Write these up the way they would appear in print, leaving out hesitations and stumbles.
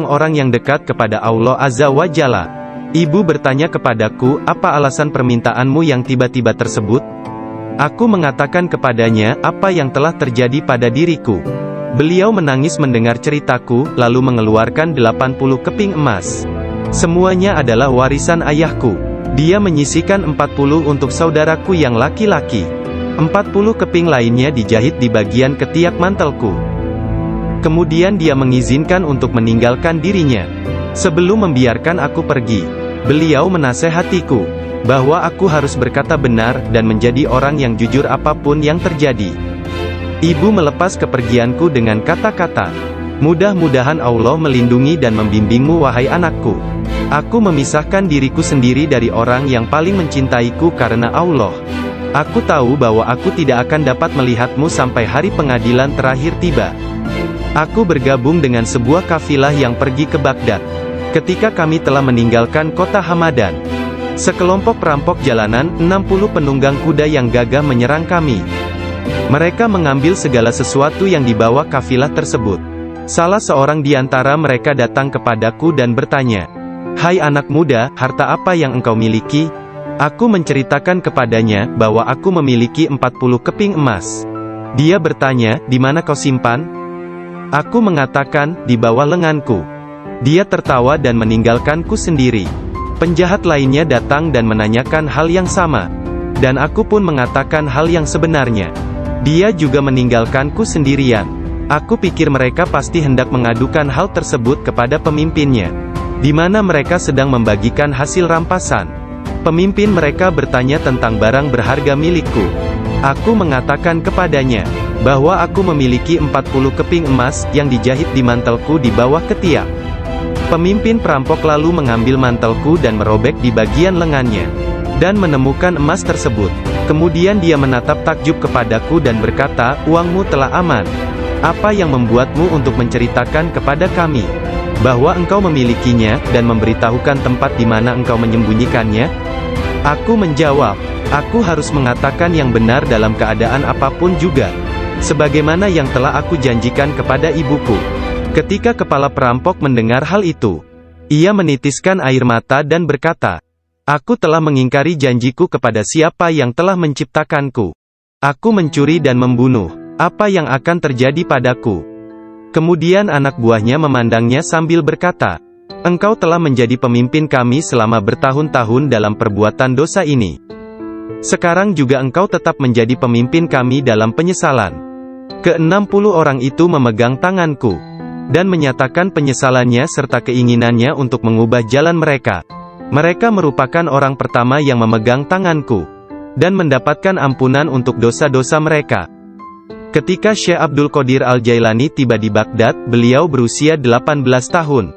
orang-orang yang dekat kepada Allah Azza wa Jalla. Ibu bertanya kepadaku, apa alasan permintaanmu yang tiba-tiba tersebut? Aku mengatakan kepadanya, apa yang telah terjadi pada diriku. Beliau menangis mendengar ceritaku, lalu mengeluarkan 80 keping emas. Semuanya adalah warisan ayahku. Dia menyisihkan 40 untuk saudaraku yang laki-laki. 40 keping lainnya dijahit di bagian ketiak mantelku. Kemudian dia mengizinkan untuk meninggalkan dirinya. Sebelum membiarkan aku pergi, beliau menasehatiku bahwa aku harus berkata benar dan menjadi orang yang jujur apapun yang terjadi. Ibu melepas kepergianku dengan kata-kata, mudah-mudahan Allah melindungi dan membimbingmu wahai anakku. Aku memisahkan diriku sendiri dari orang yang paling mencintaiku karena Allah. Aku tahu bahwa aku tidak akan dapat melihatmu sampai hari pengadilan terakhir tiba. Aku bergabung dengan sebuah kafilah yang pergi ke Baghdad. Ketika kami telah meninggalkan kota Hamadan, sekelompok perampok jalanan, 60 penunggang kuda yang gagah menyerang kami. Mereka mengambil segala sesuatu yang dibawa kafilah tersebut. Salah seorang di antara mereka datang kepadaku dan bertanya, "Hai anak muda, harta apa yang engkau miliki?" Aku menceritakan kepadanya bahwa aku memiliki 40 keping emas. Dia bertanya, "Di mana kau simpan?" Aku mengatakan, "Di bawah lenganku." Dia tertawa dan meninggalkanku sendiri. Penjahat lainnya datang dan menanyakan hal yang sama. Dan aku pun mengatakan hal yang sebenarnya. Dia juga meninggalkanku sendirian. Aku pikir mereka pasti hendak mengadukan hal tersebut kepada pemimpinnya, di mana mereka sedang membagikan hasil rampasan. Pemimpin mereka bertanya tentang barang berharga milikku. Aku mengatakan kepadanya bahwa aku memiliki 40 keping emas yang dijahit di mantelku di bawah ketiak. Pemimpin perampok lalu mengambil mantelku dan merobek di bagian lengannya, dan menemukan emas tersebut. Kemudian dia menatap takjub kepadaku dan berkata, "Uangmu telah aman. Apa yang membuatmu untuk menceritakan kepada kami bahwa engkau memilikinya, dan memberitahukan tempat di mana engkau menyembunyikannya?" Aku menjawab, "Aku harus mengatakan yang benar dalam keadaan apapun juga, sebagaimana yang telah aku janjikan kepada ibuku." Ketika kepala perampok mendengar hal itu, ia menitiskan air mata dan berkata, "Aku telah mengingkari janjiku kepada siapa yang telah menciptakanku. Aku mencuri dan membunuh. Apa yang akan terjadi padaku?" Kemudian anak buahnya memandangnya sambil berkata, "Engkau telah menjadi pemimpin kami selama bertahun-tahun dalam perbuatan dosa ini. Sekarang juga engkau tetap menjadi pemimpin kami dalam penyesalan." Ke-60 orang itu memegang tanganku dan menyatakan penyesalannya serta keinginannya untuk mengubah jalan mereka. Mereka merupakan orang pertama yang memegang tanganku dan mendapatkan ampunan untuk dosa-dosa mereka. Ketika Syekh Abdul Qadir Al-Jailani tiba di Baghdad, beliau berusia 18 tahun.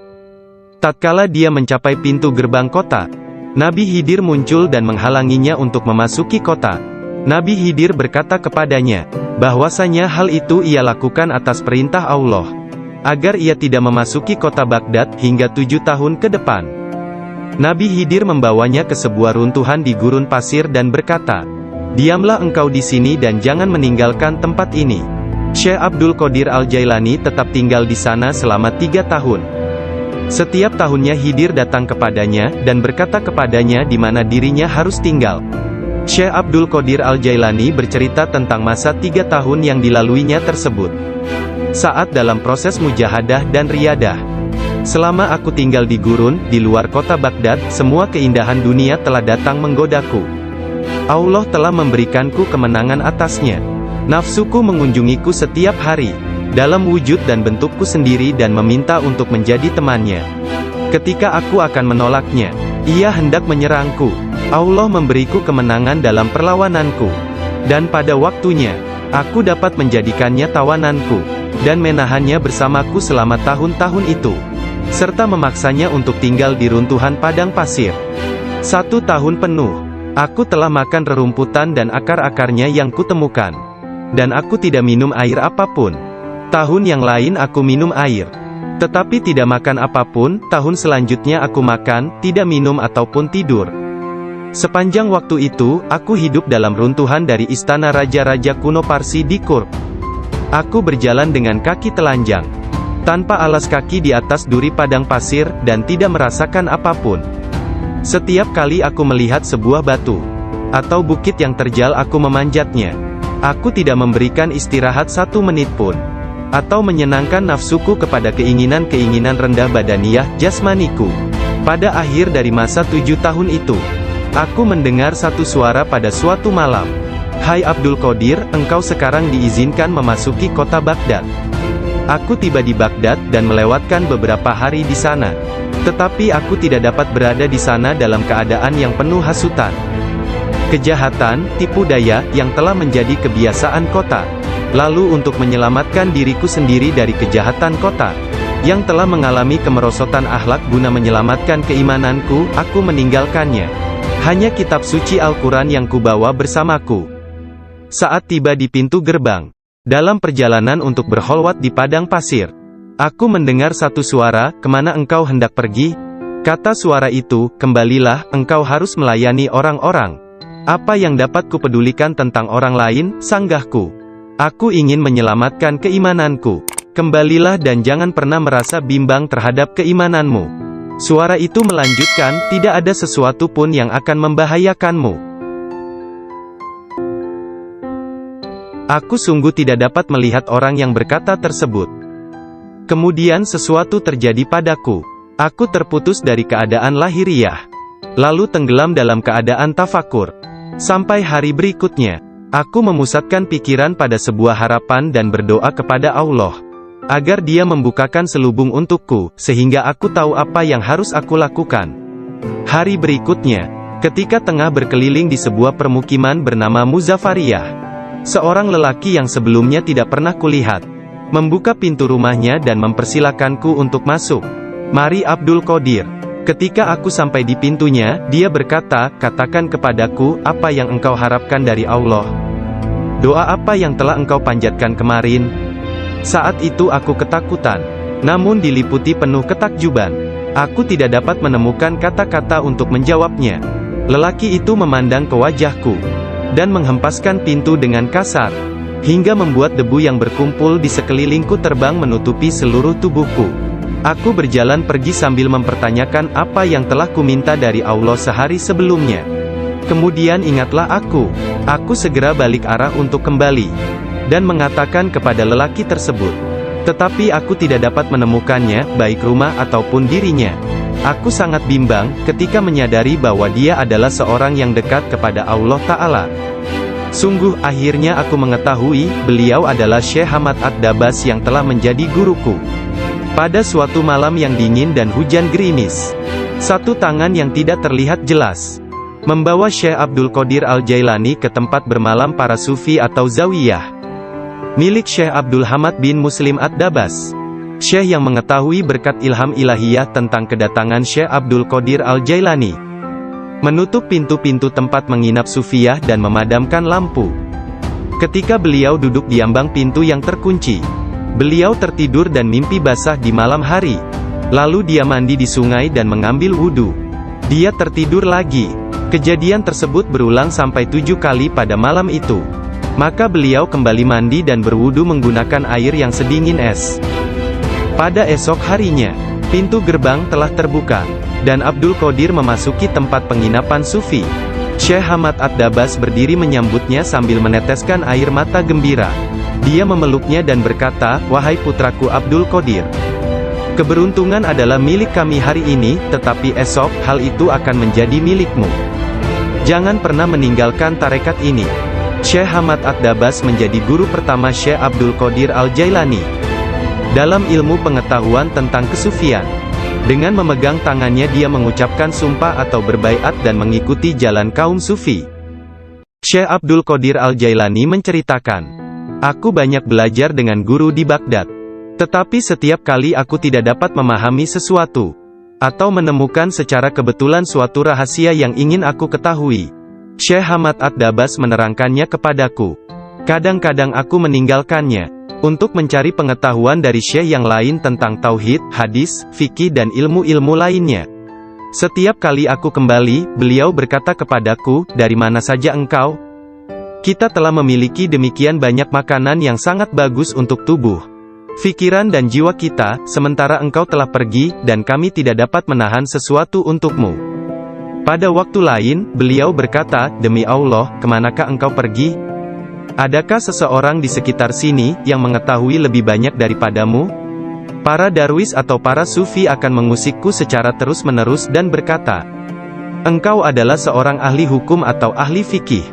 Tatkala dia mencapai pintu gerbang kota, Nabi Khidir muncul dan menghalanginya untuk memasuki kota. Nabi Khidir berkata kepadanya bahwasanya hal itu ia lakukan atas perintah Allah, agar ia tidak memasuki kota Baghdad hingga 7 tahun ke depan. Nabi Khidir membawanya ke sebuah runtuhan di gurun pasir dan berkata, "Diamlah engkau di sini dan jangan meninggalkan tempat ini." Syekh Abdul Qadir Al-Jailani tetap tinggal di sana selama 3 tahun. Setiap tahunnya Khidir datang kepadanya dan berkata kepadanya di mana dirinya harus tinggal. Syekh Abdul Qadir Al-Jailani bercerita tentang masa 3 tahun yang dilaluinya tersebut. Saat dalam proses mujahadah dan riyadah. "Selama aku tinggal di gurun, di luar kota Baghdad, semua keindahan dunia telah datang menggodaku. Allah telah memberikanku kemenangan atasnya. Nafsuku mengunjungiku setiap hari, dalam wujud dan bentukku sendiri dan meminta untuk menjadi temannya. Ketika aku akan menolaknya, ia hendak menyerangku. Allah memberiku kemenangan dalam perlawananku. Dan pada waktunya, aku dapat menjadikannya tawananku, dan menahannya bersamaku selama tahun-tahun itu, serta memaksanya untuk tinggal di runtuhan padang pasir. 1 tahun penuh, aku telah makan rerumputan dan akar-akarnya yang kutemukan, dan aku tidak minum air apapun. Tahun yang lain aku minum air, tetapi tidak makan apapun. Tahun selanjutnya aku makan, tidak minum ataupun tidur. Sepanjang waktu itu, aku hidup dalam runtuhan dari istana raja-raja kuno Parsi di Kurd. Aku berjalan dengan kaki telanjang. tanpa alas kaki di atas duri padang pasir, dan tidak merasakan apapun. Setiap kali aku melihat sebuah batu atau bukit yang terjal, aku memanjatnya. Aku tidak memberikan istirahat 1 menit pun, atau menyenangkan nafsuku kepada keinginan-keinginan rendah badaniah, jasmaniku. Pada akhir dari masa 7 tahun itu, aku mendengar satu suara pada suatu malam. "Hai Abdul Qadir, engkau sekarang diizinkan memasuki kota Baghdad." Aku tiba di Baghdad dan melewatkan beberapa hari di sana. Tetapi aku tidak dapat berada di sana dalam keadaan yang penuh hasutan, kejahatan, tipu daya, yang telah menjadi kebiasaan kota. Lalu untuk menyelamatkan diriku sendiri dari kejahatan kota, yang telah mengalami kemerosotan akhlak, guna menyelamatkan keimananku, aku meninggalkannya. Hanya kitab suci Al-Quran yang kubawa bersamaku. Saat tiba di pintu gerbang, dalam perjalanan untuk berkholwat di padang pasir, aku mendengar satu suara, "Kemana engkau hendak pergi?" Kata suara itu, "Kembalilah, engkau harus melayani orang-orang." "Apa yang dapat kupedulikan tentang orang lain?" sanggahku. "Aku ingin menyelamatkan keimananku. Kembalilah dan jangan pernah merasa bimbang terhadap keimananmu." Suara itu melanjutkan, "Tidak ada sesuatu pun yang akan membahayakanmu." Aku sungguh tidak dapat melihat orang yang berkata tersebut. Kemudian sesuatu terjadi padaku. Aku terputus dari keadaan lahiriah, lalu tenggelam dalam keadaan tafakur. Sampai hari berikutnya, aku memusatkan pikiran pada sebuah harapan dan berdoa kepada Allah, agar Dia membukakan selubung untukku, sehingga aku tahu apa yang harus aku lakukan. Hari berikutnya, ketika tengah berkeliling di sebuah permukiman bernama Muzafariyah, seorang lelaki yang sebelumnya tidak pernah kulihat, membuka pintu rumahnya dan mempersilakanku untuk masuk. "Mari Abdul Qadir." Ketika aku sampai di pintunya, dia berkata, "Katakan kepadaku, apa yang engkau harapkan dari Allah? Doa apa yang telah engkau panjatkan kemarin?" Saat itu aku ketakutan, namun diliputi penuh ketakjuban. Aku tidak dapat menemukan kata-kata untuk menjawabnya. Lelaki itu memandang ke wajahku, dan menghempaskan pintu dengan kasar, hingga membuat debu yang berkumpul di sekelilingku terbang menutupi seluruh tubuhku. Aku berjalan pergi sambil mempertanyakan apa yang telah kuminta dari Allah sehari sebelumnya. Kemudian ingatlah aku. Aku segera balik arah untuk kembali, dan mengatakan kepada lelaki tersebut. Tetapi aku tidak dapat menemukannya, baik rumah ataupun dirinya. Aku sangat bimbang, ketika menyadari bahwa dia adalah seorang yang dekat kepada Allah Ta'ala. Sungguh, akhirnya aku mengetahui, beliau adalah Syekh Hamad Ad-Dabas yang telah menjadi guruku. Pada suatu malam yang dingin dan hujan gerimis, satu tangan yang tidak terlihat jelas membawa Syekh Abdul Qadir Al-Jailani ke tempat bermalam para sufi atau zawiyah, milik Syekh Abdul Hamad bin Muslim Ad-Dabas. Syekh yang mengetahui berkat ilham ilahiyah tentang kedatangan Syekh Abdul Qadir Al-Jailani, menutup pintu-pintu tempat menginap sufiyah dan memadamkan lampu. Ketika beliau duduk di ambang pintu yang terkunci, beliau tertidur dan mimpi basah di malam hari. Lalu dia mandi di sungai dan mengambil wudhu. Dia tertidur lagi. Kejadian tersebut berulang sampai 7 kali pada malam itu. Maka beliau kembali mandi dan berwudhu menggunakan air yang sedingin es. Pada esok harinya, pintu gerbang telah terbuka, dan Abdul Qadir memasuki tempat penginapan sufi. Syekh Hamad Ad-Dabas berdiri menyambutnya sambil meneteskan air mata gembira. Dia memeluknya dan berkata, "Wahai putraku Abdul Qadir, keberuntungan adalah milik kami hari ini, tetapi esok, hal itu akan menjadi milikmu. Jangan pernah meninggalkan tarekat ini." Syekh Hamad Ad-Dabas menjadi guru pertama Syekh Abdul Qadir Al-Jailani dalam ilmu pengetahuan tentang kesufian. Dengan memegang tangannya dia mengucapkan sumpah atau berbaiat dan mengikuti jalan kaum sufi. Syekh Abdul Qadir Al-Jailani menceritakan, "Aku banyak belajar dengan guru di Baghdad. Tetapi setiap kali aku tidak dapat memahami sesuatu, atau menemukan secara kebetulan suatu rahasia yang ingin aku ketahui, Syekh Hamad Ad-Dabas menerangkannya kepadaku. Kadang-kadang aku meninggalkannya untuk mencari pengetahuan dari syekh yang lain tentang tauhid, hadis, fikih dan ilmu-ilmu lainnya. Setiap kali aku kembali, beliau berkata kepadaku, 'Dari mana saja engkau?' 'Kita telah memiliki demikian banyak makanan yang sangat bagus untuk tubuh. pikiran dan jiwa kita, sementara engkau telah pergi, dan kami tidak dapat menahan sesuatu untukmu. Pada waktu lain, beliau berkata, demi Allah, kemanakah engkau pergi? Adakah seseorang di sekitar sini, yang mengetahui lebih banyak daripadamu? Para darwis atau para sufi akan mengusikku secara terus-menerus dan berkata, engkau adalah seorang ahli hukum atau ahli fikih,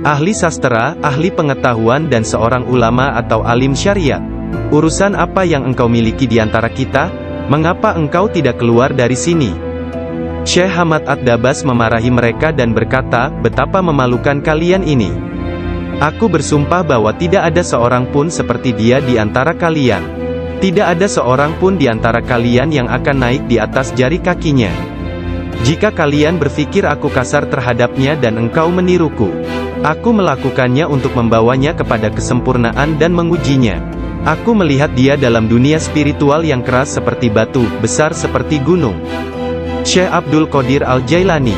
ahli sastra, ahli pengetahuan dan seorang ulama atau alim syariat. Urusan apa yang engkau miliki di antara kita? Mengapa engkau tidak keluar dari sini? Syekh Hamad Ad-Dabas memarahi mereka dan berkata, betapa memalukan kalian ini. Aku bersumpah bahwa tidak ada seorang pun seperti dia di antara kalian. Tidak ada seorang pun di antara kalian yang akan naik di atas jari kakinya. Jika kalian berpikir aku kasar terhadapnya dan engkau meniruku, aku melakukannya untuk membawanya kepada kesempurnaan dan mengujinya. Aku melihat dia dalam dunia spiritual yang keras seperti batu, besar seperti gunung. Syekh Abdul Qadir Al-Jailani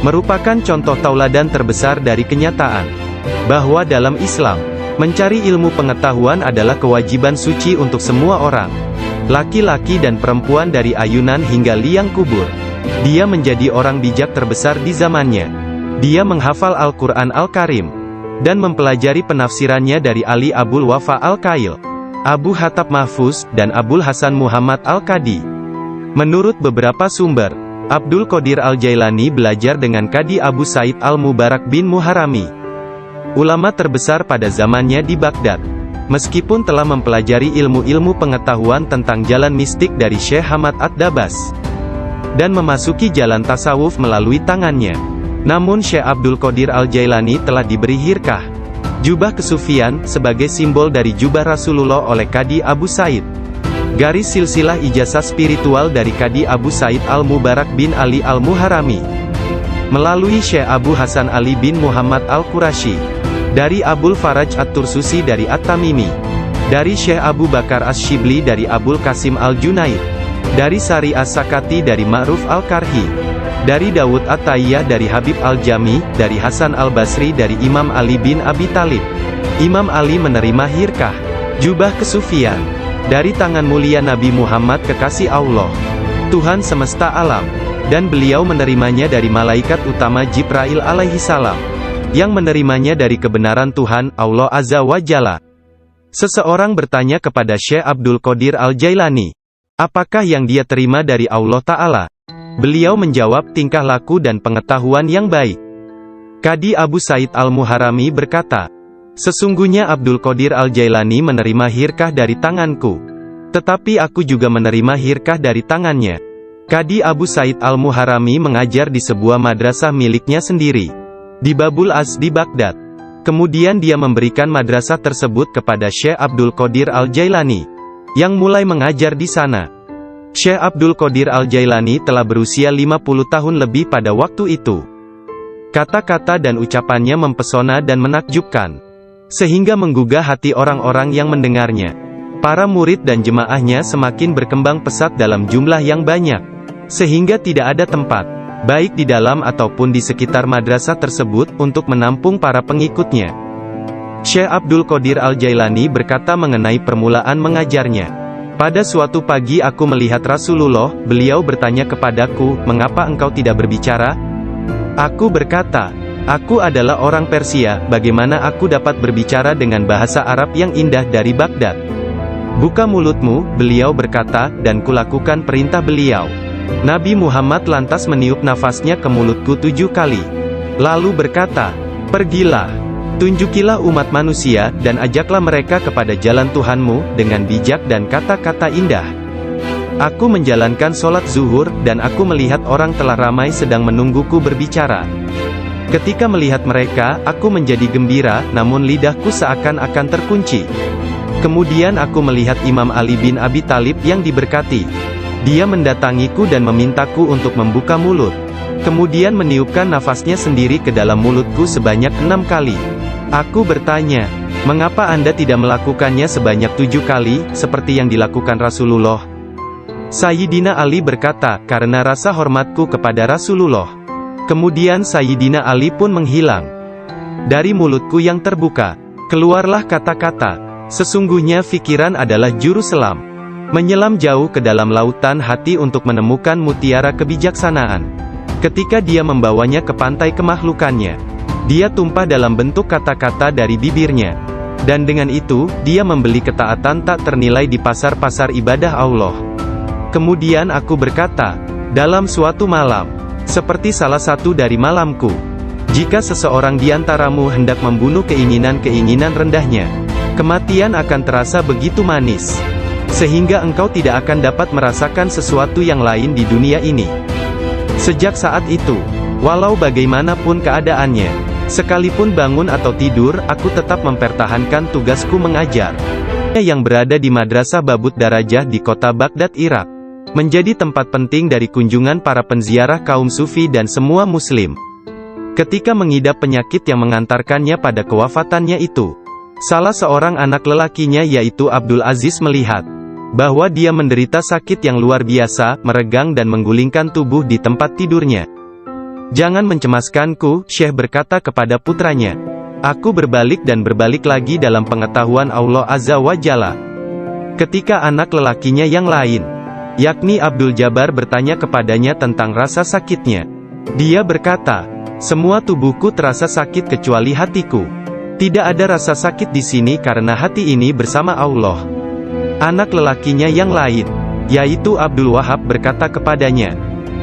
merupakan contoh tauladan terbesar dari kenyataan bahwa dalam Islam, mencari ilmu pengetahuan adalah kewajiban suci untuk semua orang, laki-laki dan perempuan dari ayunan hingga liang kubur. Dia menjadi orang bijak terbesar di zamannya. Dia menghafal Al-Quran Al-Karim dan mempelajari penafsirannya dari Ali Abul Wafa Al-Kail, Abu Hatab Mahfuz, dan Abul Hasan Muhammad Al-Qadi. Menurut beberapa sumber, Abdul Qadir Al-Jailani belajar dengan Qadi Abu Said Al-Mubarak bin Muharami, ulama terbesar pada zamannya di Baghdad. Meskipun telah mempelajari ilmu-ilmu pengetahuan tentang jalan mistik dari Syekh Hamad Ad-Dabas dan memasuki jalan tasawuf melalui tangannya, namun Syekh Abdul Qadir Al-Jailani telah diberi hirkah, jubah kesufian, sebagai simbol dari jubah Rasulullah oleh Qadi Abu Said. Garis silsilah ijazah spiritual dari Qadi Abu Said Al-Mubarak bin Ali Al-Muharami melalui Syekh Abu Hasan Ali bin Muhammad Al-Qurashi, dari Abul Faraj At-Tursusi dari At-Tamimi, dari Syekh Abu Bakar As-Shibli dari Abul Qasim Al-Junaid, dari Sari As-Sakati dari Ma'ruf Al-Karhi, dari Dawud At-Tayyah dari Habib Al-Jami, dari Hasan Al-Basri dari Imam Ali bin Abi Talib. Imam Ali menerima hirkah, jubah kesufian, dari tangan mulia Nabi Muhammad kekasih Allah, Tuhan semesta alam, dan beliau menerimanya dari malaikat utama Jibril alaihi salam, yang menerimanya dari kebenaran Tuhan, Allah Azza wa Jalla. Seseorang bertanya kepada Syekh Abdul Qadir Al-Jailani, apakah yang dia terima dari Allah Ta'ala? Beliau menjawab, tingkah laku dan pengetahuan yang baik. Qadi Abu Said Al-Muharami berkata, sesungguhnya Abdul Qadir Al-Jailani menerima hirkah dari tanganku, tetapi aku juga menerima hirkah dari tangannya. Qadi Abu Said Al-Muharami mengajar di sebuah madrasah miliknya sendiri, di Babul Az di Baghdad. Kemudian dia memberikan madrasah tersebut kepada Syekh Abdul Qadir Al-Jailani, yang mulai mengajar di sana. Syekh Abdul Qadir Al-Jailani telah berusia 50 tahun lebih pada waktu itu. Kata-kata dan ucapannya mempesona dan menakjubkan, sehingga menggugah hati orang-orang yang mendengarnya. Para murid dan jemaahnya semakin berkembang pesat dalam jumlah yang banyak, sehingga tidak ada tempat, baik di dalam ataupun di sekitar madrasah tersebut, untuk menampung para pengikutnya. Syekh Abdul Qadir Al-Jailani berkata mengenai permulaan mengajarnya, pada suatu pagi aku melihat Rasulullah, beliau bertanya kepadaku, mengapa engkau tidak berbicara? Aku berkata, aku adalah orang Persia, bagaimana aku dapat berbicara dengan bahasa Arab yang indah dari Baghdad? Buka mulutmu, beliau berkata, dan kulakukan perintah beliau. Nabi Muhammad lantas meniup nafasnya ke mulutku 7 kali. Lalu berkata, pergilah, tunjukilah umat manusia, dan ajaklah mereka kepada jalan Tuhanmu, dengan bijak dan kata-kata indah. Aku menjalankan sholat zuhur, dan aku melihat orang telah ramai sedang menungguku berbicara. Ketika melihat mereka, aku menjadi gembira, namun lidahku seakan-akan terkunci. Kemudian aku melihat Imam Ali bin Abi Talib yang diberkati. Dia mendatangiku dan memintaku untuk membuka mulut. Kemudian meniupkan nafasnya sendiri ke dalam mulutku sebanyak 6 kali. Aku bertanya, mengapa Anda tidak melakukannya sebanyak 7 kali, seperti yang dilakukan Rasulullah? Sayyidina Ali berkata, karena rasa hormatku kepada Rasulullah. Kemudian Sayyidina Ali pun menghilang. Dari mulutku yang terbuka, keluarlah kata-kata, Sesungguhnya pikiran adalah juru selam. Menyelam jauh ke dalam lautan hati untuk menemukan mutiara kebijaksanaan. Ketika dia membawanya ke pantai kemakhlukannya, dia tumpah dalam bentuk kata-kata dari bibirnya. Dan dengan itu, dia membeli ketaatan tak ternilai di pasar-pasar ibadah Allah. Kemudian aku berkata, dalam suatu malam, seperti salah satu dari malamku, jika seseorang di antaramu hendak membunuh keinginan-keinginan rendahnya, kematian akan terasa begitu manis, sehingga engkau tidak akan dapat merasakan sesuatu yang lain di dunia ini. Sejak saat itu, walau bagaimanapun keadaannya, sekalipun bangun atau tidur, aku tetap mempertahankan tugasku mengajar. Yang berada di Madrasah Babut Darajah di kota Baghdad, Irak, menjadi tempat penting dari kunjungan para penziarah kaum sufi dan semua muslim. Ketika mengidap penyakit yang mengantarkannya pada kewafatannya itu, salah seorang anak lelakinya yaitu Abdul Aziz melihat bahwa dia menderita sakit yang luar biasa, meregang dan menggulingkan tubuh di tempat tidurnya. Jangan mencemaskanku, Syekh berkata kepada putranya. Aku berbalik dan berbalik lagi dalam pengetahuan Allah Azza wa Jalla. Ketika anak lelakinya yang lain, yakni Abdul Jabbar bertanya kepadanya tentang rasa sakitnya, dia berkata, semua tubuhku terasa sakit kecuali hatiku. Tidak ada rasa sakit di sini karena hati ini bersama Allah. Anak lelakinya yang lain, yaitu Abdul Wahab berkata kepadanya,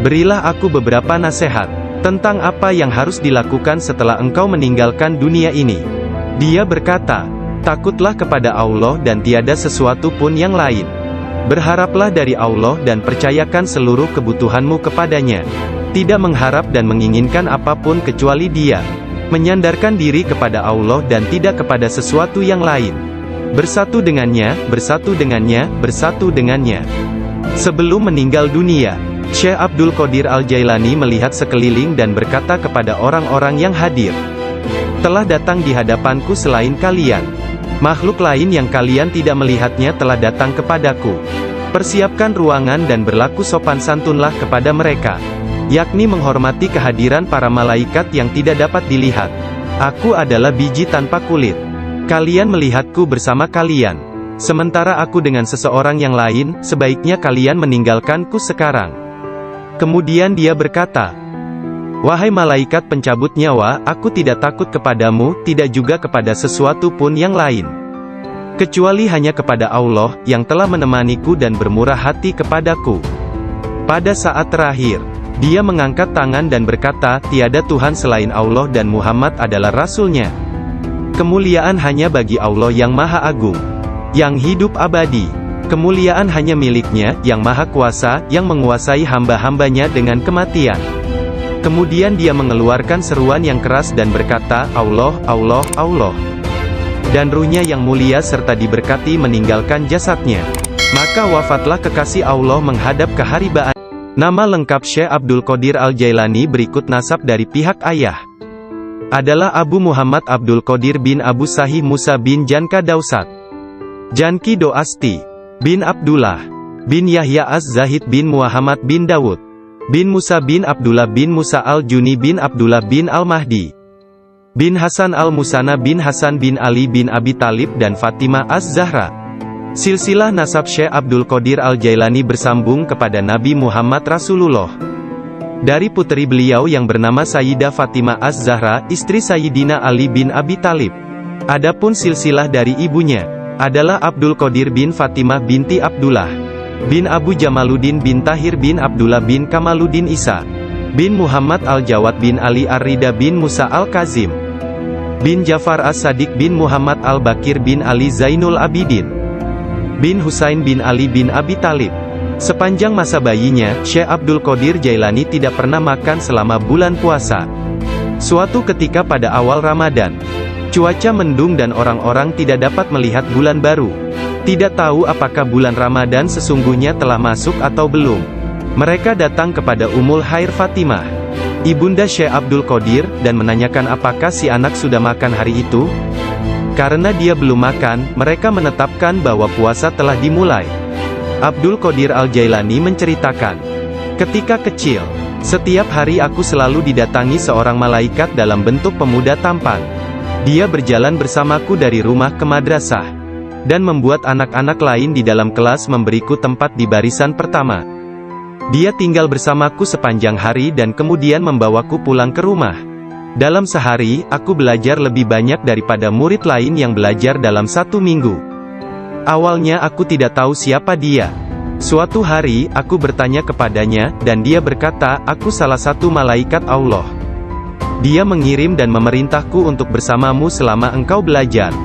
berilah aku beberapa nasihat tentang apa yang harus dilakukan setelah engkau meninggalkan dunia ini. Dia berkata, takutlah kepada Allah dan tiada sesuatu pun yang lain. Berharaplah dari Allah dan percayakan seluruh kebutuhanmu kepadanya. Tidak mengharap dan menginginkan apapun kecuali Dia. Menyandarkan diri kepada Allah dan tidak kepada sesuatu yang lain. Bersatu dengannya, bersatu dengannya, bersatu dengannya. Sebelum meninggal dunia, Syekh Abdul Qadir Al-Jailani melihat sekeliling dan berkata kepada orang-orang yang hadir, telah datang di hadapanku selain kalian. Makhluk lain yang kalian tidak melihatnya telah datang kepadaku. Persiapkan ruangan dan berlaku sopan santunlah kepada mereka, yakni menghormati kehadiran para malaikat yang tidak dapat dilihat. Aku adalah biji tanpa kulit. Kalian melihatku bersama kalian. Sementara aku dengan seseorang yang lain, sebaiknya kalian meninggalkanku sekarang. Kemudian dia berkata, wahai malaikat pencabut nyawa, aku tidak takut kepadamu, tidak juga kepada sesuatu pun yang lain, kecuali hanya kepada Allah, yang telah menemaniku dan bermurah hati kepadaku. Pada saat terakhir, dia mengangkat tangan dan berkata, tiada Tuhan selain Allah dan Muhammad adalah Rasul-Nya. Kemuliaan hanya bagi Allah yang Maha Agung, yang hidup abadi. Kemuliaan hanya milik-Nya, yang Maha Kuasa, yang menguasai hamba-hambanya dengan kematian. Kemudian dia mengeluarkan seruan yang keras dan berkata, Allah, Allah, Allah. Dan ruhnya yang mulia serta diberkati meninggalkan jasadnya. Maka wafatlah kekasih Allah menghadap keharibaan. Nama lengkap Syekh Abdul Qadir Al-Jailani berikut nasab dari pihak ayah adalah Abu Muhammad Abdul Qadir bin Abu Sahih Musa bin Janka Dausat, Janki Doasti, bin Abdullah, bin Yahya Az-Zahid bin Muhammad bin Dawud, bin Musa bin Abdullah bin Musa Al-Juni bin Abdullah bin Al-Mahdi, bin Hasan Al-Musana bin Hasan bin Ali bin Abi Talib dan Fatimah Az-Zahra. Silsilah nasab Syekh Abdul Qadir Al-Jailani bersambung kepada Nabi Muhammad Rasulullah. Dari putri beliau yang bernama Sayyidah Fatimah Az-Zahra, istri Sayyidina Ali bin Abi Talib. Adapun silsilah dari ibunya adalah Abdul Qadir bin Fatimah binti Abdullah, bin Abu Jamaluddin bin Tahir bin Abdullah bin Kamaluddin Isa, bin Muhammad Al-Jawad bin Ali Ar-Rida bin Musa Al-Kazim, bin Jafar As-Sadiq bin Muhammad Al-Bakir bin Ali Zainul Abidin, bin Husain bin Ali bin Abi Talib. Sepanjang masa bayinya, Syekh Abdul Qadir Jailani tidak pernah makan selama bulan puasa. Suatu ketika pada awal Ramadan, cuaca mendung dan orang-orang tidak dapat melihat bulan baru. Tidak tahu apakah bulan Ramadan sesungguhnya telah masuk atau belum. Mereka datang kepada Ummul Khair Fatimah, ibunda Syekh Abdul Qadir, dan menanyakan apakah si anak sudah makan hari itu. Karena dia belum makan, mereka menetapkan bahwa puasa telah dimulai. Abdul Qadir Al-Jailani menceritakan, ketika kecil, setiap hari aku selalu didatangi seorang malaikat dalam bentuk pemuda tampan. Dia berjalan bersamaku dari rumah ke madrasah. dan membuat anak-anak lain di dalam kelas memberiku tempat di barisan pertama. Dia tinggal bersamaku sepanjang hari dan kemudian membawaku pulang ke rumah. Dalam sehari, aku belajar lebih banyak daripada murid lain yang belajar dalam 1 minggu. Awalnya aku tidak tahu siapa dia. Suatu hari, aku bertanya kepadanya, dan dia berkata, "Aku salah satu malaikat Allah. Dia mengirim dan memerintahku untuk bersamamu selama engkau belajar."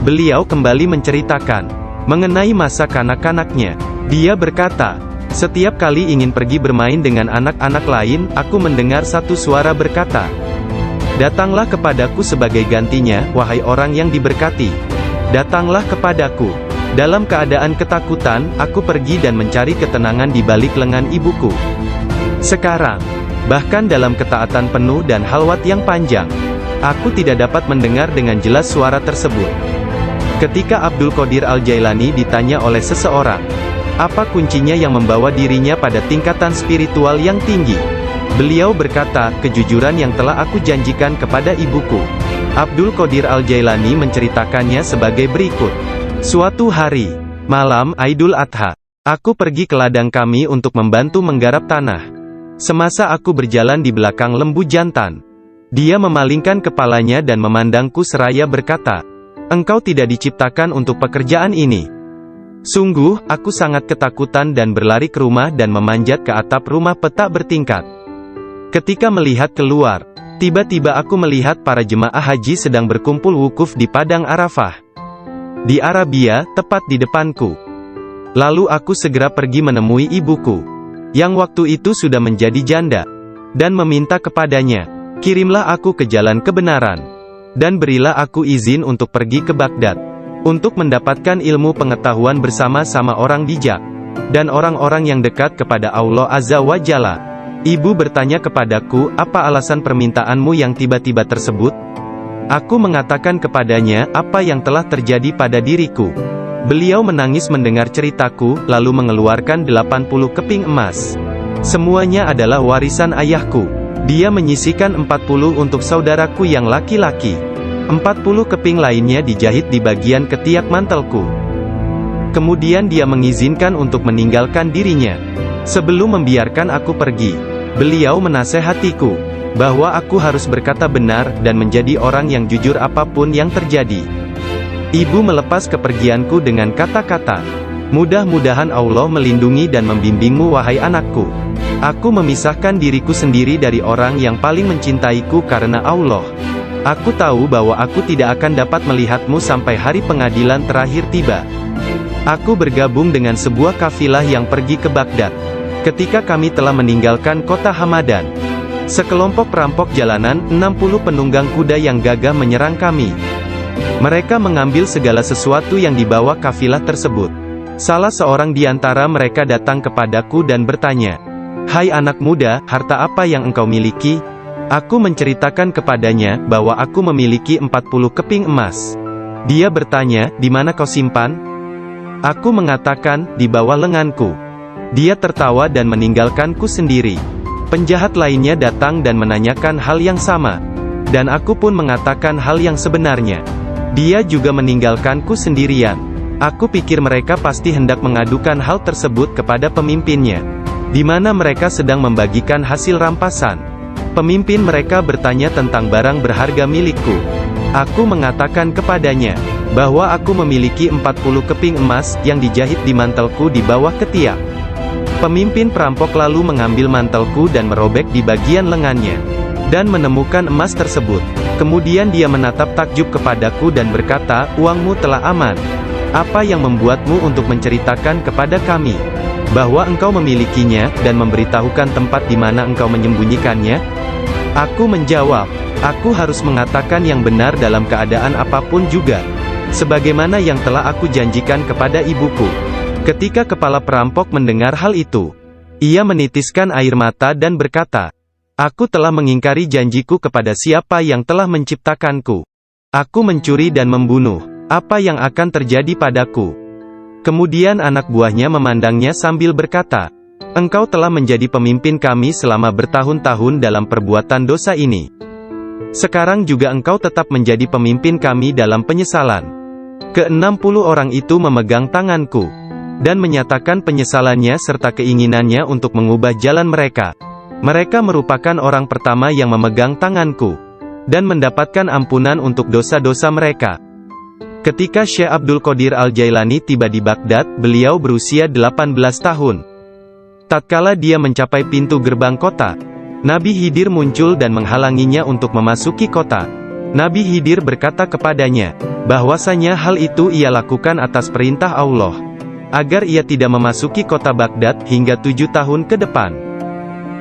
Beliau kembali menceritakan mengenai masa kanak-kanaknya. Dia berkata, "Setiap kali ingin pergi bermain dengan anak-anak lain, aku mendengar satu suara berkata, 'Datanglah kepadaku sebagai gantinya, wahai orang yang diberkati. Datanglah kepadaku.' Dalam keadaan ketakutan, aku pergi dan mencari ketenangan di balik lengan ibuku. Sekarang, bahkan dalam ketaatan penuh dan halwat yang panjang, aku tidak dapat mendengar dengan jelas suara tersebut." Ketika Abdul Qadir Al-Jailani ditanya oleh seseorang, apa kuncinya yang membawa dirinya pada tingkatan spiritual yang tinggi, beliau berkata, "Kejujuran yang telah aku janjikan kepada ibuku." Abdul Qadir Al-Jailani menceritakannya sebagai berikut. Suatu hari, malam Aidul Adha, aku pergi ke ladang kami untuk membantu menggarap tanah. Semasa aku berjalan di belakang lembu jantan, dia memalingkan kepalanya dan memandangku seraya berkata, "Engkau tidak diciptakan untuk pekerjaan ini." Sungguh, aku sangat ketakutan dan berlari ke rumah dan memanjat ke atap rumah petak bertingkat. Ketika melihat keluar, tiba-tiba aku melihat para jemaah haji sedang berkumpul wukuf di Padang Arafah. Di Arabia, tepat di depanku. Lalu aku segera pergi menemui ibuku, yang waktu itu sudah menjadi janda, dan meminta kepadanya, "Kirimlah aku ke jalan kebenaran, dan berilah aku izin untuk pergi ke Baghdad, untuk mendapatkan ilmu pengetahuan bersama-sama orang bijak, dan orang-orang yang dekat kepada Allah Azza wa Jalla." Ibu bertanya kepadaku, "Apa alasan permintaanmu yang tiba-tiba tersebut?" Aku mengatakan kepadanya, apa yang telah terjadi pada diriku. Beliau menangis mendengar ceritaku, lalu mengeluarkan 80 keping emas. Semuanya adalah warisan ayahku. Dia menyisihkan 40 untuk saudaraku yang laki-laki. 40 keping lainnya dijahit di bagian ketiak mantelku. Kemudian dia mengizinkan untuk meninggalkan dirinya. Sebelum membiarkan aku pergi, beliau menasehatiku, bahwa aku harus berkata benar, dan menjadi orang yang jujur apapun yang terjadi. Ibu melepas kepergianku dengan kata-kata, "Mudah-mudahan Allah melindungi dan membimbingmu wahai anakku. Aku memisahkan diriku sendiri dari orang yang paling mencintaiku karena Allah. Aku tahu bahwa aku tidak akan dapat melihatmu sampai hari pengadilan terakhir tiba." Aku bergabung dengan sebuah kafilah yang pergi ke Baghdad. Ketika kami telah meninggalkan kota Hamadan, sekelompok perampok jalanan, 60 penunggang kuda yang gagah menyerang kami. Mereka mengambil segala sesuatu yang dibawa kafilah tersebut. Salah seorang di antara mereka datang kepadaku dan bertanya, "Hai anak muda, harta apa yang engkau miliki?" Aku menceritakan kepadanya, bahwa aku memiliki 40 keping emas. Dia bertanya, "Di mana kau simpan?" Aku mengatakan, "Di bawah lenganku." Dia tertawa dan meninggalkanku sendiri. Penjahat lainnya datang dan menanyakan hal yang sama. Dan aku pun mengatakan hal yang sebenarnya. Dia juga meninggalkanku sendirian. Aku pikir mereka pasti hendak mengadukan hal tersebut kepada pemimpinnya, di mana mereka sedang membagikan hasil rampasan. Pemimpin mereka bertanya tentang barang berharga milikku. Aku mengatakan kepadanya, bahwa aku memiliki 40 keping emas, yang dijahit di mantelku di bawah ketiak. Pemimpin perampok lalu mengambil mantelku dan merobek di bagian lengannya, dan menemukan emas tersebut. Kemudian dia menatap takjub kepadaku dan berkata, "Uangmu telah aman. Apa yang membuatmu untuk menceritakan kepada kami bahwa engkau memilikinya, dan memberitahukan tempat di mana engkau menyembunyikannya?" Aku menjawab, "Aku harus mengatakan yang benar dalam keadaan apapun juga, sebagaimana yang telah aku janjikan kepada ibuku." Ketika kepala perampok mendengar hal itu, ia menitiskan air mata dan berkata, "Aku telah mengingkari janjiku kepada siapa yang telah menciptakanku. Aku mencuri dan membunuh. Apa yang akan terjadi padaku?" Kemudian anak buahnya memandangnya sambil berkata, "Engkau telah menjadi pemimpin kami selama bertahun-tahun dalam perbuatan dosa ini. Sekarang juga engkau tetap menjadi pemimpin kami dalam penyesalan. Ke-60 orang itu memegang tanganku dan menyatakan penyesalannya serta keinginannya untuk mengubah jalan mereka. Mereka merupakan orang pertama yang memegang tanganku dan mendapatkan ampunan untuk dosa-dosa mereka. Ketika Syekh Abdul Qadir Al-Jailani tiba di Baghdad, beliau berusia 18 tahun. Tatkala dia mencapai pintu gerbang kota, Nabi Khidir muncul dan menghalanginya untuk memasuki kota. Nabi Khidir berkata kepadanya, bahwasanya hal itu ia lakukan atas perintah Allah, agar ia tidak memasuki kota Baghdad hingga 7 tahun ke depan.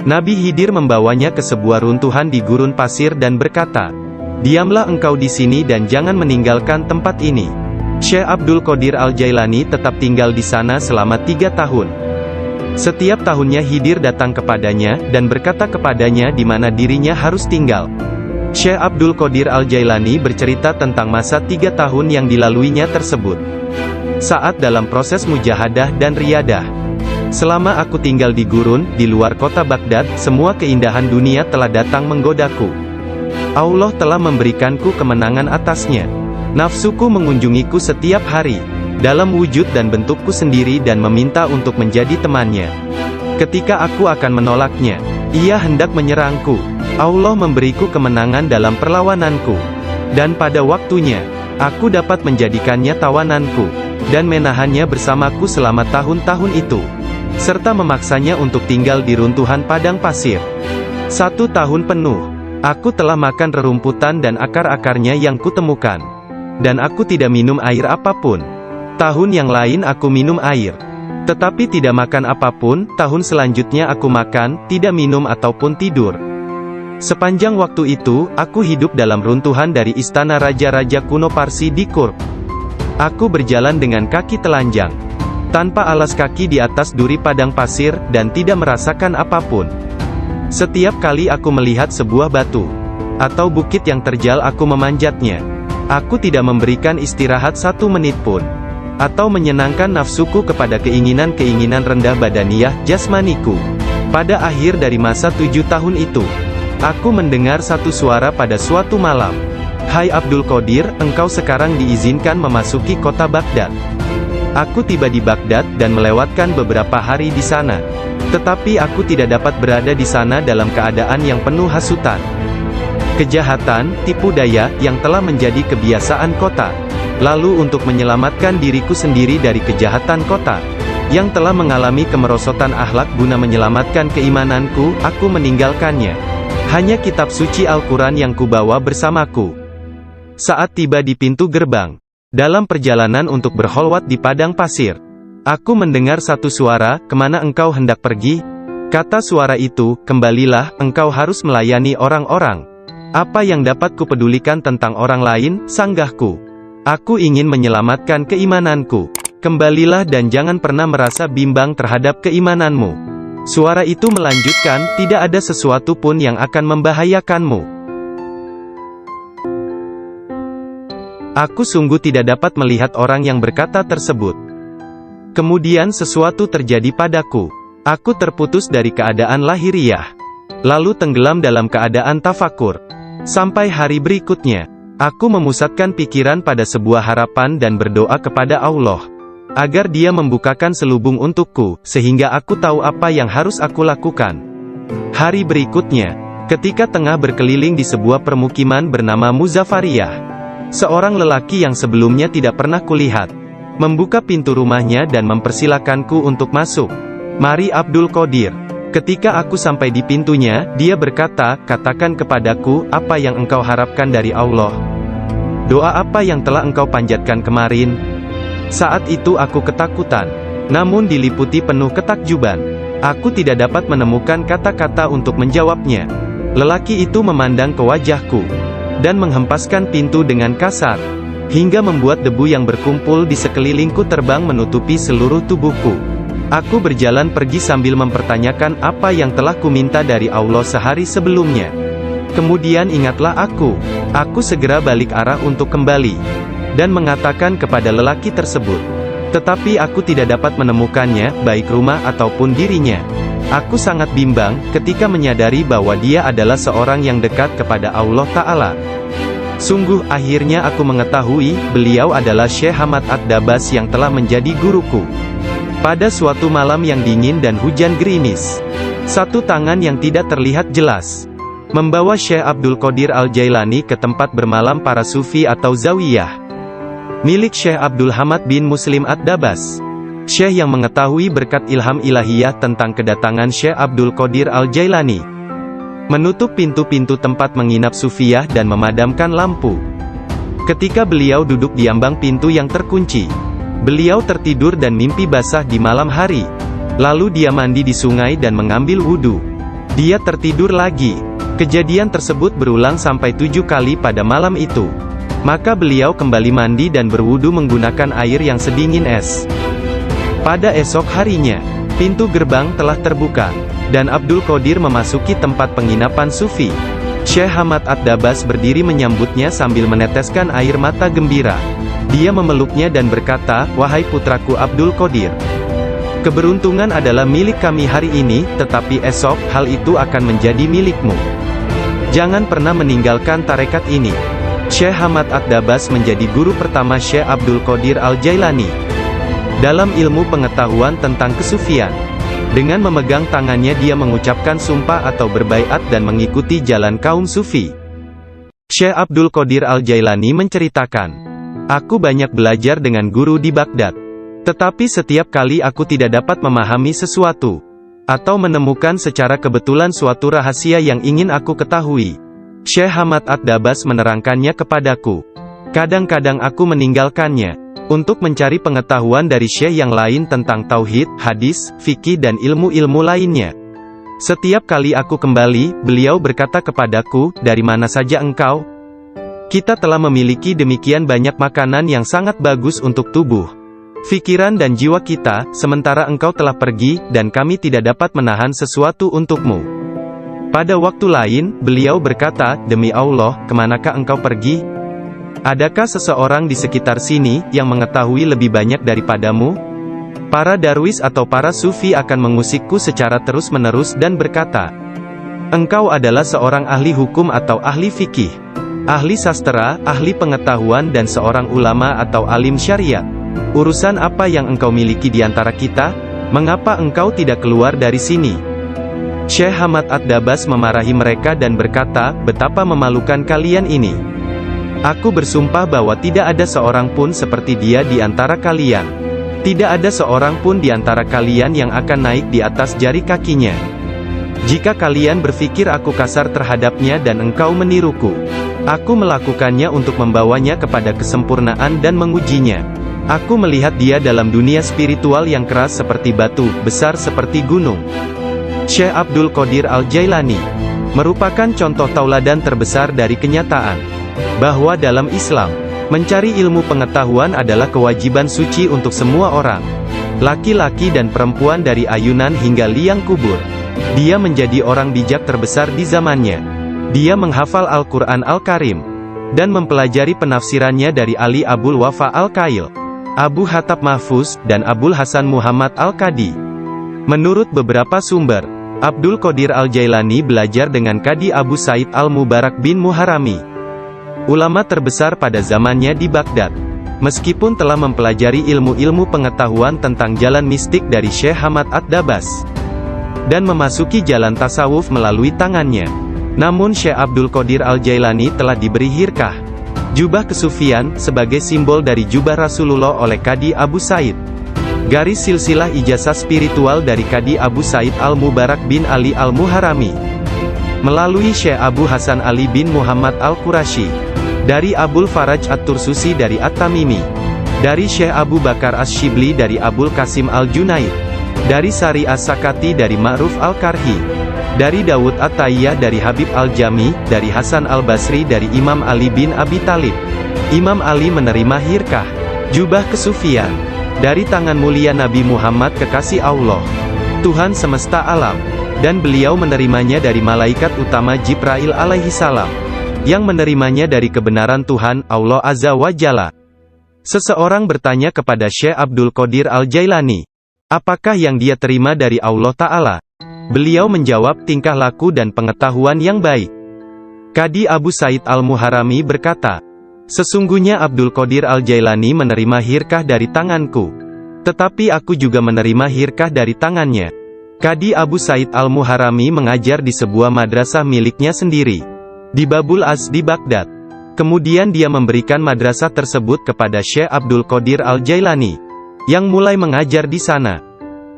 Nabi Khidir membawanya ke sebuah runtuhan di gurun pasir dan berkata, diamlah engkau di sini dan jangan meninggalkan tempat ini. Syekh Abdul Qadir Al-Jailani tetap tinggal di sana selama 3 tahun. Setiap tahunnya Khidir datang kepadanya, dan berkata kepadanya di mana dirinya harus tinggal. Syekh Abdul Qadir Al-Jailani bercerita tentang masa 3 tahun yang dilaluinya tersebut. Saat dalam proses mujahadah dan riyadah. Selama aku tinggal di gurun, di luar kota Baghdad, semua keindahan dunia telah datang menggodaku. Allah telah memberikanku kemenangan atasnya. Nafsuku mengunjungiku setiap hari, dalam wujud dan bentukku sendiri dan meminta untuk menjadi temannya. Ketika aku akan menolaknya, ia hendak menyerangku. Allah memberiku kemenangan dalam perlawananku. Dan pada waktunya, aku dapat menjadikannya tawananku, dan menahannya bersamaku selama tahun-tahun itu, serta memaksanya untuk tinggal di runtuhan padang pasir. 1 tahun penuh, aku telah makan rerumputan dan akar-akarnya yang kutemukan. Dan aku tidak minum air apapun. Tahun yang lain aku minum air, tetapi tidak makan apapun. Tahun selanjutnya aku makan, tidak minum ataupun tidur. Sepanjang waktu itu, aku hidup dalam runtuhan dari istana raja-raja kuno Parsi di Kurb. Aku berjalan dengan kaki telanjang, tanpa alas kaki di atas duri padang pasir, dan tidak merasakan apapun. Setiap kali aku melihat sebuah batu atau bukit yang terjal, aku memanjatnya. Aku tidak memberikan istirahat 1 menit pun, atau menyenangkan nafsuku kepada keinginan-keinginan rendah badaniah jasmaniku. Pada akhir dari masa 7 tahun itu, aku mendengar satu suara pada suatu malam. Hai Abdul Qadir, engkau sekarang diizinkan memasuki kota Baghdad. Aku tiba di Baghdad dan melewatkan beberapa hari di sana. Tetapi aku tidak dapat berada di sana dalam keadaan yang penuh hasutan, kejahatan, tipu daya, yang telah menjadi kebiasaan kota. Lalu untuk menyelamatkan diriku sendiri dari kejahatan kota, yang telah mengalami kemerosotan akhlak, guna menyelamatkan keimananku, aku meninggalkannya. Hanya kitab suci Al-Quran yang kubawa bersamaku. Saat tiba di pintu gerbang, dalam perjalanan untuk berkholwat di padang pasir, aku mendengar satu suara, kemana engkau hendak pergi? Kata suara itu, kembalilah, engkau harus melayani orang-orang. Apa yang dapat kupedulikan tentang orang lain, sanggahku. Aku ingin menyelamatkan keimananku. Kembalilah dan jangan pernah merasa bimbang terhadap keimananmu. Suara itu melanjutkan, tidak ada sesuatu pun yang akan membahayakanmu. Aku sungguh tidak dapat melihat orang yang berkata tersebut. Kemudian sesuatu terjadi padaku. Aku terputus dari keadaan lahiriah, lalu tenggelam dalam keadaan tafakur. Sampai hari berikutnya, aku memusatkan pikiran pada sebuah harapan dan berdoa kepada Allah, agar Dia membukakan selubung untukku, sehingga aku tahu apa yang harus aku lakukan. Hari berikutnya, ketika tengah berkeliling di sebuah permukiman bernama Muzaffariyah, seorang lelaki yang sebelumnya tidak pernah kulihat, membuka pintu rumahnya dan mempersilakanku untuk masuk. Mari Abdul Qadir. Ketika aku sampai di pintunya, dia berkata, katakan kepadaku, apa yang engkau harapkan dari Allah? Doa apa yang telah engkau panjatkan kemarin? Saat itu aku ketakutan, namun diliputi penuh ketakjuban. Aku tidak dapat menemukan kata-kata untuk menjawabnya. Lelaki itu memandang ke wajahku, dan menghempaskan pintu dengan kasar, hingga membuat debu yang berkumpul di sekelilingku terbang menutupi seluruh tubuhku. Aku berjalan pergi sambil mempertanyakan apa yang telah kuminta dari Allah sehari sebelumnya. Kemudian ingatlah aku. Aku segera balik arah untuk kembali, dan mengatakan kepada lelaki tersebut. Tetapi aku tidak dapat menemukannya, baik rumah ataupun dirinya. Aku sangat bimbang, ketika menyadari bahwa dia adalah seorang yang dekat kepada Allah Ta'ala. Sungguh, akhirnya aku mengetahui, beliau adalah Syekh Hamad Ad-Dabas yang telah menjadi guruku. Pada suatu malam yang dingin dan hujan gerimis, satu tangan yang tidak terlihat jelas membawa Syekh Abdul Qadir Al-Jailani ke tempat bermalam para sufi atau zawiyah milik Syekh Abdul Hamad bin Muslim Ad-Dabas. Syekh yang mengetahui berkat ilham ilahiyah tentang kedatangan Syekh Abdul Qadir Al-Jailani menutup pintu-pintu tempat menginap sufiyah dan memadamkan lampu. Ketika beliau duduk di ambang pintu yang terkunci, beliau tertidur dan mimpi basah di malam hari. Lalu dia mandi di sungai dan mengambil wudhu. Dia tertidur lagi. Kejadian tersebut berulang sampai 7 kali pada malam itu. Maka beliau kembali mandi dan berwudhu menggunakan air yang sedingin es. Pada esok harinya, pintu gerbang telah terbuka, dan Abdul Qadir memasuki tempat penginapan sufi. Syekh Hamad Ad-Dabas berdiri menyambutnya sambil meneteskan air mata gembira. Dia memeluknya dan berkata, "Wahai putraku Abdul Qadir, keberuntungan adalah milik kami hari ini, tetapi esok, hal itu akan menjadi milikmu. Jangan pernah meninggalkan tarekat ini." Syekh Hamad Ad-Dabas menjadi guru pertama Syekh Abdul Qadir Al-Jailani dalam ilmu pengetahuan tentang kesufian. Dengan memegang tangannya dia mengucapkan sumpah atau berbaiat dan mengikuti jalan kaum sufi. Syekh Abdul Qadir Al-Jailani menceritakan, "Aku banyak belajar dengan guru di Baghdad. Tetapi setiap kali aku tidak dapat memahami sesuatu, atau menemukan secara kebetulan suatu rahasia yang ingin aku ketahui, Syekh Hamad Ad-Dabas menerangkannya kepadaku. Kadang-kadang aku meninggalkannya untuk mencari pengetahuan dari syekh yang lain tentang tauhid, hadis, fikih dan ilmu-ilmu lainnya. Setiap kali aku kembali, beliau berkata kepadaku, 'Dari mana saja engkau?' Kita telah memiliki demikian banyak makanan yang sangat bagus untuk tubuh, pikiran dan jiwa kita, sementara engkau telah pergi, dan kami tidak dapat menahan sesuatu untukmu." Pada waktu lain, beliau berkata, "Demi Allah, kemanakah engkau pergi? Adakah seseorang di sekitar sini, yang mengetahui lebih banyak daripadamu?" Para darwis atau para sufi akan mengusikku secara terus-menerus dan berkata, "Engkau adalah seorang ahli hukum atau ahli fikih, ahli sastra, ahli pengetahuan dan seorang ulama atau alim syariat. Urusan apa yang engkau miliki di antara kita? Mengapa engkau tidak keluar dari sini?" Syekh Hamad Ad-Dabas memarahi mereka dan berkata, "Betapa memalukan kalian ini. Aku bersumpah bahwa tidak ada seorang pun seperti dia di antara kalian. Tidak ada seorang pun di antara kalian yang akan naik di atas jari kakinya. Jika kalian berpikir aku kasar terhadapnya dan engkau meniruku, aku melakukannya untuk membawanya kepada kesempurnaan dan mengujinya. Aku melihat dia dalam dunia spiritual yang keras seperti batu, besar seperti gunung." Syekh Abdul Qadir Al-Jailani merupakan contoh tauladan terbesar dari kenyataan bahwa dalam Islam, mencari ilmu pengetahuan adalah kewajiban suci untuk semua orang, laki-laki dan perempuan dari ayunan hingga liang kubur. Dia menjadi orang bijak terbesar di zamannya. Dia menghafal Al-Quran Al-Karim dan mempelajari penafsirannya dari Ali Abul Wafa Al-Kail, Abu Hatab Mahfuz, dan Abul Hasan Muhammad Al-Qadi. Menurut beberapa sumber, Abdul Qadir Al-Jailani belajar dengan Qadi Abu Said Al-Mubarak bin Muharrami, ulama terbesar pada zamannya di Baghdad. Meskipun telah mempelajari ilmu-ilmu pengetahuan tentang jalan mistik dari Syekh Hamad Ad-Dabas, dan memasuki jalan tasawuf melalui tangannya, namun Syekh Abdul Qadir Al-Jailani telah diberi hirkah, jubah kesufian, sebagai simbol dari jubah Rasulullah oleh Qadi Abu Said. Garis silsilah ijazah spiritual dari Qadi Abu Said Al-Mubarak bin Ali Al-Muharrami, melalui Syekh Abu Hasan Ali bin Muhammad Al-Qurashi, dari Abul Faraj At-Tursusi dari At-Tamimi, dari Syekh Abu Bakar As-Shibli dari Abul Qasim Al-Junaid, dari Sari As-Sakati dari Ma'ruf Al-Karhi, dari Dawud At-Tayyah dari Habib Al-Jami, dari Hasan Al-Basri dari Imam Ali bin Abi Talib. Imam Ali menerima hirkah, jubah kesufian, dari tangan mulia Nabi Muhammad kekasih Allah, Tuhan semesta alam, dan beliau menerimanya dari malaikat utama Jibril alaihi salam, yang menerimanya dari kebenaran Tuhan, Allah Azza wa Jalla. Seseorang bertanya kepada Syekh Abdul Qadir Al-Jailani, apakah yang dia terima dari Allah Ta'ala? Beliau menjawab, tingkah laku dan pengetahuan yang baik. Qadhi Abu Said Al-Muharrami berkata, "Sesungguhnya Abdul Qadir Al-Jailani menerima hirkah dari tanganku. Tetapi aku juga menerima hirkah dari tangannya." Qadhi Abu Said Al-Muharrami mengajar di sebuah madrasah miliknya sendiri, di Babul Az di Baghdad. Kemudian dia memberikan madrasah tersebut kepada Syekh Abdul Qadir Al-Jailani, yang mulai mengajar di sana.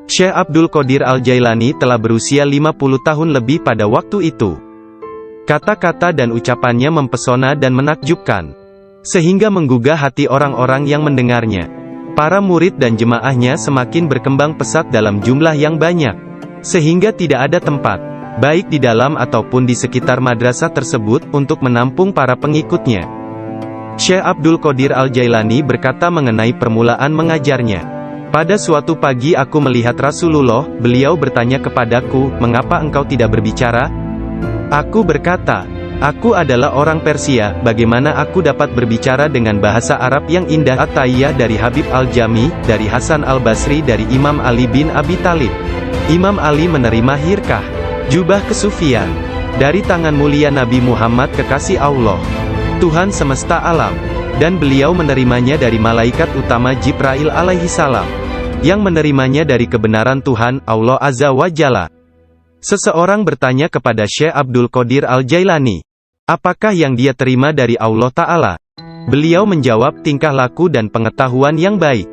Syekh Abdul Qadir Al-Jailani telah berusia 50 tahun lebih pada waktu itu. Kata-kata dan ucapannya mempesona dan menakjubkan, sehingga menggugah hati orang-orang yang mendengarnya. Para murid dan jemaahnya semakin berkembang pesat dalam jumlah yang banyak, sehingga tidak ada tempat, baik di dalam ataupun di sekitar madrasah tersebut, untuk menampung para pengikutnya. Syekh Abdul Qadir Al-Jailani berkata mengenai permulaan mengajarnya, "Pada suatu pagi aku melihat Rasulullah, beliau bertanya kepadaku, 'Mengapa engkau tidak berbicara?' Aku berkata, 'Aku adalah orang Persia, bagaimana aku dapat berbicara dengan bahasa Arab yang indah?' At-Tahiyyah dari Habib Al-Jami, dari Hasan Al-Basri, dari Imam Ali bin Abi Thalib. Imam Ali menerima hirkah, jubah kesufian, dari tangan mulia Nabi Muhammad kekasih Allah, Tuhan semesta alam, dan beliau menerimanya dari malaikat utama Jibril alaihi salam, yang menerimanya dari kebenaran Tuhan, Allah Azza wa Jalla." Seseorang bertanya kepada Syekh Abdul Qadir Al-Jailani, apakah yang dia terima dari Allah Ta'ala? Beliau menjawab, tingkah laku dan pengetahuan yang baik.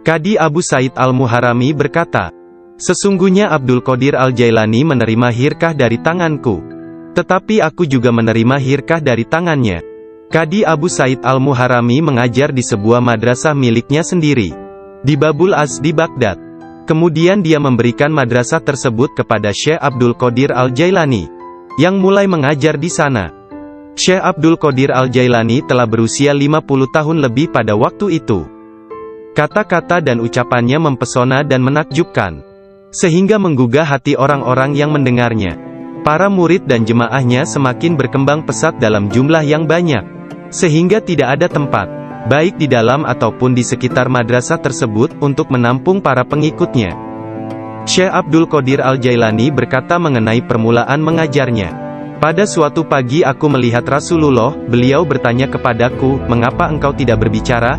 Qadhi Abu Said Al-Muharrami berkata, "Sesungguhnya Abdul Qadir Al-Jailani menerima hirkah dari tanganku. Tetapi aku juga menerima hirkah dari tangannya." Qadhi Abu Said Al-Muharrami mengajar di sebuah madrasah miliknya sendiri, di Babul Az di Baghdad. Kemudian dia memberikan madrasah tersebut kepada Syekh Abdul Qadir Al-Jailani, yang mulai mengajar di sana. Syekh Abdul Qadir Al-Jailani telah berusia 50 tahun lebih pada waktu itu. Kata-kata dan ucapannya mempesona dan menakjubkan, sehingga menggugah hati orang-orang yang mendengarnya. Para murid dan jemaahnya semakin berkembang pesat dalam jumlah yang banyak, sehingga tidak ada tempat, baik di dalam ataupun di sekitar madrasah tersebut, untuk menampung para pengikutnya. Syekh Abdul Qadir Al-Jailani berkata mengenai permulaan mengajarnya, "Pada suatu pagi aku melihat Rasulullah, beliau bertanya kepadaku, 'Mengapa engkau tidak berbicara?'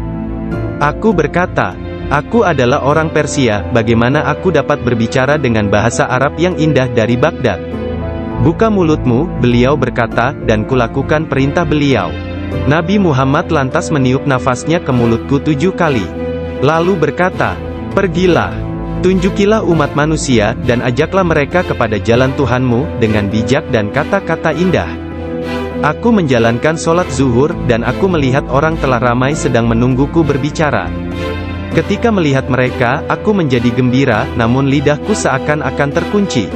Aku berkata, 'Aku adalah orang Persia, bagaimana aku dapat berbicara dengan bahasa Arab yang indah dari Baghdad?' 'Buka mulutmu,' beliau berkata, dan kulakukan perintah beliau. Nabi Muhammad lantas meniup nafasnya ke mulutku 7 kali. Lalu berkata, 'Pergilah, tunjukilah umat manusia, dan ajaklah mereka kepada jalan Tuhanmu, dengan bijak dan kata-kata indah.' Aku menjalankan sholat zuhur, dan aku melihat orang telah ramai sedang menungguku berbicara. Ketika melihat mereka, aku menjadi gembira, namun lidahku seakan-akan terkunci.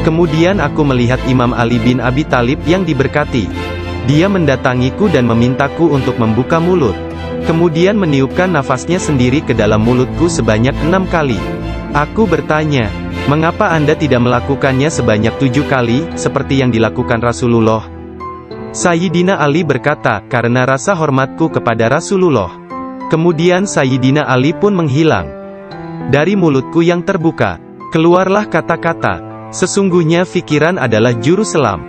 Kemudian aku melihat Imam Ali bin Abi Thalib yang diberkati. Dia mendatangiku dan memintaku untuk membuka mulut. Kemudian meniupkan nafasnya sendiri ke dalam mulutku sebanyak 6 kali. Aku bertanya, 'Mengapa Anda tidak melakukannya sebanyak 7 kali, seperti yang dilakukan Rasulullah?' Sayyidina Ali berkata, 'Karena rasa hormatku kepada Rasulullah.' Kemudian Sayyidina Ali pun menghilang. Dari mulutku yang terbuka, keluarlah kata-kata, 'Sesungguhnya fikiran adalah juru selam,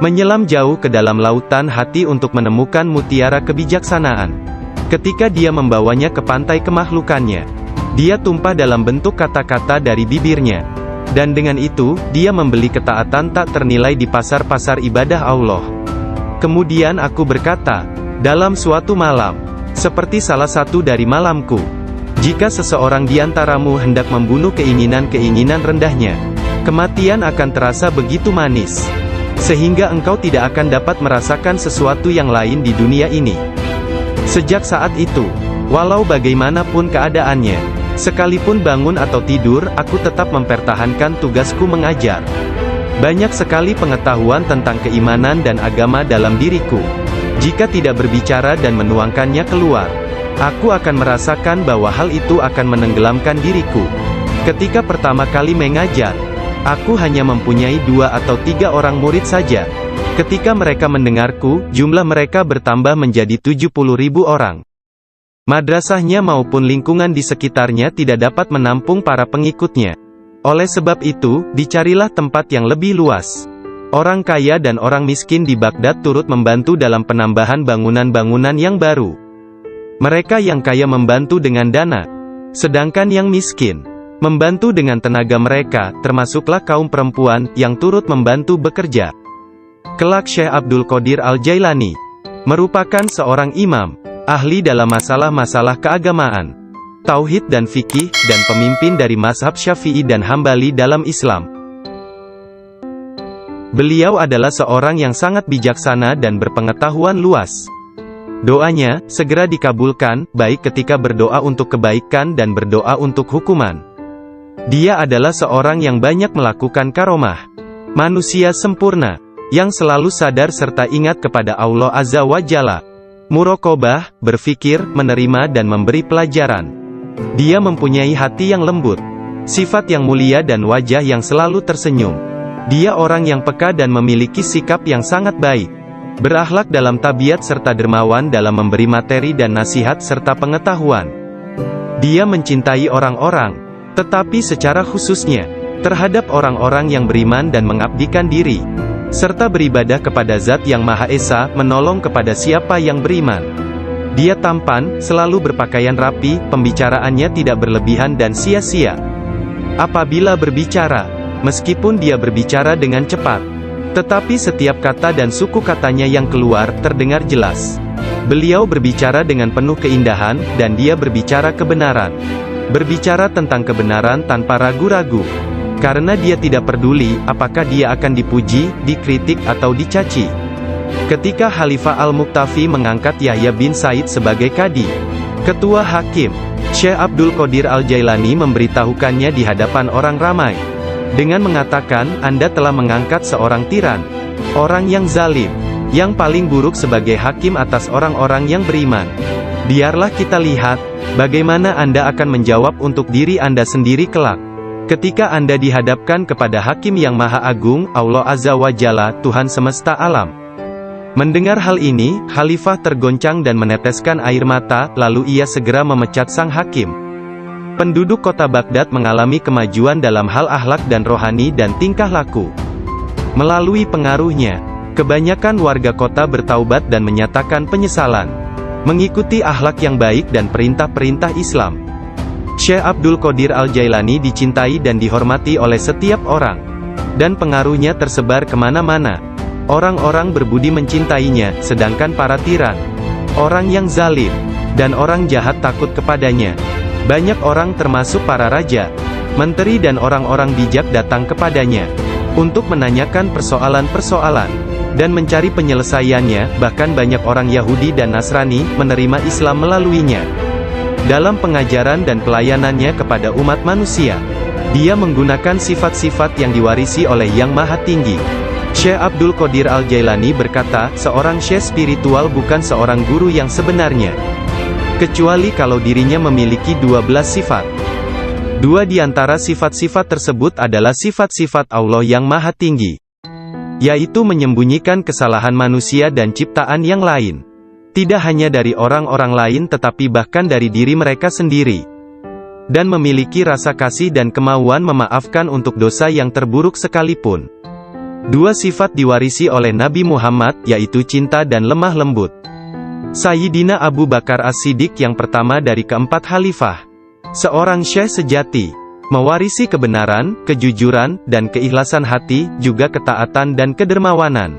menyelam jauh ke dalam lautan hati untuk menemukan mutiara kebijaksanaan. Ketika dia membawanya ke pantai kemakhlukannya, dia tumpah dalam bentuk kata-kata dari bibirnya. Dan dengan itu, dia membeli ketaatan tak ternilai di pasar-pasar ibadah Allah.' Kemudian aku berkata, 'Dalam suatu malam, seperti salah satu dari malamku, jika seseorang di antaramu hendak membunuh keinginan-keinginan rendahnya, kematian akan terasa begitu manis, sehingga engkau tidak akan dapat merasakan sesuatu yang lain di dunia ini. Sejak saat itu, walau bagaimanapun keadaannya, sekalipun bangun atau tidur, aku tetap mempertahankan tugasku mengajar. Banyak sekali pengetahuan tentang keimanan dan agama dalam diriku. Jika tidak berbicara dan menuangkannya keluar, aku akan merasakan bahwa hal itu akan menenggelamkan diriku. Ketika pertama kali mengajar, aku hanya mempunyai 2 atau 3 orang murid saja. Ketika mereka mendengarku, jumlah mereka bertambah menjadi 70.000 orang. Madrasahnya maupun lingkungan di sekitarnya tidak dapat menampung para pengikutnya. Oleh sebab itu, dicarilah tempat yang lebih luas. Orang kaya dan orang miskin di Baghdad turut membantu dalam penambahan bangunan-bangunan yang baru. Mereka yang kaya membantu dengan dana, sedangkan yang miskin membantu dengan tenaga mereka, termasuklah kaum perempuan yang turut membantu bekerja. Kelak Syekh Abdul Qadir Al-Jailani merupakan seorang imam, ahli dalam masalah-masalah keagamaan, tauhid dan fikih, dan pemimpin dari mazhab Syafi'i dan Hambali dalam Islam. Beliau adalah seorang yang sangat bijaksana dan berpengetahuan luas. Doanya segera dikabulkan, baik ketika berdoa untuk kebaikan dan berdoa untuk hukuman. Dia adalah seorang yang banyak melakukan karomah. Manusia sempurna, yang selalu sadar serta ingat kepada Allah Azza wa Jalla. Muraqabah, berfikir, menerima dan memberi pelajaran. Dia mempunyai hati yang lembut, sifat yang mulia dan wajah yang selalu tersenyum. Dia orang yang peka dan memiliki sikap yang sangat baik. Berakhlak dalam tabiat serta dermawan dalam memberi materi dan nasihat serta pengetahuan. Dia mencintai orang-orang, tetapi secara khususnya terhadap orang-orang yang beriman dan mengabdikan diri, serta beribadah kepada Zat yang Maha Esa, menolong kepada siapa yang beriman. Dia tampan, selalu berpakaian rapi, pembicaraannya tidak berlebihan dan sia-sia. Apabila berbicara, meskipun dia berbicara dengan cepat, tetapi setiap kata dan suku katanya yang keluar terdengar jelas. Beliau berbicara dengan penuh keindahan, dan dia berbicara kebenaran. Berbicara tentang kebenaran tanpa ragu-ragu. Karena dia tidak peduli apakah dia akan dipuji, dikritik atau dicaci. Ketika Khalifah Al-Muqtafi mengangkat Yahya bin Said sebagai kadi, ketua hakim, Syekh Abdul Qadir Al-Jailani memberitahukannya di hadapan orang ramai, dengan mengatakan, Anda telah mengangkat seorang tiran, orang yang zalim, yang paling buruk sebagai hakim atas orang-orang yang beriman. Biarlah kita lihat, bagaimana Anda akan menjawab untuk diri Anda sendiri kelak. Ketika Anda dihadapkan kepada Hakim yang Maha Agung, Allah Azza wa Jalla, Tuhan semesta alam. Mendengar hal ini, Khalifah tergoncang dan meneteskan air mata, lalu ia segera memecat sang hakim. Penduduk kota Baghdad mengalami kemajuan dalam hal akhlak dan rohani dan tingkah laku. Melalui pengaruhnya, kebanyakan warga kota bertaubat dan menyatakan penyesalan, mengikuti akhlak yang baik dan perintah-perintah Islam. Syekh Abdul Qadir Al-Jailani dicintai dan dihormati oleh setiap orang, dan pengaruhnya tersebar kemana-mana. Orang-orang berbudi mencintainya, sedangkan para tiran, orang yang zalim, dan orang jahat takut kepadanya. Banyak orang termasuk para raja, menteri dan orang-orang bijak datang kepadanya, untuk menanyakan persoalan-persoalan, dan mencari penyelesaiannya. Bahkan banyak orang Yahudi dan Nasrani menerima Islam melaluinya. Dalam pengajaran dan pelayanannya kepada umat manusia, dia menggunakan sifat-sifat yang diwarisi oleh Yang Maha Tinggi. Syekh Abdul Qadir Al-Jailani berkata, seorang syekh spiritual bukan seorang guru yang sebenarnya, kecuali kalau dirinya memiliki 12 sifat. Dua di antara sifat-sifat tersebut adalah sifat-sifat Allah yang Maha Tinggi, yaitu menyembunyikan kesalahan manusia dan ciptaan yang lain. Tidak hanya dari orang-orang lain tetapi bahkan dari diri mereka sendiri. Dan memiliki rasa kasih dan kemauan memaafkan untuk dosa yang terburuk sekalipun. Dua sifat diwarisi oleh Nabi Muhammad, yaitu cinta dan lemah lembut. Sayyidina Abu Bakar As-Siddiq yang pertama dari keempat khalifah, seorang syekh sejati, mewarisi kebenaran, kejujuran, dan keikhlasan hati, juga ketaatan dan kedermawanan.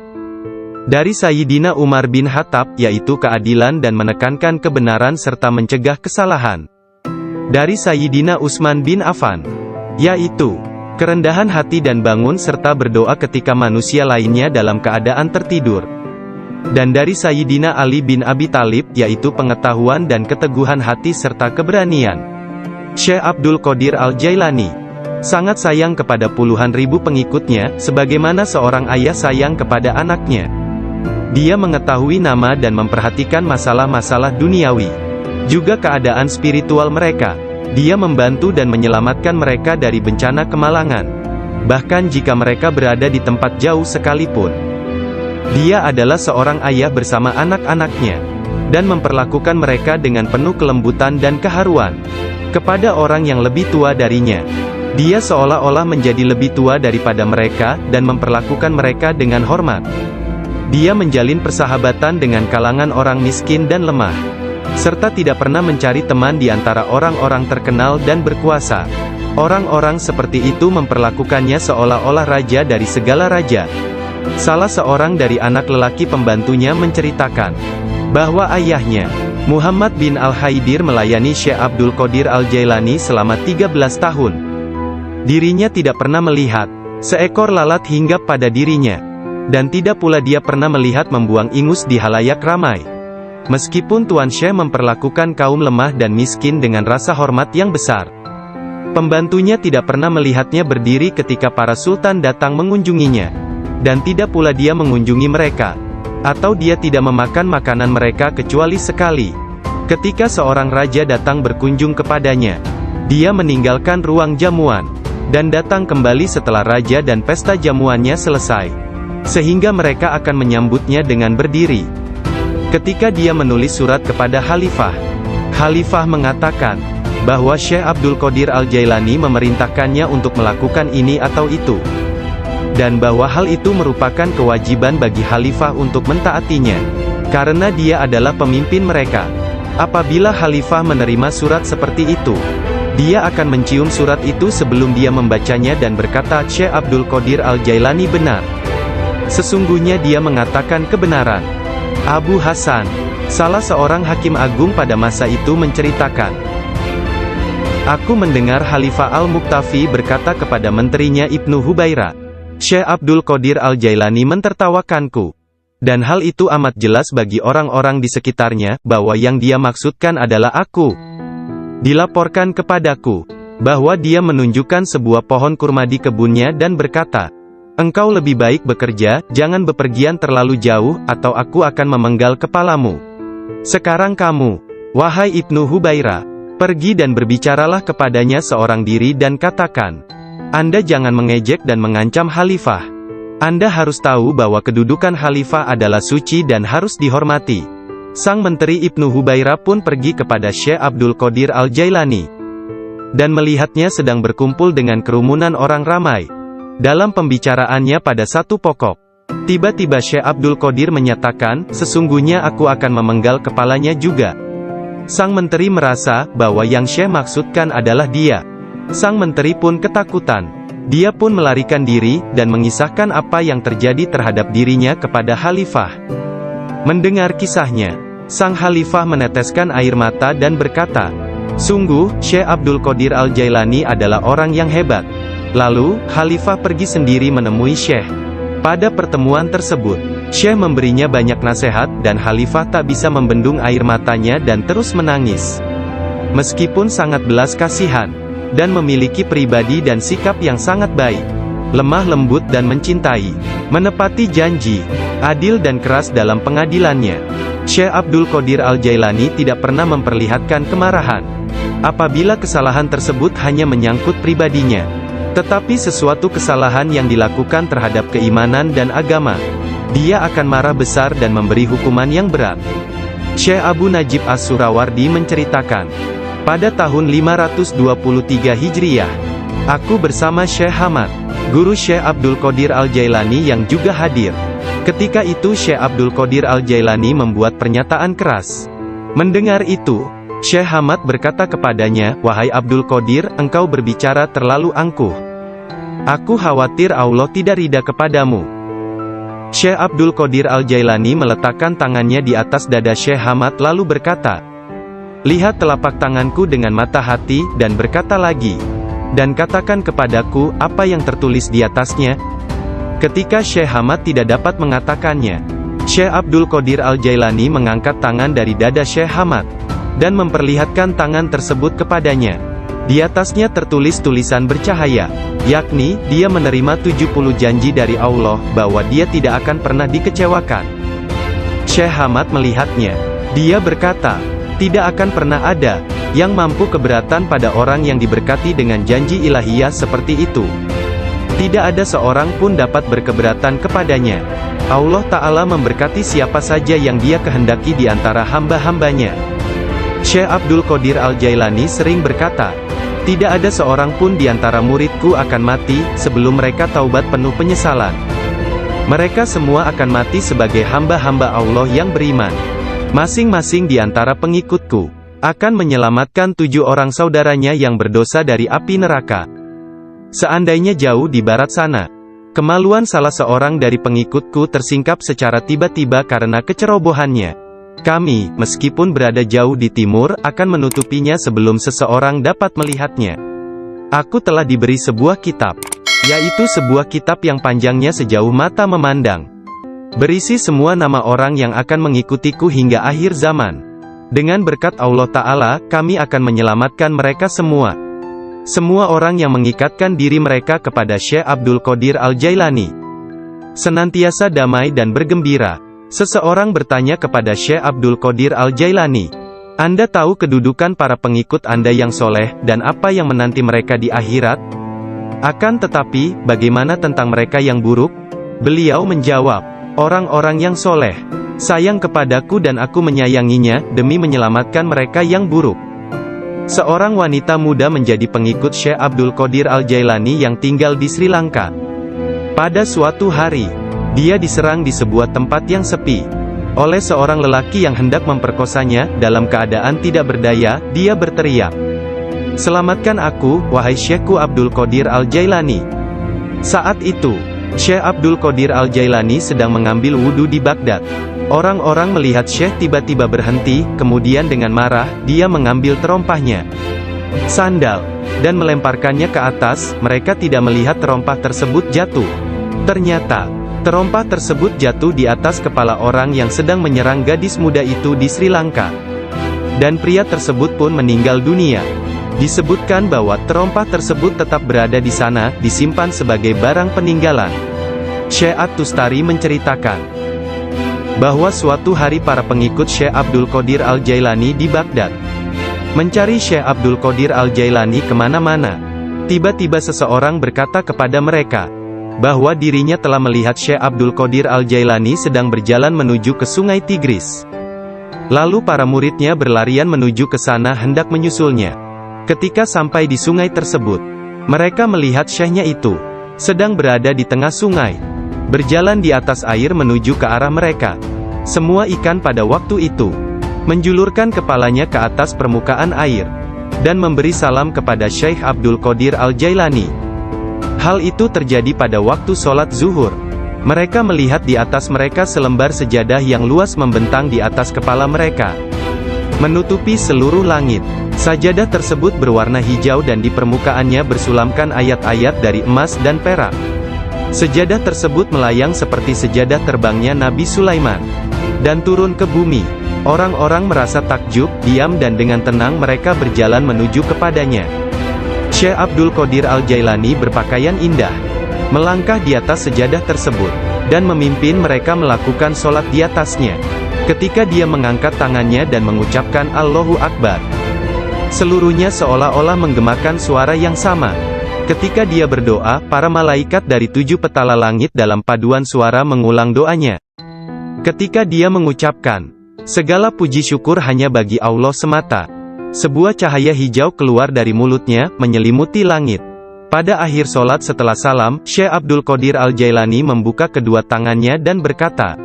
Dari Sayyidina Umar bin Khattab, yaitu keadilan dan menekankan kebenaran serta mencegah kesalahan. Dari Sayyidina Utsman bin Affan, yaitu kerendahan hati dan bangun serta berdoa ketika manusia lainnya dalam keadaan tertidur. Dan dari Sayyidina Ali bin Abi Thalib, yaitu pengetahuan dan keteguhan hati serta keberanian. Syekh Abdul Qadir Al-Jailani sangat sayang kepada puluhan ribu pengikutnya, sebagaimana seorang ayah sayang kepada anaknya. Dia mengetahui nama dan memperhatikan masalah-masalah duniawi, juga keadaan spiritual mereka. Dia membantu dan menyelamatkan mereka dari bencana kemalangan, bahkan jika mereka berada di tempat jauh sekalipun. Dia adalah seorang ayah bersama anak-anaknya, dan memperlakukan mereka dengan penuh kelembutan dan keharuan. Kepada orang yang lebih tua darinya, Dia seolah-olah menjadi lebih tua daripada mereka, dan memperlakukan mereka dengan hormat. Dia menjalin persahabatan dengan kalangan orang miskin dan lemah, serta tidak pernah mencari teman di antara orang-orang terkenal dan berkuasa. Orang-orang seperti itu memperlakukannya seolah-olah raja dari segala raja. Salah seorang dari anak lelaki pembantunya menceritakan bahwa ayahnya, Muhammad bin Al-Haidir, melayani Syekh Abdul Qadir Al-Jailani selama 13 tahun. Dirinya tidak pernah melihat seekor lalat hinggap pada dirinya, dan tidak pula dia pernah melihat membuang ingus di halayak ramai. Meskipun Tuan Syekh memperlakukan kaum lemah dan miskin dengan rasa hormat yang besar, pembantunya tidak pernah melihatnya berdiri ketika para sultan datang mengunjunginya. Dan tidak pula dia mengunjungi mereka, atau dia tidak memakan makanan mereka kecuali sekali. Ketika seorang raja datang berkunjung kepadanya, dia meninggalkan ruang jamuan, dan datang kembali setelah raja dan pesta jamuannya selesai, sehingga mereka akan menyambutnya dengan berdiri. Ketika dia menulis surat kepada Khalifah, Khalifah mengatakan bahwa Syekh Abdul Qadir Al-Jailani memerintahkannya untuk melakukan ini atau itu, dan bahwa hal itu merupakan kewajiban bagi Khalifah untuk mentaatinya, karena dia adalah pemimpin mereka. Apabila Khalifah menerima surat seperti itu, dia akan mencium surat itu sebelum dia membacanya dan berkata, Syekh Abdul Qadir Al-Jailani benar. Sesungguhnya dia mengatakan kebenaran. Abu Hasan, salah seorang hakim agung pada masa itu, menceritakan, aku mendengar Khalifah Al-Muqtafi berkata kepada menterinya Ibnu Hubairah, Syekh Abdul Qadir Al-Jailani mentertawakanku. Dan hal itu amat jelas bagi orang-orang di sekitarnya, bahwa yang dia maksudkan adalah aku. Dilaporkan kepadaku, bahwa dia menunjukkan sebuah pohon kurma di kebunnya dan berkata, engkau lebih baik bekerja, jangan bepergian terlalu jauh, atau aku akan memenggal kepalamu. Sekarang kamu, wahai Ibnu Hubairah, pergi dan berbicaralah kepadanya seorang diri dan katakan, Anda jangan mengejek dan mengancam Khalifah. Anda harus tahu bahwa kedudukan Khalifah adalah suci dan harus dihormati. Sang menteri Ibnu Hubairah pun pergi kepada Syekh Abdul Qadir Al-Jailani, dan melihatnya sedang berkumpul dengan kerumunan orang ramai. Dalam pembicaraannya pada satu pokok, tiba-tiba Syekh Abdul Qadir menyatakan, sesungguhnya aku akan memenggal kepalanya juga. Sang menteri merasa bahwa yang Syekh maksudkan adalah dia. Sang menteri pun ketakutan. Dia pun melarikan diri, dan mengisahkan apa yang terjadi terhadap dirinya kepada Khalifah. Mendengar kisahnya, sang Khalifah meneteskan air mata dan berkata, sungguh, Syekh Abdul Qadir Al-Jailani adalah orang yang hebat. Lalu, Khalifah pergi sendiri menemui Syekh. Pada pertemuan tersebut, Syekh memberinya banyak nasihat, dan Khalifah tak bisa membendung air matanya dan terus menangis. Meskipun sangat belas kasihan, dan memiliki pribadi dan sikap yang sangat baik, lemah lembut dan mencintai, menepati janji, adil dan keras dalam pengadilannya, Syekh Abdul Qadir Al-Jailani tidak pernah memperlihatkan kemarahan. Apabila kesalahan tersebut hanya menyangkut pribadinya, tetapi sesuatu kesalahan yang dilakukan terhadap keimanan dan agama, dia akan marah besar dan memberi hukuman yang berat. Syekh Abu Najib As-Surawardi menceritakan, pada tahun 523 Hijriah, aku bersama Syekh Hamad, guru Syekh Abdul Qadir Al-Jailani yang juga hadir. Ketika itu Syekh Abdul Qadir Al-Jailani membuat pernyataan keras. Mendengar itu, Syekh Hamad berkata kepadanya, wahai Abdul Qadir, engkau berbicara terlalu angkuh. Aku khawatir Allah tidak ridha kepadamu. Syekh Abdul Qadir Al-Jailani meletakkan tangannya di atas dada Syekh Hamad lalu berkata, lihat telapak tanganku dengan mata hati, dan berkata lagi, dan katakan kepadaku, apa yang tertulis di atasnya? Ketika Syekh Hamad tidak dapat mengatakannya, Syekh Abdul Qadir Al-Jailani mengangkat tangan dari dada Syekh Hamad, dan memperlihatkan tangan tersebut kepadanya. Di atasnya tertulis tulisan bercahaya, yakni, dia menerima 70 janji dari Allah, bahwa dia tidak akan pernah dikecewakan. Syekh Hamad melihatnya. Dia berkata, tidak akan pernah ada yang mampu keberatan pada orang yang diberkati dengan janji ilahiyah seperti itu. Tidak ada seorang pun dapat berkeberatan kepadanya. Allah Ta'ala memberkati siapa saja yang Dia kehendaki di antara hamba-hambanya. Syekh Abdul Qadir Al-Jailani sering berkata, Tidak ada seorang pun di antara muridku akan mati, sebelum mereka taubat penuh penyesalan. Mereka semua akan mati sebagai hamba-hamba Allah yang beriman. Masing-masing di antara pengikutku akan menyelamatkan 7 orang saudaranya yang berdosa dari api neraka. Seandainya jauh di barat sana, kemaluan salah seorang dari pengikutku tersingkap secara tiba-tiba karena kecerobohannya, kami, meskipun berada jauh di timur, akan menutupinya sebelum seseorang dapat melihatnya. Aku telah diberi sebuah kitab, yaitu sebuah kitab yang panjangnya sejauh mata memandang, berisi semua nama orang yang akan mengikutiku hingga akhir zaman. Dengan berkat Allah Ta'ala, kami akan menyelamatkan mereka semua. Semua orang yang mengikatkan diri mereka kepada Syekh Abdul Qadir Al-Jailani senantiasa damai dan bergembira. Seseorang bertanya kepada Syekh Abdul Qadir Al-Jailani, Anda tahu kedudukan para pengikut Anda yang soleh, dan apa yang menanti mereka di akhirat? Akan tetapi, bagaimana tentang mereka yang buruk? Beliau menjawab, orang-orang yang soleh sayang kepadaku dan aku menyayanginya, demi menyelamatkan mereka yang buruk. Seorang wanita muda menjadi pengikut Syekh Abdul Qadir Al-Jailani yang tinggal di Sri Lanka. Pada suatu hari, dia diserang di sebuah tempat yang sepi oleh seorang lelaki yang hendak memperkosanya. Dalam keadaan tidak berdaya, dia berteriak, "Selamatkan aku, wahai Syekhku Abdul Qadir Al-Jailani." Saat itu, Syekh Abdul Qadir Al-Jailani sedang mengambil wudhu di Baghdad. Orang-orang melihat Syekh tiba-tiba berhenti, kemudian dengan marah, dia mengambil terompahnya, sandal, dan melemparkannya ke atas. Mereka tidak melihat terompah tersebut jatuh. Ternyata, terompah tersebut jatuh di atas kepala orang yang sedang menyerang gadis muda itu di Sri Lanka. Dan pria tersebut pun meninggal dunia. Disebutkan bahwa terompah tersebut tetap berada di sana, disimpan sebagai barang peninggalan. Syekh At-Tustari menceritakan bahwa suatu hari para pengikut Syekh Abdul Qadir Al-Jailani di Baghdad mencari Syekh Abdul Qadir Al-Jailani kemana-mana. Tiba-tiba seseorang berkata kepada mereka bahwa dirinya telah melihat Syekh Abdul Qadir Al-Jailani sedang berjalan menuju ke Sungai Tigris. Lalu para muridnya berlarian menuju ke sana hendak menyusulnya. Ketika sampai di sungai tersebut, mereka melihat Syekhnya itu sedang berada di tengah sungai, berjalan di atas air menuju ke arah mereka. Semua ikan pada waktu itu menjulurkan kepalanya ke atas permukaan air dan memberi salam kepada Syekh Abdul Qadir Al-Jailani. Hal itu terjadi pada waktu sholat zuhur. Mereka melihat di atas mereka selembar sejadah yang luas membentang di atas kepala mereka, menutupi seluruh langit. Sajadah tersebut berwarna hijau dan di permukaannya bersulamkan ayat-ayat dari emas dan perak. Sejadah tersebut melayang seperti sejadah terbangnya Nabi Sulaiman, dan turun ke bumi. Orang-orang merasa takjub, diam dan dengan tenang mereka berjalan menuju kepadanya. Syekh Abdul Qadir Al-Jailani berpakaian indah, melangkah di atas sejadah tersebut, dan memimpin mereka melakukan sholat di atasnya. Ketika dia mengangkat tangannya dan mengucapkan Allahu Akbar, seluruhnya seolah-olah menggemakan suara yang sama. Ketika dia berdoa, para malaikat dari 7 petala langit dalam paduan suara mengulang doanya. Ketika dia mengucapkan, segala puji syukur hanya bagi Allah semata, sebuah cahaya hijau keluar dari mulutnya, menyelimuti langit. Pada akhir sholat setelah salam, Syekh Abdul Qadir Al-Jailani membuka kedua tangannya dan berkata,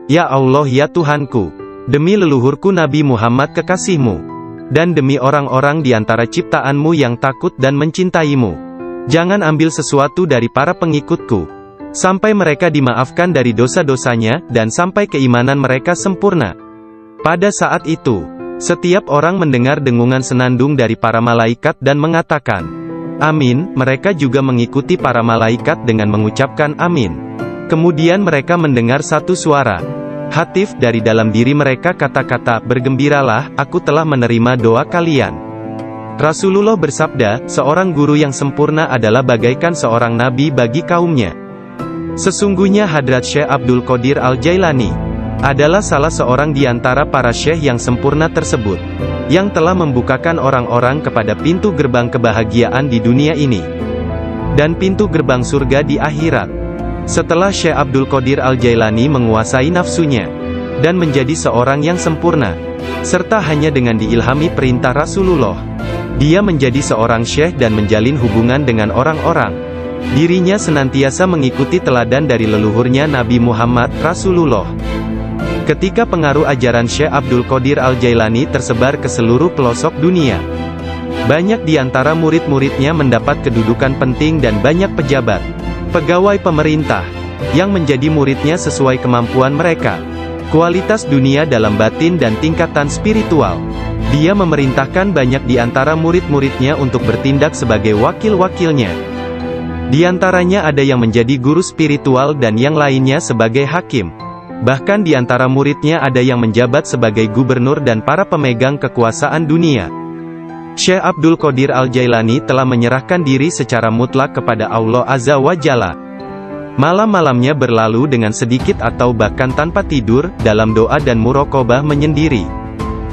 "Ya Allah ya Tuhanku, demi leluhurku Nabi Muhammad kekasihmu, dan demi orang-orang di antara ciptaanmu yang takut dan mencintaimu, jangan ambil sesuatu dari para pengikutku, sampai mereka dimaafkan dari dosa-dosanya, dan sampai keimanan mereka sempurna." Pada saat itu, setiap orang mendengar dengungan senandung dari para malaikat dan mengatakan, "Amin." Mereka juga mengikuti para malaikat dengan mengucapkan amin. Kemudian mereka mendengar satu suara hatif dari dalam diri mereka, kata-kata, "Bergembiralah, aku telah menerima doa kalian." Rasulullah bersabda, "Seorang guru yang sempurna adalah bagaikan seorang nabi bagi kaumnya." Sesungguhnya Hadrat Syekh Abdul Qadir Al-Jailani adalah salah seorang di antara para syekh yang sempurna tersebut, yang telah membukakan orang-orang kepada pintu gerbang kebahagiaan di dunia ini, dan pintu gerbang surga di akhirat. Setelah Syekh Abdul Qadir Al-Jailani menguasai nafsunya, dan menjadi seorang yang sempurna, serta hanya dengan diilhami perintah Rasulullah Dia menjadi seorang syekh dan menjalin hubungan dengan orang-orang. Dirinya senantiasa mengikuti teladan dari leluhurnya Nabi Muhammad Rasulullah. Ketika pengaruh ajaran Syekh Abdul Qadir Al-Jailani tersebar ke seluruh pelosok dunia, banyak di antara murid-muridnya mendapat kedudukan penting dan banyak pejabat, pegawai pemerintah, yang menjadi muridnya sesuai kemampuan mereka, kualitas dunia dalam batin dan tingkatan spiritual. Dia memerintahkan banyak di antara murid-muridnya untuk bertindak sebagai wakil-wakilnya. Di antaranya ada yang menjadi guru spiritual dan yang lainnya sebagai hakim. Bahkan di antara muridnya ada yang menjabat sebagai gubernur dan para pemegang kekuasaan dunia. Syekh Abdul Qadir Al-Jailani telah menyerahkan diri secara mutlak kepada Allah Azza wa Jalla. Malam-malamnya berlalu dengan sedikit atau bahkan tanpa tidur, dalam doa dan muraqabah menyendiri.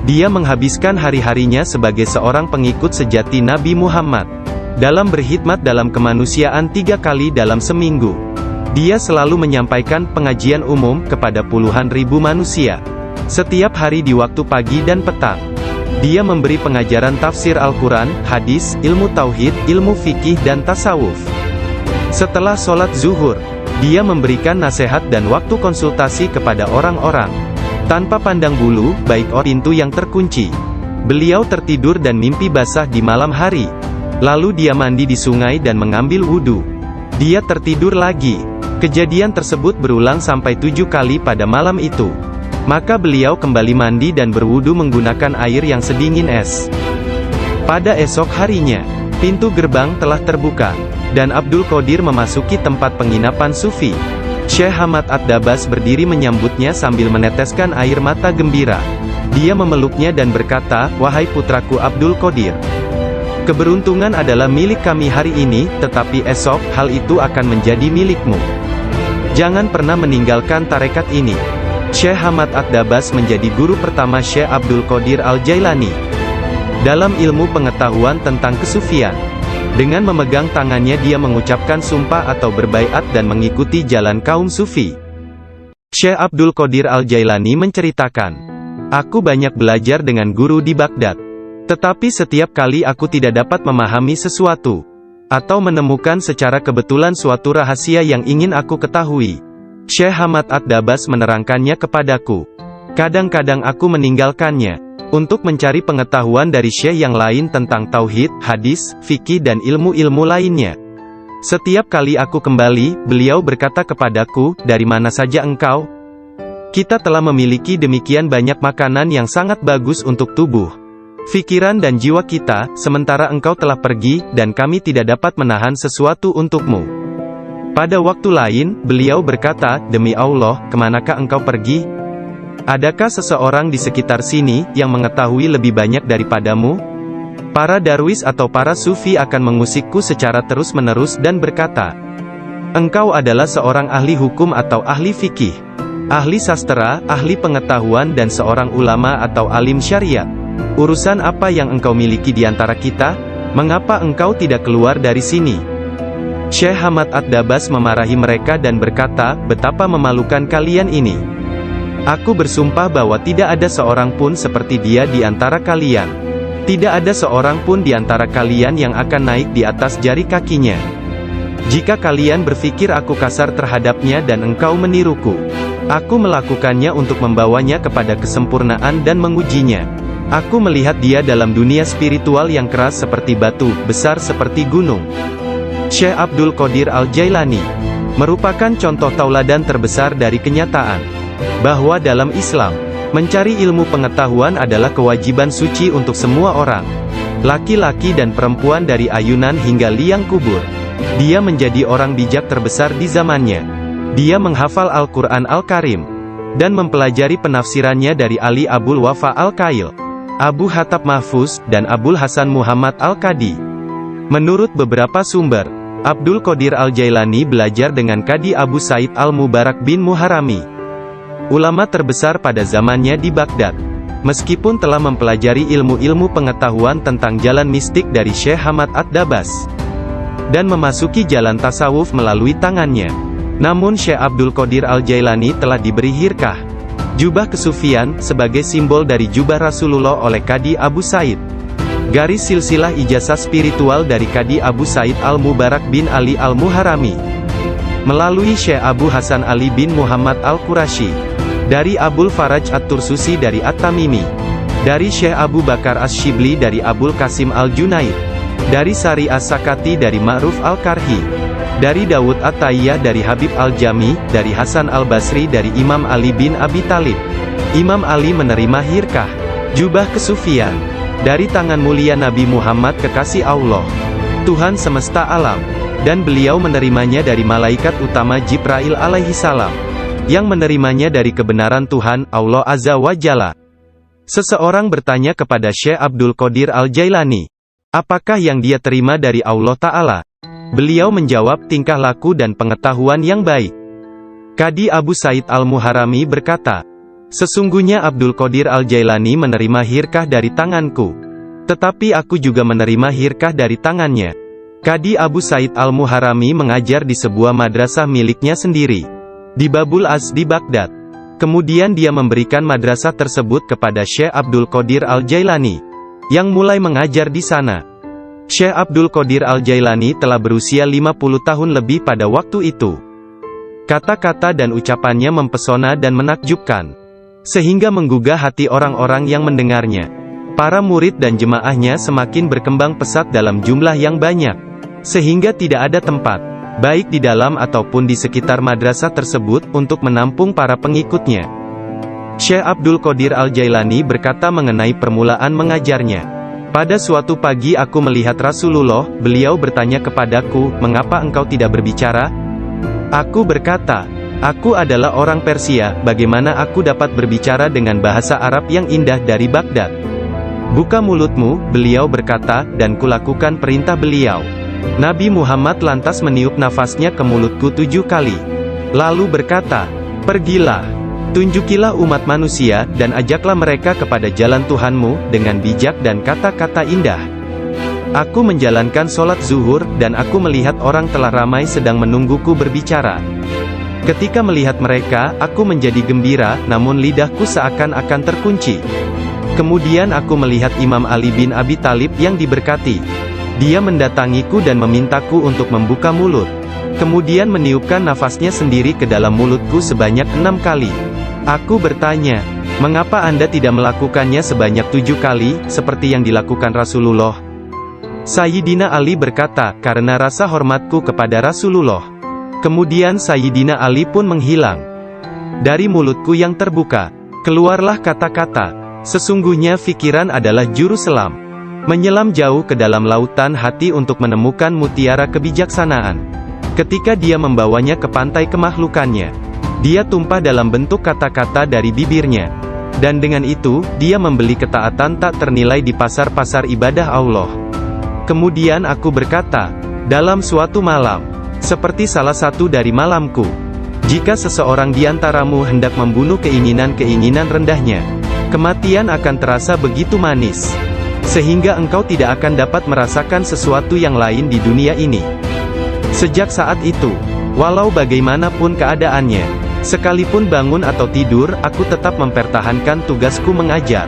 Dia menghabiskan hari-harinya sebagai seorang pengikut sejati Nabi Muhammad, dalam berkhidmat dalam kemanusiaan 3 kali dalam seminggu. Dia selalu menyampaikan pengajian umum kepada puluhan ribu manusia, setiap hari di waktu pagi dan petang. Dia memberi pengajaran tafsir Al-Quran, hadis, ilmu tauhid, ilmu fikih dan tasawuf. Setelah sholat zuhur, dia memberikan nasihat dan waktu konsultasi kepada orang-orang, tanpa pandang bulu, baik pintu yang terkunci. Beliau tertidur dan mimpi basah di malam hari. Lalu dia mandi di sungai dan mengambil wudhu. Dia tertidur lagi. Kejadian tersebut berulang sampai 7 kali pada malam itu. Maka beliau kembali mandi dan berwudu menggunakan air yang sedingin es. Pada esok harinya, pintu gerbang telah terbuka, dan Abdul Qadir memasuki tempat penginapan Sufi. Syekh Hamad Ad-Dabas berdiri menyambutnya sambil meneteskan air mata gembira. Dia memeluknya dan berkata, "Wahai putraku Abdul Qadir, keberuntungan adalah milik kami hari ini, tetapi esok, hal itu akan menjadi milikmu. Jangan pernah meninggalkan tarekat ini." Syekh Hamad Ad-Dabas menjadi guru pertama Syekh Abdul Qadir Al-Jailani dalam ilmu pengetahuan tentang kesufian. Dengan memegang tangannya dia mengucapkan sumpah atau berbaiat dan mengikuti jalan kaum sufi. Syekh Abdul Qadir Al-Jailani menceritakan, "Aku banyak belajar dengan guru di Baghdad. Tetapi setiap kali aku tidak dapat memahami sesuatu, atau menemukan secara kebetulan suatu rahasia yang ingin aku ketahui, Syekh Hamad Ad-Dabas menerangkannya kepadaku. Kadang-kadang aku meninggalkannya, untuk mencari pengetahuan dari syekh yang lain tentang tauhid, hadis, fikih dan ilmu-ilmu lainnya. Setiap kali aku kembali, beliau berkata kepadaku, 'Dari mana saja engkau?' Kita telah memiliki demikian banyak makanan yang sangat bagus untuk tubuh, pikiran dan jiwa kita, sementara engkau telah pergi, dan kami tidak dapat menahan sesuatu untukmu." Pada waktu lain, beliau berkata, "Demi Allah, kemanakah engkau pergi? Adakah seseorang di sekitar sini, yang mengetahui lebih banyak daripadamu?" Para darwis atau para sufi akan mengusikku secara terus-menerus dan berkata, "Engkau adalah seorang ahli hukum atau ahli fikih, ahli sastra, ahli pengetahuan dan seorang ulama atau alim syariat. Urusan apa yang engkau miliki di antara kita? Mengapa engkau tidak keluar dari sini?" Syekh Hamad Ad-Dabas memarahi mereka dan berkata, "Betapa memalukan kalian ini. Aku bersumpah bahwa tidak ada seorang pun seperti dia di antara kalian. Tidak ada seorang pun di antara kalian yang akan naik di atas jari kakinya. Jika kalian berpikir aku kasar terhadapnya dan engkau meniruku, aku melakukannya untuk membawanya kepada kesempurnaan dan mengujinya. Aku melihat dia dalam dunia spiritual yang keras seperti batu, besar seperti gunung." Syekh Abdul Qadir Al-Jailani merupakan contoh tauladan terbesar dari kenyataan bahwa dalam Islam, mencari ilmu pengetahuan adalah kewajiban suci untuk semua orang, laki-laki dan perempuan dari ayunan hingga liang kubur. Dia menjadi orang bijak terbesar di zamannya. Dia menghafal Al-Quran Al-Karim dan mempelajari penafsirannya dari Ali Abul Wafa Al-Kail, Abu Hatab Mahfuz, dan Abul Hasan Muhammad Al-Qadi. Menurut beberapa sumber, Abdul Qadir Al-Jailani belajar dengan Qadi Abu Said Al-Mubarak bin Muharrami, ulama terbesar pada zamannya di Baghdad. Meskipun telah mempelajari ilmu-ilmu pengetahuan tentang jalan mistik dari Syekh Hamad Ad-Dabas, dan memasuki jalan tasawuf melalui tangannya, namun Syekh Abdul Qadir Al-Jailani telah diberi hirkah, jubah kesufian, sebagai simbol dari jubah Rasulullah oleh Qadi Abu Said. Garis silsilah ijazah spiritual dari Qadi Abu Said Al-Mubarak bin Ali Al-Muharami. Melalui Syekh Abu Hasan Ali bin Muhammad Al-Qurashi. Dari Abul Faraj At-Tursusi dari At-Tamimi. Dari Syekh Abu Bakar Asy-Syibli dari Abul Qasim Al-Junaid. Dari Sari As-Sakati dari Ma'ruf Al-Karhi. Dari Dawud At-Taiyah dari Habib Al-Jami. Dari Hasan Al-Basri dari Imam Ali bin Abi Thalib. Imam Ali menerima hirkah, jubah kesufian, dari tangan mulia Nabi Muhammad kekasih Allah, Tuhan semesta alam, dan beliau menerimanya dari malaikat utama Jibril alaihi salam, yang menerimanya dari kebenaran Tuhan, Allah Azza wa Jalla. Seseorang bertanya kepada Syekh Abdul Qadir Al-Jailani, apakah yang dia terima dari Allah Ta'ala? Beliau menjawab tingkah laku dan pengetahuan yang baik. Qadi Abu Said Al-Muharami berkata, sesungguhnya Abdul Qadir Al-Jailani menerima hirkah dari tanganku. Tetapi aku juga menerima hirkah dari tangannya. Qadi Abu Said Al-Muharami mengajar di sebuah madrasah miliknya sendiri, di Babul Az di Baghdad. Kemudian dia memberikan madrasah tersebut kepada Syekh Abdul Qadir Al-Jailani, yang mulai mengajar di sana. Syekh Abdul Qadir Al-Jailani telah berusia 50 tahun lebih pada waktu itu. Kata-kata dan ucapannya mempesona dan menakjubkan, sehingga menggugah hati orang-orang yang mendengarnya. Para murid dan jemaahnya semakin berkembang pesat dalam jumlah yang banyak, sehingga tidak ada tempat, baik di dalam ataupun di sekitar madrasah tersebut, untuk menampung para pengikutnya. Syekh Abdul Qadir Al-Jailani berkata mengenai permulaan mengajarnya. Pada suatu pagi aku melihat Rasulullah, beliau bertanya kepadaku, mengapa engkau tidak berbicara? Aku berkata, aku adalah orang Persia, bagaimana aku dapat berbicara dengan bahasa Arab yang indah dari Baghdad? Buka mulutmu, beliau berkata, dan kulakukan perintah beliau. Nabi Muhammad lantas meniup nafasnya ke mulutku 7 kali. Lalu berkata, pergilah, tunjukilah umat manusia, dan ajaklah mereka kepada jalan Tuhanmu, dengan bijak dan kata-kata indah. Aku menjalankan sholat zuhur, dan aku melihat orang telah ramai sedang menungguku berbicara. Ketika melihat mereka, aku menjadi gembira, namun lidahku seakan-akan terkunci. Kemudian aku melihat Imam Ali bin Abi Thalib yang diberkati. Dia mendatangiku dan memintaku untuk membuka mulut. Kemudian meniupkan nafasnya sendiri ke dalam mulutku sebanyak 6 kali. Aku bertanya, mengapa Anda tidak melakukannya sebanyak 7 kali, seperti yang dilakukan Rasulullah? Sayyidina Ali berkata, karena rasa hormatku kepada Rasulullah. Kemudian Sayyidina Ali pun menghilang. Dari mulutku yang terbuka, keluarlah kata-kata, sesungguhnya fikiran adalah juru selam. Menyelam jauh ke dalam lautan hati untuk menemukan mutiara kebijaksanaan. Ketika dia membawanya ke pantai kemakhlukannya, dia tumpah dalam bentuk kata-kata dari bibirnya. Dan dengan itu, dia membeli ketaatan tak ternilai di pasar-pasar ibadah Allah. Kemudian aku berkata, dalam suatu malam, seperti salah satu dari malamku, jika seseorang di antaramu hendak membunuh keinginan-keinginan rendahnya, kematian akan terasa begitu manis, sehingga engkau tidak akan dapat merasakan sesuatu yang lain di dunia ini. Sejak saat itu, walau bagaimanapun keadaannya, sekalipun bangun atau tidur, aku tetap mempertahankan tugasku mengajar.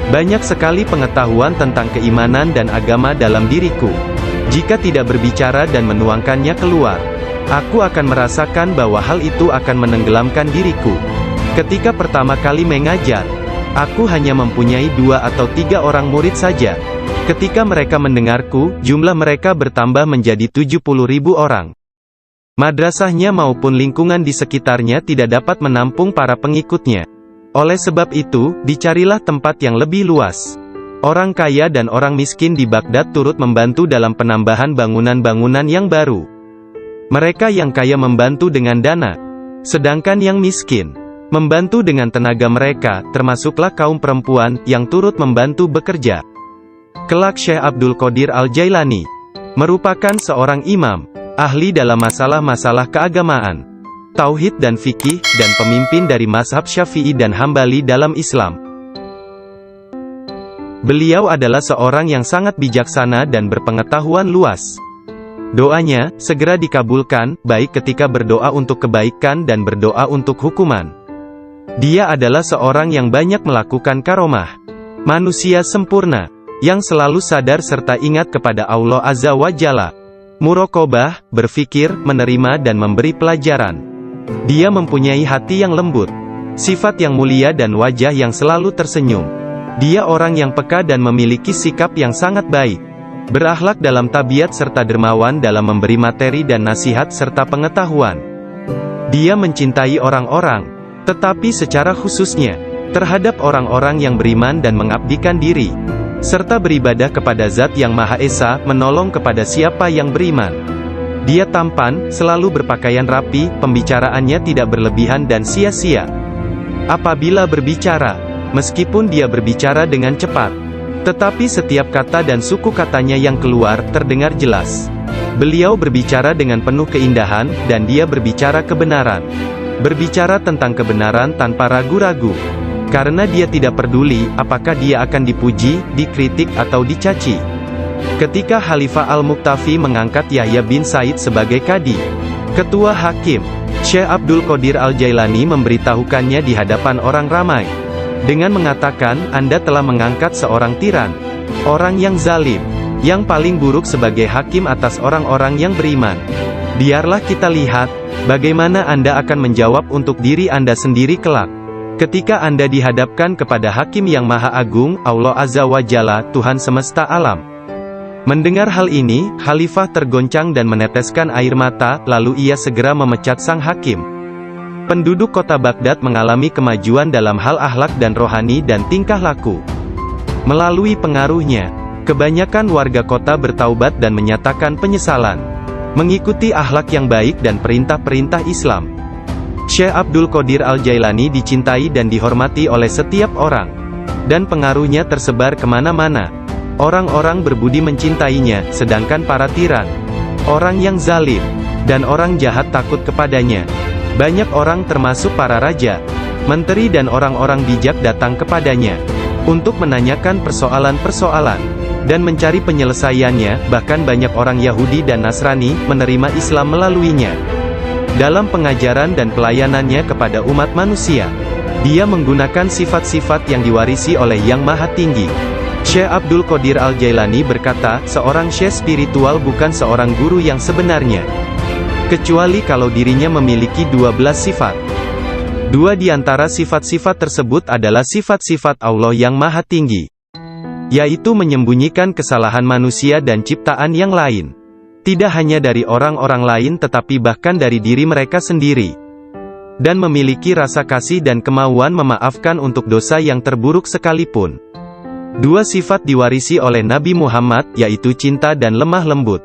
Banyak sekali pengetahuan tentang keimanan dan agama dalam diriku. Jika tidak berbicara dan menuangkannya keluar, aku akan merasakan bahwa hal itu akan menenggelamkan diriku. Ketika pertama kali mengajar, aku hanya mempunyai 2 atau 3 orang murid saja. Ketika mereka mendengarku, jumlah mereka bertambah menjadi 70.000 orang. Madrasahnya maupun lingkungan di sekitarnya tidak dapat menampung para pengikutnya. Oleh sebab itu, dicarilah tempat yang lebih luas. Orang kaya dan orang miskin di Baghdad turut membantu dalam penambahan bangunan-bangunan yang baru. Mereka yang kaya membantu dengan dana, sedangkan yang miskin membantu dengan tenaga mereka, termasuklah kaum perempuan, yang turut membantu bekerja. Kelak Syekh Abdul Qadir Al-Jailani merupakan seorang imam, ahli dalam masalah-masalah keagamaan, tauhid dan fikih, dan pemimpin dari mazhab Syafi'i dan Hambali dalam Islam. Beliau adalah seorang yang sangat bijaksana dan berpengetahuan luas. Doanya segera dikabulkan, baik ketika berdoa untuk kebaikan dan berdoa untuk hukuman. Dia adalah seorang yang banyak melakukan karomah. Manusia sempurna, yang selalu sadar serta ingat kepada Allah Azza wa Jalla. Muraqabah, berfikir, menerima dan memberi pelajaran. Dia mempunyai hati yang lembut, sifat yang mulia dan wajah yang selalu tersenyum. Dia orang yang peka dan memiliki sikap yang sangat baik. Berakhlak dalam tabiat serta dermawan dalam memberi materi dan nasihat serta pengetahuan. Dia mencintai orang-orang, tetapi secara khususnya, terhadap orang-orang yang beriman dan mengabdikan diri, serta beribadah kepada Zat yang Maha Esa, menolong kepada siapa yang beriman. Dia tampan, selalu berpakaian rapi, pembicaraannya tidak berlebihan dan sia-sia. Apabila berbicara, meskipun dia berbicara dengan cepat, tetapi setiap kata dan suku katanya yang keluar, terdengar jelas. Beliau berbicara dengan penuh keindahan, dan dia berbicara kebenaran. Berbicara tentang kebenaran tanpa ragu-ragu. Karena dia tidak peduli, apakah dia akan dipuji, dikritik atau dicaci. Ketika Khalifah Al-Muqtafi mengangkat Yahya bin Said sebagai Qadi, Ketua Hakim, Syekh Abdul Qadir Al-Jailani memberitahukannya di hadapan orang ramai. Dengan mengatakan, Anda telah mengangkat seorang tiran, orang yang zalim, yang paling buruk sebagai hakim atas orang-orang yang beriman. Biarlah kita lihat, bagaimana Anda akan menjawab untuk diri Anda sendiri kelak. Ketika Anda dihadapkan kepada Hakim yang Maha Agung, Allah Azza wa Jalla, Tuhan semesta alam. Mendengar hal ini, Khalifah tergoncang dan meneteskan air mata, lalu ia segera memecat sang hakim. Penduduk kota Baghdad mengalami kemajuan dalam hal akhlak dan rohani dan tingkah laku. Melalui pengaruhnya, kebanyakan warga kota bertaubat dan menyatakan penyesalan, mengikuti akhlak yang baik dan perintah-perintah Islam. Syekh Abdul Qadir Al-Jailani dicintai dan dihormati oleh setiap orang, dan pengaruhnya tersebar kemana-mana. Orang-orang berbudi mencintainya, sedangkan para tiran, orang yang zalim, dan orang jahat takut kepadanya. Banyak orang termasuk para raja, menteri dan orang-orang bijak datang kepadanya, untuk menanyakan persoalan-persoalan, dan mencari penyelesaiannya. Bahkan banyak orang Yahudi dan Nasrani, menerima Islam melaluinya. Dalam pengajaran dan pelayanannya kepada umat manusia, dia menggunakan sifat-sifat yang diwarisi oleh Yang Maha Tinggi. Syekh Abdul Qadir Al-Jailani berkata, seorang syekh spiritual bukan seorang guru yang sebenarnya, kecuali kalau dirinya memiliki 12 sifat. Dua di antara sifat-sifat tersebut adalah sifat-sifat Allah yang Maha Tinggi, yaitu menyembunyikan kesalahan manusia dan ciptaan yang lain. Tidak hanya dari orang-orang lain tetapi bahkan dari diri mereka sendiri. Dan memiliki rasa kasih dan kemauan memaafkan untuk dosa yang terburuk sekalipun. Dua sifat diwarisi oleh Nabi Muhammad, yaitu cinta dan lemah lembut.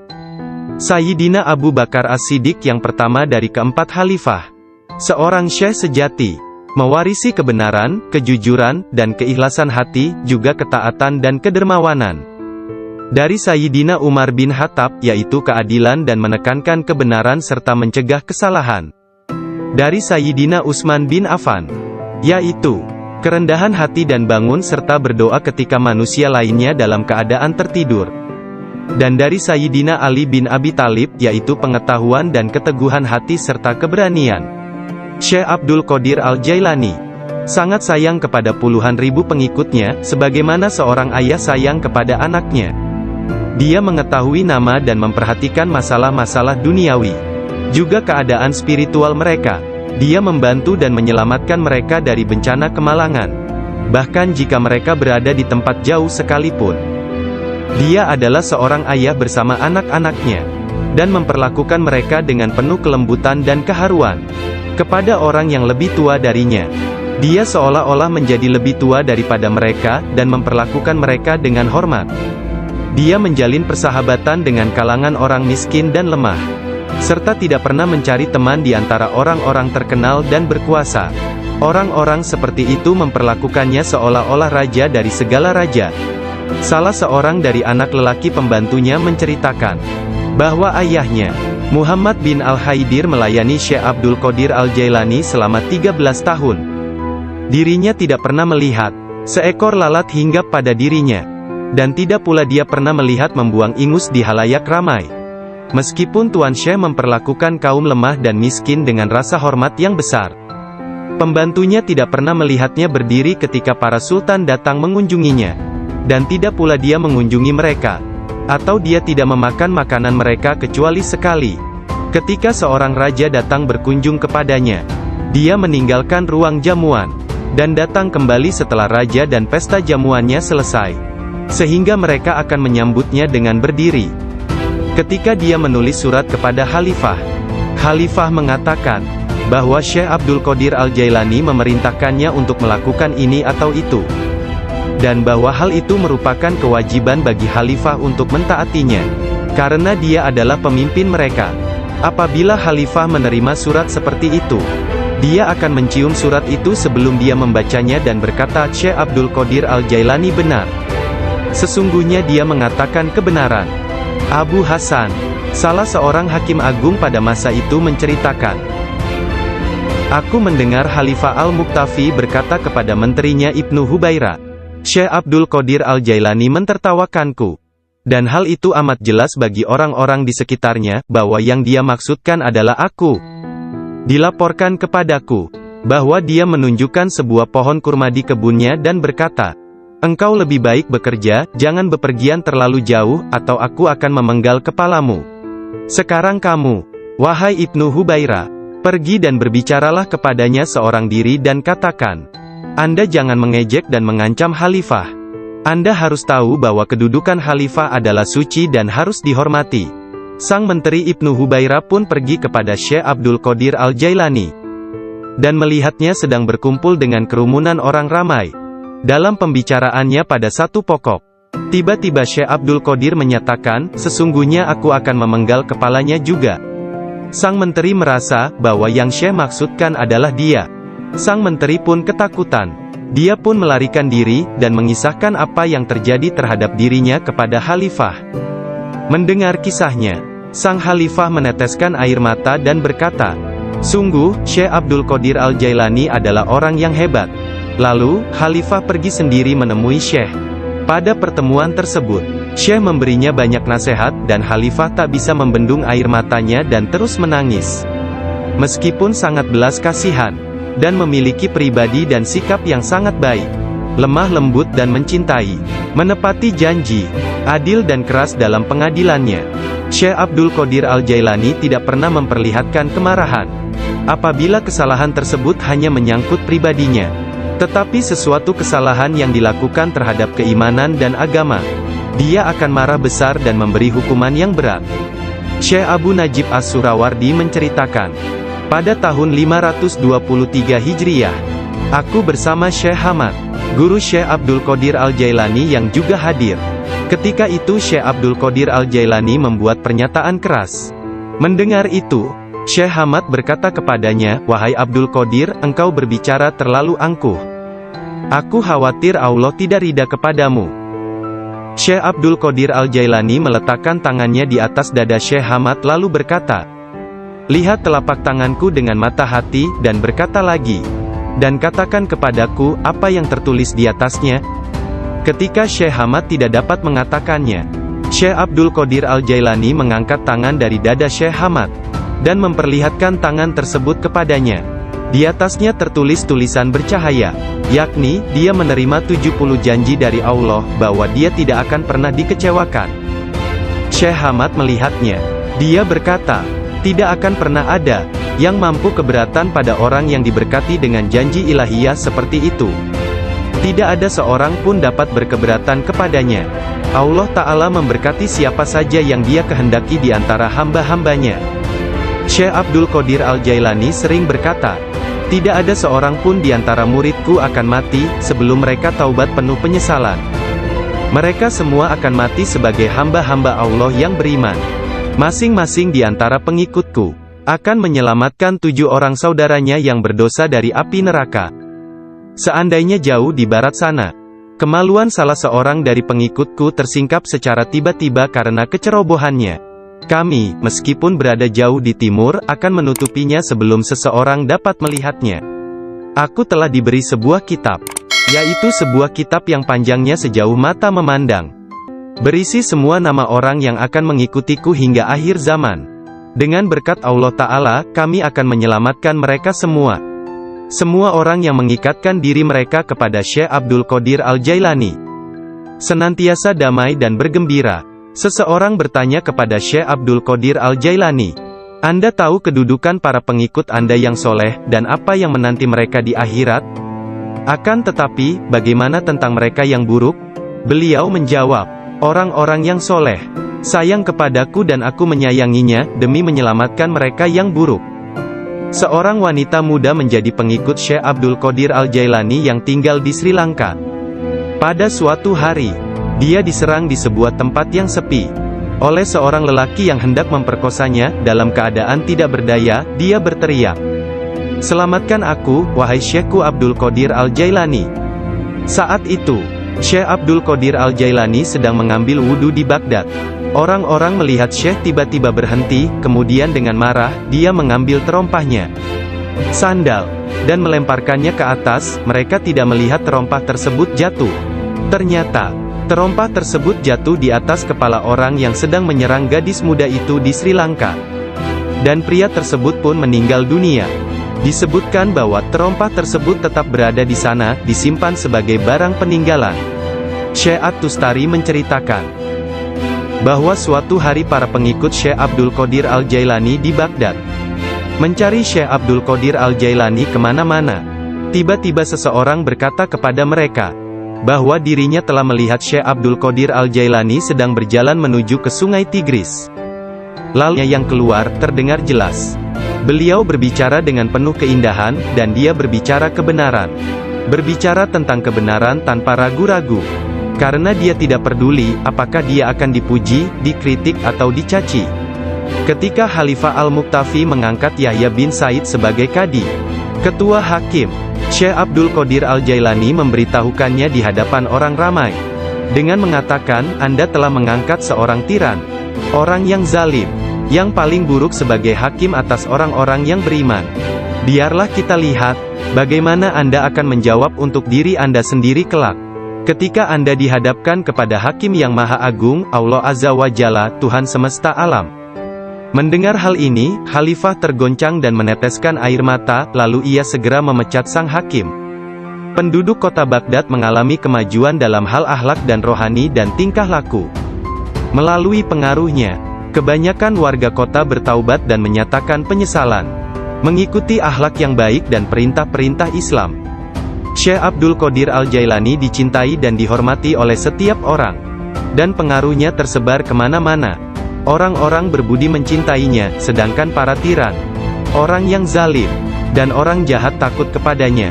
Sayyidina Abu Bakar As-Siddiq yang pertama dari keempat khalifah, seorang syekh sejati, mewarisi kebenaran, kejujuran, dan keikhlasan hati, juga ketaatan dan kedermawanan. Dari Sayyidina Umar bin Khattab, yaitu keadilan dan menekankan kebenaran serta mencegah kesalahan. Dari Sayyidina Utsman bin Affan, yaitu kerendahan hati dan bangun serta berdoa ketika manusia lainnya dalam keadaan tertidur. Dan dari Sayyidina Ali bin Abi Thalib, yaitu pengetahuan dan keteguhan hati serta keberanian. Syekh Abdul Qadir Al-Jailani sangat sayang kepada puluhan ribu pengikutnya, sebagaimana seorang ayah sayang kepada anaknya. Dia mengetahui nama dan memperhatikan masalah-masalah duniawi, juga keadaan spiritual mereka. Dia membantu dan menyelamatkan mereka dari bencana kemalangan, bahkan jika mereka berada di tempat jauh sekalipun. Dia adalah seorang ayah bersama anak-anaknya, dan memperlakukan mereka dengan penuh kelembutan dan keharuan. Kepada orang yang lebih tua darinya, dia seolah-olah menjadi lebih tua daripada mereka, dan memperlakukan mereka dengan hormat. Dia menjalin persahabatan dengan kalangan orang miskin dan lemah, serta tidak pernah mencari teman di antara orang-orang terkenal dan berkuasa. Orang-orang seperti itu memperlakukannya seolah-olah raja dari segala raja. Salah seorang dari anak lelaki pembantunya menceritakan bahwa ayahnya, Muhammad bin Al-Haidir, melayani Syekh Abdul Qadir Al-Jailani selama 13 tahun. Dirinya tidak pernah melihat seekor lalat hinggap pada dirinya, dan tidak pula dia pernah melihat membuang ingus di halayak ramai. Meskipun Tuan Syekh memperlakukan kaum lemah dan miskin dengan rasa hormat yang besar, pembantunya tidak pernah melihatnya berdiri ketika para sultan datang mengunjunginya. dan tidak pula dia mengunjungi mereka, atau dia tidak memakan makanan mereka kecuali sekali. Ketika seorang raja datang berkunjung kepadanya, dia meninggalkan ruang jamuan, dan datang kembali setelah raja dan pesta jamuannya selesai, sehingga mereka akan menyambutnya dengan berdiri. Ketika dia menulis surat kepada Khalifah, Khalifah mengatakan bahwa Syekh Abdul Qadir Al-Jailani memerintahkannya untuk melakukan ini atau itu, dan bahwa hal itu merupakan kewajiban bagi Khalifah untuk mentaatinya, karena dia adalah pemimpin mereka. Apabila Khalifah menerima surat seperti itu, dia akan mencium surat itu sebelum dia membacanya dan berkata, Syekh Abdul Qadir Al-Jailani benar. Sesungguhnya dia mengatakan kebenaran. Abu Hasan, salah seorang hakim agung pada masa itu menceritakan, aku mendengar Khalifah Al-Muqtafi berkata kepada menterinya Ibnu Hubairah, Syekh Abdul Qadir Al-Jailani mentertawakanku. Dan hal itu amat jelas bagi orang-orang di sekitarnya, bahwa yang dia maksudkan adalah aku. Dilaporkan kepadaku, bahwa dia menunjukkan sebuah pohon kurma di kebunnya dan berkata, engkau lebih baik bekerja, jangan bepergian terlalu jauh, atau aku akan memenggal kepalamu. Sekarang kamu, wahai Ibnu Hubairah, pergi dan berbicaralah kepadanya seorang diri dan katakan, Anda jangan mengejek dan mengancam Khalifah. Anda harus tahu bahwa kedudukan Khalifah adalah suci dan harus dihormati. Sang menteri Ibnu Hubairah pun pergi kepada Syekh Abdul Qadir Al-Jailani, dan melihatnya sedang berkumpul dengan kerumunan orang ramai. Dalam pembicaraannya pada satu pokok, tiba-tiba Syekh Abdul Qadir menyatakan, sesungguhnya aku akan memenggal kepalanya juga. Sang menteri merasa bahwa yang Syekh maksudkan adalah dia. Sang menteri pun ketakutan. Dia pun melarikan diri, dan mengisahkan apa yang terjadi terhadap dirinya kepada Khalifah. Mendengar kisahnya, sang Khalifah meneteskan air mata dan berkata, sungguh, Syekh Abdul Qadir Al-Jailani adalah orang yang hebat. Lalu, Khalifah pergi sendiri menemui Syekh. Pada pertemuan tersebut, Syekh memberinya banyak nasihat, dan Khalifah tak bisa membendung air matanya dan terus menangis. Meskipun sangat belas kasihan, dan memiliki pribadi dan sikap yang sangat baik, lemah lembut dan mencintai, menepati janji, adil dan keras dalam pengadilannya, Syekh Abdul Qadir Al-Jailani tidak pernah memperlihatkan kemarahan. Apabila kesalahan tersebut hanya menyangkut pribadinya, tetapi sesuatu kesalahan yang dilakukan terhadap keimanan dan agama, dia akan marah besar dan memberi hukuman yang berat. Syekh Abu Najib As-Surawardi menceritakan, pada tahun 523 Hijriah, aku bersama Syekh Hamad, guru Syekh Abdul Qadir Al-Jailani yang juga hadir. Ketika itu Syekh Abdul Qadir Al-Jailani membuat pernyataan keras. Mendengar itu, Syekh Hamad berkata kepadanya, wahai Abdul Qadir, engkau berbicara terlalu angkuh. Aku khawatir Allah tidak ridha kepadamu. Syekh Abdul Qadir Al-Jailani meletakkan tangannya di atas dada Syekh Hamad lalu berkata, lihat telapak tanganku dengan mata hati, dan berkata lagi, dan katakan kepadaku, apa yang tertulis di atasnya. Ketika Syekh Hamad tidak dapat mengatakannya, Syekh Abdul Qadir Al-Jailani mengangkat tangan dari dada Syekh Hamad, dan memperlihatkan tangan tersebut kepadanya. Di atasnya tertulis tulisan bercahaya, yakni, dia menerima 70 janji dari Allah, bahwa dia tidak akan pernah dikecewakan. Syekh Hamad melihatnya. Dia berkata, tidak akan pernah ada yang mampu keberatan pada orang yang diberkati dengan janji ilahiyah seperti itu. Tidak ada seorang pun dapat berkeberatan kepadanya. Allah Ta'ala memberkati siapa saja yang dia kehendaki di antara hamba-hambanya. Syekh Abdul Qadir Al-Jailani sering berkata, tidak ada seorang pun di antara muridku akan mati, sebelum mereka taubat penuh penyesalan. Mereka semua akan mati sebagai hamba-hamba Allah yang beriman. Masing-masing di antara pengikutku akan menyelamatkan 7 orang saudaranya yang berdosa dari api neraka. Seandainya jauh di barat sana, kemaluan salah seorang dari pengikutku tersingkap secara tiba-tiba karena kecerobohannya, kami, meskipun berada jauh di timur, akan menutupinya sebelum seseorang dapat melihatnya. Aku telah diberi sebuah kitab, yaitu sebuah kitab yang panjangnya sejauh mata memandang, berisi semua nama orang yang akan mengikutiku hingga akhir zaman. Dengan berkat Allah Ta'ala, kami akan menyelamatkan mereka semua. Semua orang yang mengikatkan diri mereka kepada Syekh Abdul Qadir Al-Jailani. senantiasa damai dan bergembira. Seseorang bertanya kepada Syekh Abdul Qadir Al-Jailani, Anda tahu kedudukan para pengikut Anda yang soleh, dan apa yang menanti mereka di akhirat? Akan tetapi, bagaimana tentang mereka yang buruk? Beliau menjawab, orang-orang yang soleh sayang kepadaku dan aku menyayanginya, demi menyelamatkan mereka yang buruk. Seorang wanita muda menjadi pengikut Syekh Abdul Qadir Al-Jailani yang tinggal di Sri Lanka. Pada suatu hari, dia diserang di sebuah tempat yang sepi oleh seorang lelaki yang hendak memperkosanya. Dalam keadaan tidak berdaya, dia berteriak, "Selamatkan aku, wahai Syekhku Abdul Qadir Al-Jailani." Saat itu, Syekh Abdul Qadir Al-Jailani sedang mengambil wudhu di Baghdad. Orang-orang melihat Syekh tiba-tiba berhenti, kemudian dengan marah, dia mengambil terompahnya, sandal, dan melemparkannya ke atas. Mereka tidak melihat terompah tersebut jatuh. Ternyata, terompah tersebut jatuh di atas kepala orang yang sedang menyerang gadis muda itu di Sri Lanka. Dan pria tersebut pun meninggal dunia. Disebutkan bahwa terompah tersebut tetap berada di sana, disimpan sebagai barang peninggalan. Syekh At-Tustari menceritakan bahwa suatu hari para pengikut Syekh Abdul Qadir Al-Jailani di Baghdad mencari Syekh Abdul Qadir Al-Jailani kemana-mana. Tiba-tiba seseorang berkata kepada mereka bahwa dirinya telah melihat Syekh Abdul Qadir Al-Jailani sedang berjalan menuju ke Sungai Tigris. Lalu yang keluar terdengar jelas. Beliau berbicara dengan penuh keindahan, dan dia berbicara kebenaran. Berbicara tentang kebenaran tanpa ragu-ragu. Karena dia tidak peduli, apakah dia akan dipuji, dikritik atau dicaci. Ketika Khalifah Al-Muqtafi mengangkat Yahya bin Said sebagai Qadi, Ketua Hakim, Syekh Abdul Qadir Al-Jailani memberitahukannya di hadapan orang ramai. Dengan mengatakan, Anda telah mengangkat seorang tiran, orang yang zalim, yang paling buruk sebagai hakim atas orang-orang yang beriman. Biarlah kita lihat, bagaimana Anda akan menjawab untuk diri Anda sendiri kelak. Ketika Anda dihadapkan kepada Hakim yang Maha Agung, Allah Azza wa Jalla, Tuhan semesta alam. Mendengar hal ini, Khalifah tergoncang dan meneteskan air mata, lalu ia segera memecat sang hakim. Penduduk kota Baghdad mengalami kemajuan dalam hal akhlak dan rohani dan tingkah laku. Melalui pengaruhnya, kebanyakan warga kota bertaubat dan menyatakan penyesalan, mengikuti akhlak yang baik dan perintah-perintah Islam. Syekh Abdul Qadir Al-Jailani dicintai dan dihormati oleh setiap orang, dan pengaruhnya tersebar kemana-mana. Orang-orang berbudi mencintainya, sedangkan para tiran, orang yang zalim, dan orang jahat takut kepadanya.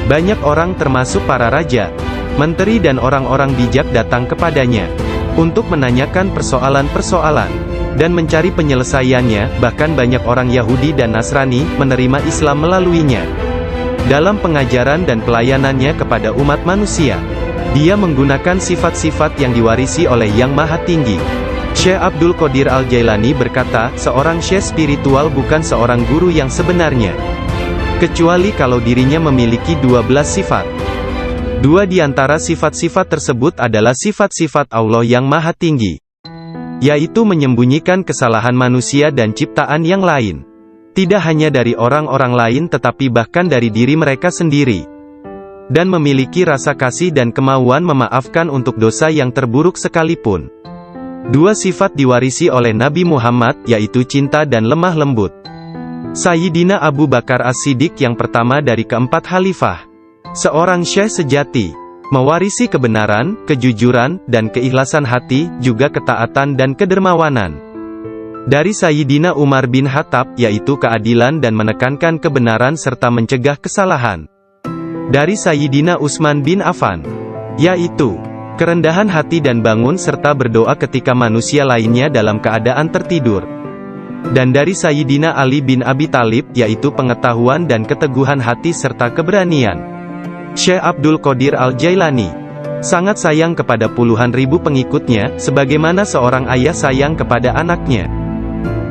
Banyak orang termasuk para raja, menteri dan orang-orang bijak datang kepadanya untuk menanyakan persoalan-persoalan dan mencari penyelesaiannya. Bahkan banyak orang Yahudi dan Nasrani menerima Islam melaluinya. Dalam pengajaran dan pelayanannya kepada umat manusia, dia menggunakan sifat-sifat yang diwarisi oleh Yang Maha Tinggi. Syekh Abdul Qadir Al-Jailani berkata, seorang syekh spiritual bukan seorang guru yang sebenarnya, kecuali kalau dirinya memiliki 12 sifat. Dua di antara sifat-sifat tersebut adalah sifat-sifat Allah yang Maha Tinggi, yaitu menyembunyikan kesalahan manusia dan ciptaan yang lain. Tidak hanya dari orang-orang lain tetapi bahkan dari diri mereka sendiri. Dan memiliki rasa kasih dan kemauan memaafkan untuk dosa yang terburuk sekalipun. Dua sifat diwarisi oleh Nabi Muhammad, yaitu cinta dan lemah lembut. Sayyidina Abu Bakar As-Siddiq yang pertama dari keempat khalifah, seorang syekh sejati, mewarisi kebenaran, kejujuran, dan keikhlasan hati, juga ketaatan dan kedermawanan. Dari Sayyidina Umar bin Khattab, yaitu keadilan dan menekankan kebenaran serta mencegah kesalahan. Dari Sayyidina Utsman bin Affan, yaitu kerendahan hati dan bangun serta berdoa ketika manusia lainnya dalam keadaan tertidur. Dan dari Sayyidina Ali bin Abi Thalib, yaitu pengetahuan dan keteguhan hati serta keberanian. Syekh Abdul Qadir Al-Jailani sangat sayang kepada puluhan ribu pengikutnya, sebagaimana seorang ayah sayang kepada anaknya.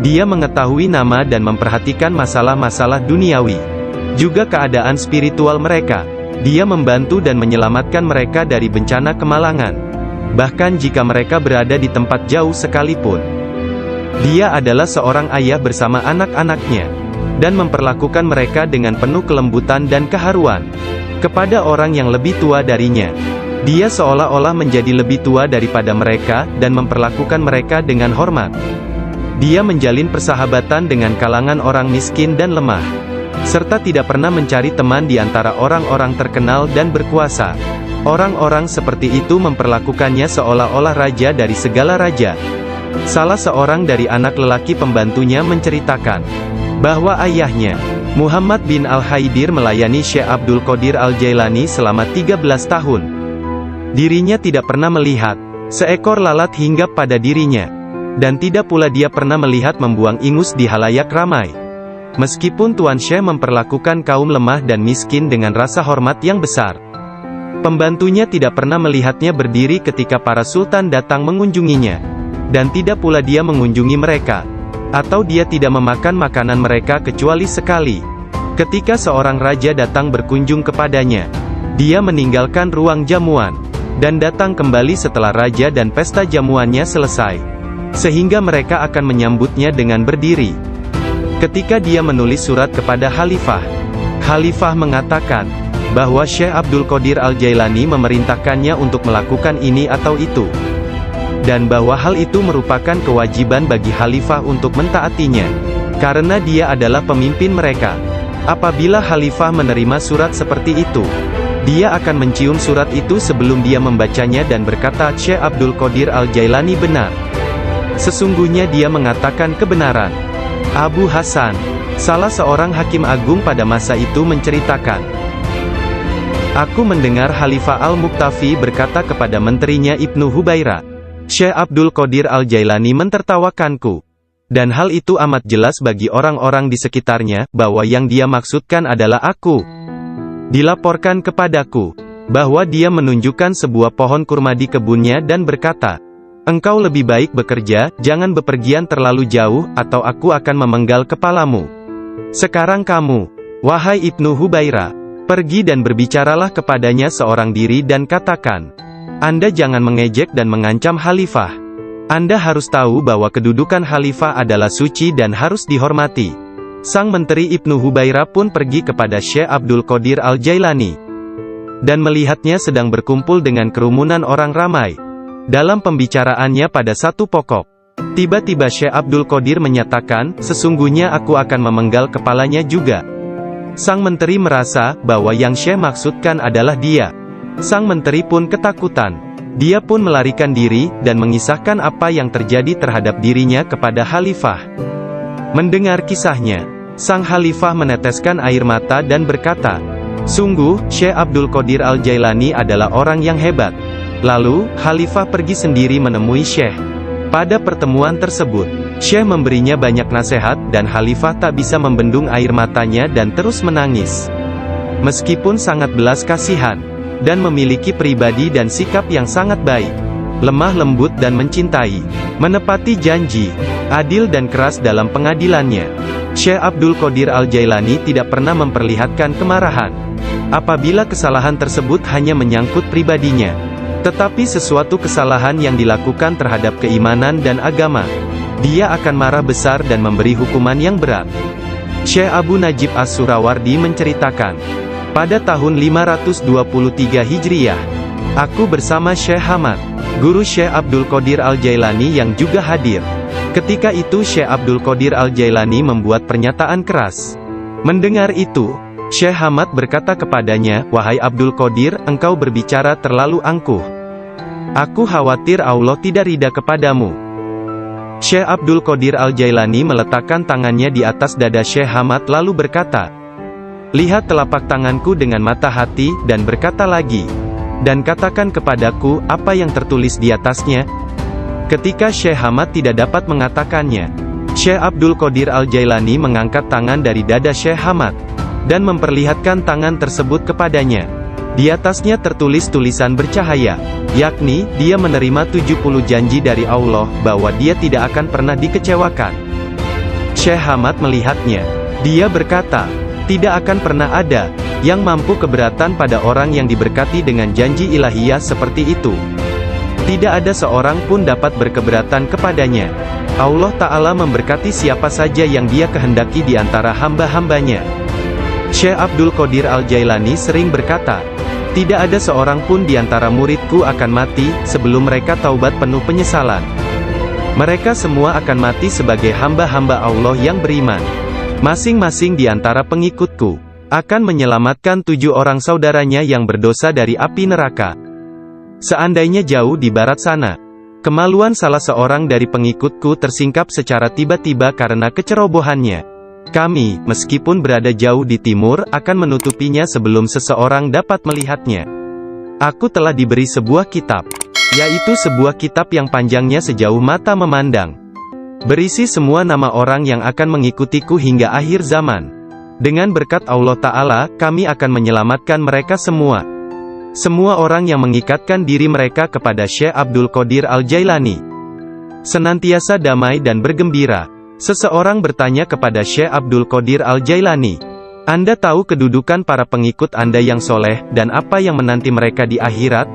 Dia mengetahui nama dan memperhatikan masalah-masalah duniawi, juga keadaan spiritual mereka. Dia membantu dan menyelamatkan mereka dari bencana kemalangan, bahkan jika mereka berada di tempat jauh sekalipun. Dia adalah seorang ayah bersama anak-anaknya, dan memperlakukan mereka dengan penuh kelembutan dan keharuan. Kepada orang yang lebih tua darinya, Dia seolah-olah menjadi lebih tua daripada mereka, dan memperlakukan mereka dengan hormat. Dia menjalin persahabatan dengan kalangan orang miskin dan lemah, serta tidak pernah mencari teman di antara orang-orang terkenal dan berkuasa. Orang-orang seperti itu memperlakukannya seolah-olah raja dari segala raja. Salah seorang dari anak lelaki pembantunya menceritakan bahwa ayahnya, Muhammad bin Al-Haidir, melayani Syekh Abdul Qadir Al-Jailani selama 13 tahun. Dirinya tidak pernah melihat seekor lalat hinggap pada dirinya, dan tidak pula dia pernah melihat membuang ingus di halayak ramai. Meskipun Tuan Syekh memperlakukan kaum lemah dan miskin dengan rasa hormat yang besar, pembantunya tidak pernah melihatnya berdiri ketika para sultan datang mengunjunginya. Dan tidak pula dia mengunjungi mereka, atau dia tidak memakan makanan mereka kecuali sekali. Ketika seorang raja datang berkunjung kepadanya, dia meninggalkan ruang jamuan, dan datang kembali setelah raja dan pesta jamuannya selesai, sehingga mereka akan menyambutnya dengan berdiri. Ketika dia menulis surat kepada Khalifah, Khalifah mengatakan bahwa Syekh Abdul Qadir Al-Jailani memerintahkannya untuk melakukan ini atau itu, dan bahwa hal itu merupakan kewajiban bagi Khalifah untuk mentaatinya, karena dia adalah pemimpin mereka. Apabila Khalifah menerima surat seperti itu, dia akan mencium surat itu sebelum dia membacanya dan berkata, Syekh Abdul Qadir Al-Jailani benar. Sesungguhnya dia mengatakan kebenaran. Abu Hasan, salah seorang hakim agung pada masa itu, menceritakan, aku mendengar Khalifah Al-Muqtafi berkata kepada menterinya Ibnu Hubairah, Syekh Abdul Qadir Al-Jailani mentertawakanku. Dan hal itu amat jelas bagi orang-orang di sekitarnya, bahwa yang dia maksudkan adalah aku. Dilaporkan kepadaku, bahwa dia menunjukkan sebuah pohon kurma di kebunnya dan berkata, engkau lebih baik bekerja, jangan bepergian terlalu jauh, atau aku akan memenggal kepalamu. Sekarang kamu, wahai Ibnu Hubairah, pergi dan berbicaralah kepadanya seorang diri dan katakan, Anda jangan mengejek dan mengancam Khalifah. Anda harus tahu bahwa kedudukan Khalifah adalah suci dan harus dihormati. Sang menteri Ibnu Hubairah pun pergi kepada Syekh Abdul Qadir Al-Jailani, dan melihatnya sedang berkumpul dengan kerumunan orang ramai. Dalam pembicaraannya pada satu pokok, tiba-tiba Syekh Abdul Qadir menyatakan, sesungguhnya aku akan memenggal kepalanya juga. Sang menteri merasa bahwa yang Syekh maksudkan adalah dia. Sang menteri pun ketakutan. Dia pun melarikan diri, dan mengisahkan apa yang terjadi terhadap dirinya kepada Khalifah. Mendengar kisahnya, sang Khalifah meneteskan air mata dan berkata, sungguh, Syekh Abdul Qadir Al-Jailani adalah orang yang hebat. Lalu, Khalifah pergi sendiri menemui Syekh. Pada pertemuan tersebut, Syekh memberinya banyak nasihat, dan Khalifah tak bisa membendung air matanya dan terus menangis. Meskipun sangat belas kasihan, dan memiliki pribadi dan sikap yang sangat baik, lemah lembut dan mencintai, menepati janji, adil dan keras dalam pengadilannya, Syekh Abdul Qadir Al-Jailani tidak pernah memperlihatkan kemarahan. Apabila kesalahan tersebut hanya menyangkut pribadinya, tetapi sesuatu kesalahan yang dilakukan terhadap keimanan dan agama, dia akan marah besar dan memberi hukuman yang berat. Syekh Abu Najib As-Surawardi menceritakan, pada tahun 523 Hijriah, aku bersama Syekh Hamad, guru Syekh Abdul Qadir Al-Jailani yang juga hadir. Ketika itu Syekh Abdul Qadir Al-Jailani membuat pernyataan keras. Mendengar itu, Syekh Hamad berkata kepadanya, wahai Abdul Qadir, engkau berbicara terlalu angkuh. Aku khawatir Allah tidak ridha kepadamu. Syekh Abdul Qadir Al-Jailani meletakkan tangannya di atas dada Syekh Hamad lalu berkata, lihat telapak tanganku dengan mata hati, dan berkata lagi, dan katakan kepadaku, apa yang tertulis di atasnya? Ketika Syekh Hamad tidak dapat mengatakannya, Syekh Abdul Qadir Al-Jailani mengangkat tangan dari dada Syekh Hamad, dan memperlihatkan tangan tersebut kepadanya. Di atasnya tertulis tulisan bercahaya, yakni, dia menerima 70 janji dari Allah, bahwa dia tidak akan pernah dikecewakan. Syekh Hamad melihatnya. Dia berkata, tidak akan pernah ada yang mampu keberatan pada orang yang diberkati dengan janji ilahiyah seperti itu. Tidak ada seorang pun dapat berkeberatan kepadanya. Allah Ta'ala memberkati siapa saja yang dia kehendaki di antara hamba-hambanya. Syekh Abdul Qadir Al-Jailani sering berkata, Tidak ada seorang pun di antara muridku akan mati, sebelum mereka taubat penuh penyesalan. Mereka semua akan mati sebagai hamba-hamba Allah yang beriman. Masing-masing di antara pengikutku akan menyelamatkan 7 orang saudaranya yang berdosa dari api neraka. Seandainya jauh di barat sana, kemaluan salah seorang dari pengikutku tersingkap secara tiba-tiba karena kecerobohannya, kami, meskipun berada jauh di timur, akan menutupinya sebelum seseorang dapat melihatnya. Aku telah diberi sebuah kitab, yaitu sebuah kitab yang panjangnya sejauh mata memandang, berisi semua nama orang yang akan mengikutiku hingga akhir zaman. Dengan berkat Allah Ta'ala, kami akan menyelamatkan mereka semua. Semua orang yang mengikatkan diri mereka kepada Syekh Abdul Qadir Al-Jailani senantiasa damai dan bergembira. Seseorang bertanya kepada Syekh Abdul Qadir Al-Jailani, Anda tahu kedudukan para pengikut Anda yang soleh, dan apa yang menanti mereka di akhirat?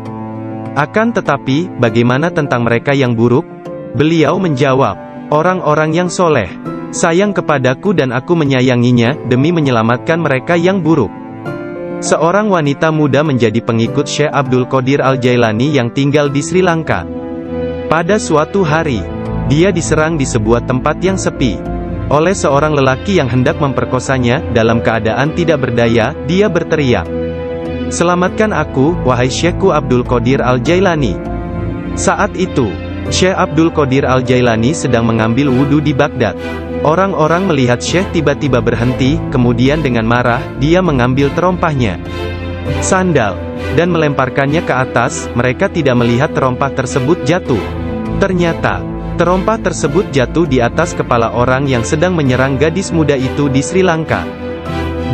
Akan tetapi, bagaimana tentang mereka yang buruk? Beliau menjawab, orang-orang yang soleh sayang kepadaku dan aku menyayanginya, demi menyelamatkan mereka yang buruk. Seorang wanita muda menjadi pengikut Syekh Abdul Qadir Al-Jailani yang tinggal di Sri Lanka. Pada suatu hari, dia diserang di sebuah tempat yang sepi oleh seorang lelaki yang hendak memperkosanya. Dalam keadaan tidak berdaya, dia berteriak, "Selamatkan aku, wahai Syekhku Abdul Qadir Al-Jailani." Saat itu, Syekh Abdul Qadir Al-Jailani sedang mengambil wudhu di Baghdad. Orang-orang melihat Syekh tiba-tiba berhenti, kemudian dengan marah, dia mengambil terompahnya, sandal, dan melemparkannya ke atas. Mereka tidak melihat terompah tersebut jatuh. Ternyata, terompah tersebut jatuh di atas kepala orang yang sedang menyerang gadis muda itu di Sri Lanka.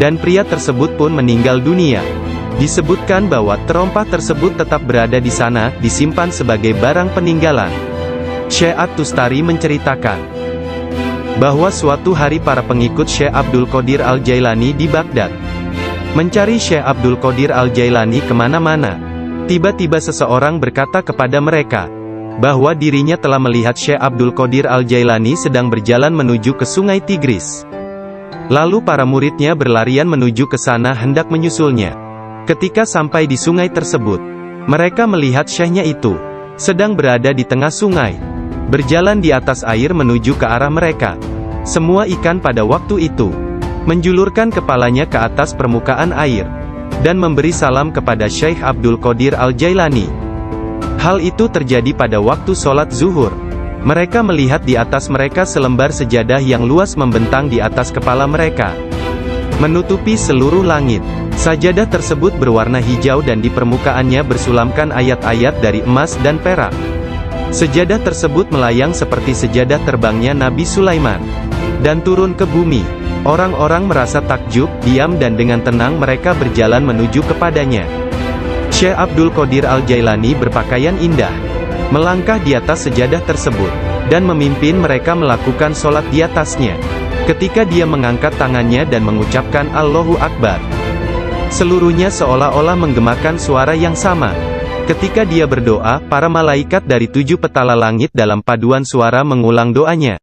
Dan pria tersebut pun meninggal dunia. Disebutkan bahwa terompah tersebut tetap berada di sana, disimpan sebagai barang peninggalan. Syekh At-Tustari menceritakan bahwa suatu hari para pengikut Syekh Abdul Qadir Al-Jailani di Baghdad mencari Syekh Abdul Qadir Al-Jailani kemana-mana. Tiba-tiba seseorang berkata kepada mereka bahwa dirinya telah melihat Syekh Abdul Qadir Al-Jailani sedang berjalan menuju ke Sungai Tigris. Lalu para muridnya berlarian menuju ke sana hendak menyusulnya. Ketika sampai di sungai tersebut, mereka melihat Syekhnya itu sedang berada di tengah sungai, berjalan di atas air menuju ke arah mereka. Semua ikan pada waktu itu menjulurkan kepalanya ke atas permukaan air dan memberi salam kepada Syekh Abdul Qadir Al-Jailani. Hal itu terjadi pada waktu sholat zuhur. Mereka melihat di atas mereka selembar sejadah yang luas membentang di atas kepala mereka, menutupi seluruh langit. Sajadah tersebut berwarna hijau dan di permukaannya bersulamkan ayat-ayat dari emas dan perak. Sejadah tersebut melayang seperti sejadah terbangnya Nabi Sulaiman, dan turun ke bumi. Orang-orang merasa takjub, diam dan dengan tenang mereka berjalan menuju kepadanya. Syekh Abdul Qadir Al-Jailani berpakaian indah, melangkah di atas sejadah tersebut, dan memimpin mereka melakukan sholat di atasnya. Ketika dia mengangkat tangannya dan mengucapkan Allahu Akbar, seluruhnya seolah-olah menggemakan suara yang sama. Ketika dia berdoa, para malaikat dari 7 petala langit dalam paduan suara mengulang doanya.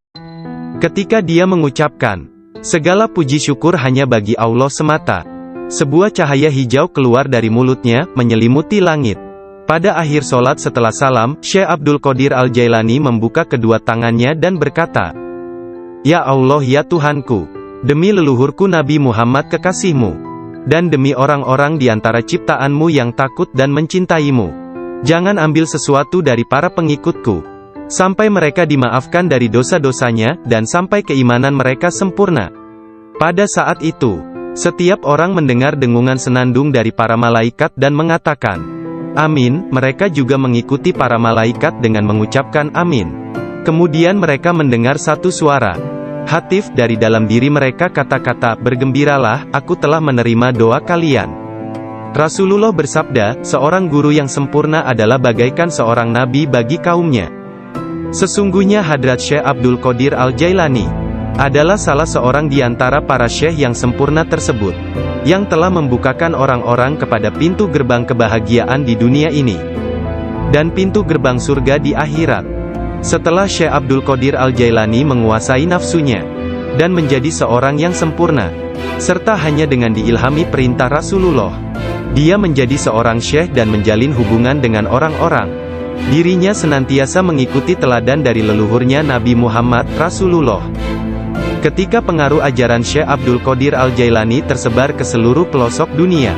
Ketika dia mengucapkan, segala puji syukur hanya bagi Allah semata, sebuah cahaya hijau keluar dari mulutnya, menyelimuti langit. Pada akhir sholat setelah salam, Syekh Abdul Qadir Al-Jailani membuka kedua tangannya dan berkata, "Ya Allah ya Tuhanku, demi leluhurku Nabi Muhammad kekasihmu, dan demi orang-orang di antara ciptaanmu yang takut dan mencintaimu, jangan ambil sesuatu dari para pengikutku, sampai mereka dimaafkan dari dosa-dosanya, dan sampai keimanan mereka sempurna." Pada saat itu, setiap orang mendengar dengungan senandung dari para malaikat dan mengatakan, "Amin." Mereka juga mengikuti para malaikat dengan mengucapkan amin. Kemudian mereka mendengar satu suara hatif dari dalam diri mereka, kata-kata, "Bergembiralah, aku telah menerima doa kalian." Rasulullah bersabda, "Seorang guru yang sempurna adalah bagaikan seorang nabi bagi kaumnya." Sesungguhnya Hadrat Syekh Abdul Qadir Al-Jailani adalah salah seorang di antara para syekh yang sempurna tersebut, yang telah membukakan orang-orang kepada pintu gerbang kebahagiaan di dunia ini, dan pintu gerbang surga di akhirat. Setelah Syekh Abdul Qadir Al-Jailani menguasai nafsunya, dan menjadi seorang yang sempurna, serta hanya dengan diilhami perintah Rasulullah Dia menjadi seorang syekh dan menjalin hubungan dengan orang-orang. Dirinya senantiasa mengikuti teladan dari leluhurnya Nabi Muhammad Rasulullah. Ketika pengaruh ajaran Syekh Abdul Qadir Al-Jailani tersebar ke seluruh pelosok dunia,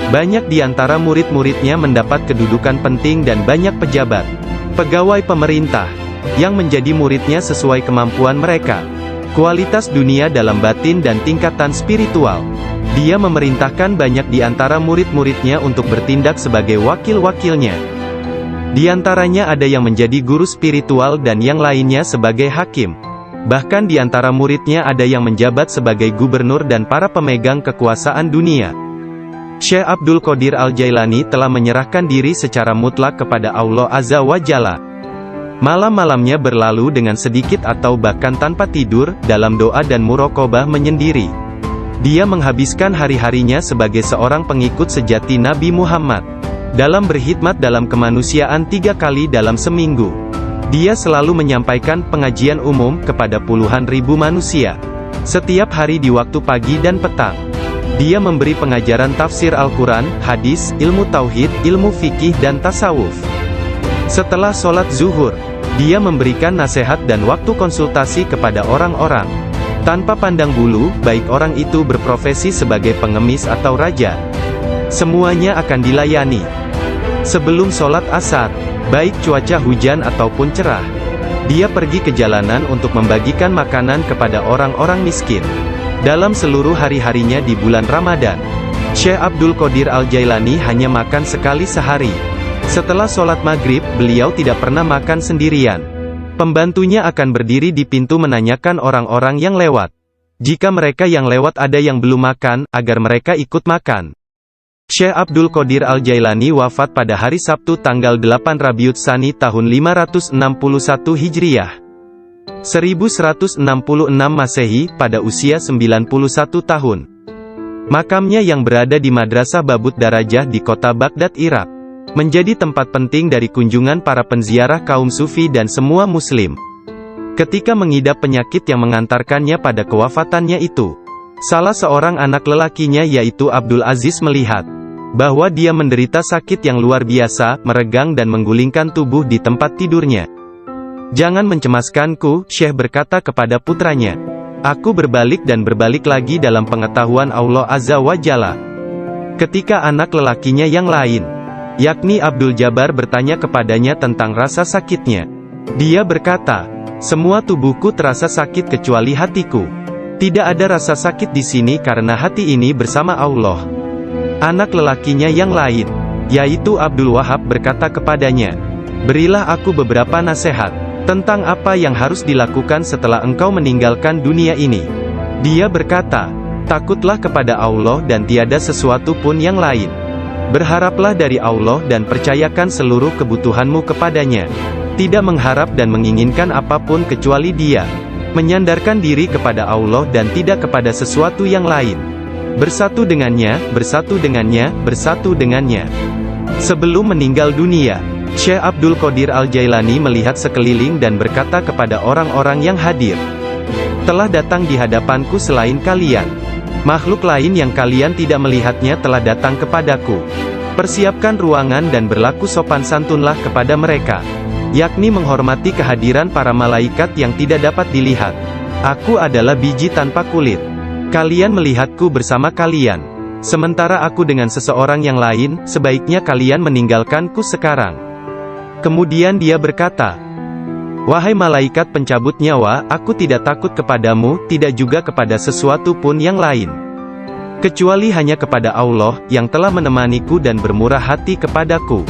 banyak di antara murid-muridnya mendapat kedudukan penting dan banyak pejabat, pegawai pemerintah, yang menjadi muridnya sesuai kemampuan mereka, kualitas dunia dalam batin dan tingkatan spiritual. Dia memerintahkan banyak di antara murid-muridnya untuk bertindak sebagai wakil-wakilnya. Di antaranya ada yang menjadi guru spiritual dan yang lainnya sebagai hakim. Bahkan di antara muridnya ada yang menjabat sebagai gubernur dan para pemegang kekuasaan dunia. Syekh Abdul Qadir Al-Jailani telah menyerahkan diri secara mutlak kepada Allah Azza wa Jalla. Malam-malamnya berlalu dengan sedikit atau bahkan tanpa tidur, dalam doa dan muraqabah menyendiri. Dia menghabiskan hari-harinya sebagai seorang pengikut sejati Nabi Muhammad, dalam berkhidmat dalam kemanusiaan 3 kali dalam seminggu. Dia selalu menyampaikan pengajian umum kepada puluhan ribu manusia, setiap hari di waktu pagi dan petang. Dia memberi pengajaran tafsir Al-Quran, hadis, ilmu tauhid, ilmu fikih dan tasawuf. Setelah sholat zuhur, dia memberikan nasihat dan waktu konsultasi kepada orang-orang, tanpa pandang bulu, baik orang itu berprofesi sebagai pengemis atau raja. Semuanya akan dilayani. Sebelum sholat asar, baik cuaca hujan ataupun cerah, dia pergi ke jalanan untuk membagikan makanan kepada orang-orang miskin. Dalam seluruh hari-harinya di bulan Ramadan, Syekh Abdul Qadir Al-Jailani hanya makan sekali sehari. Setelah sholat maghrib, beliau tidak pernah makan sendirian. Pembantunya akan berdiri di pintu menanyakan orang-orang yang lewat. Jika mereka yang lewat ada yang belum makan, agar mereka ikut makan. Syekh Abdul Qadir Al-Jailani wafat pada hari Sabtu tanggal 8 Rabiul Tsani tahun 561 Hijriah. 1166 Masehi, pada usia 91 tahun. Makamnya yang berada di Madrasah Babut Darajah di kota Baghdad, Irak, menjadi tempat penting dari kunjungan para penziarah kaum sufi dan semua muslim. Ketika mengidap penyakit yang mengantarkannya pada kewafatannya itu, salah seorang anak lelakinya yaitu Abdul Aziz melihat bahwa dia menderita sakit yang luar biasa, meregang dan menggulingkan tubuh di tempat tidurnya. "Jangan mencemaskanku," Syekh berkata kepada putranya. "Aku berbalik dan berbalik lagi dalam pengetahuan Allah Azza wa Jalla." Ketika anak lelakinya yang lain, yakni Abdul Jabbar, bertanya kepadanya tentang rasa sakitnya, dia berkata, "Semua tubuhku terasa sakit kecuali hatiku. Tidak ada rasa sakit di sini karena hati ini bersama Allah." Anak lelakinya yang lain, yaitu Abdul Wahab, berkata kepadanya, "Berilah aku beberapa nasihat tentang apa yang harus dilakukan setelah engkau meninggalkan dunia ini." Dia berkata, "Takutlah kepada Allah dan tiada sesuatu pun yang lain. Berharaplah dari Allah dan percayakan seluruh kebutuhanmu kepadanya. Tidak mengharap dan menginginkan apapun kecuali Dia. Menyandarkan diri kepada Allah dan tidak kepada sesuatu yang lain. Bersatu dengannya, bersatu dengannya, bersatu dengannya." Sebelum meninggal dunia, Syekh Abdul Qadir Al-Jailani melihat sekeliling dan berkata kepada orang-orang yang hadir, "Telah datang di hadapanku selain kalian. Makhluk lain yang kalian tidak melihatnya telah datang kepadaku. Persiapkan ruangan dan berlaku sopan santunlah kepada mereka, yakni menghormati kehadiran para malaikat yang tidak dapat dilihat. Aku adalah biji tanpa kulit. Kalian melihatku bersama kalian. Sementara aku dengan seseorang yang lain, sebaiknya kalian meninggalkanku sekarang." Kemudian dia berkata, "Wahai malaikat pencabut nyawa, aku tidak takut kepadamu, tidak juga kepada sesuatu pun yang lain, kecuali hanya kepada Allah, yang telah menemaniku dan bermurah hati kepadaku."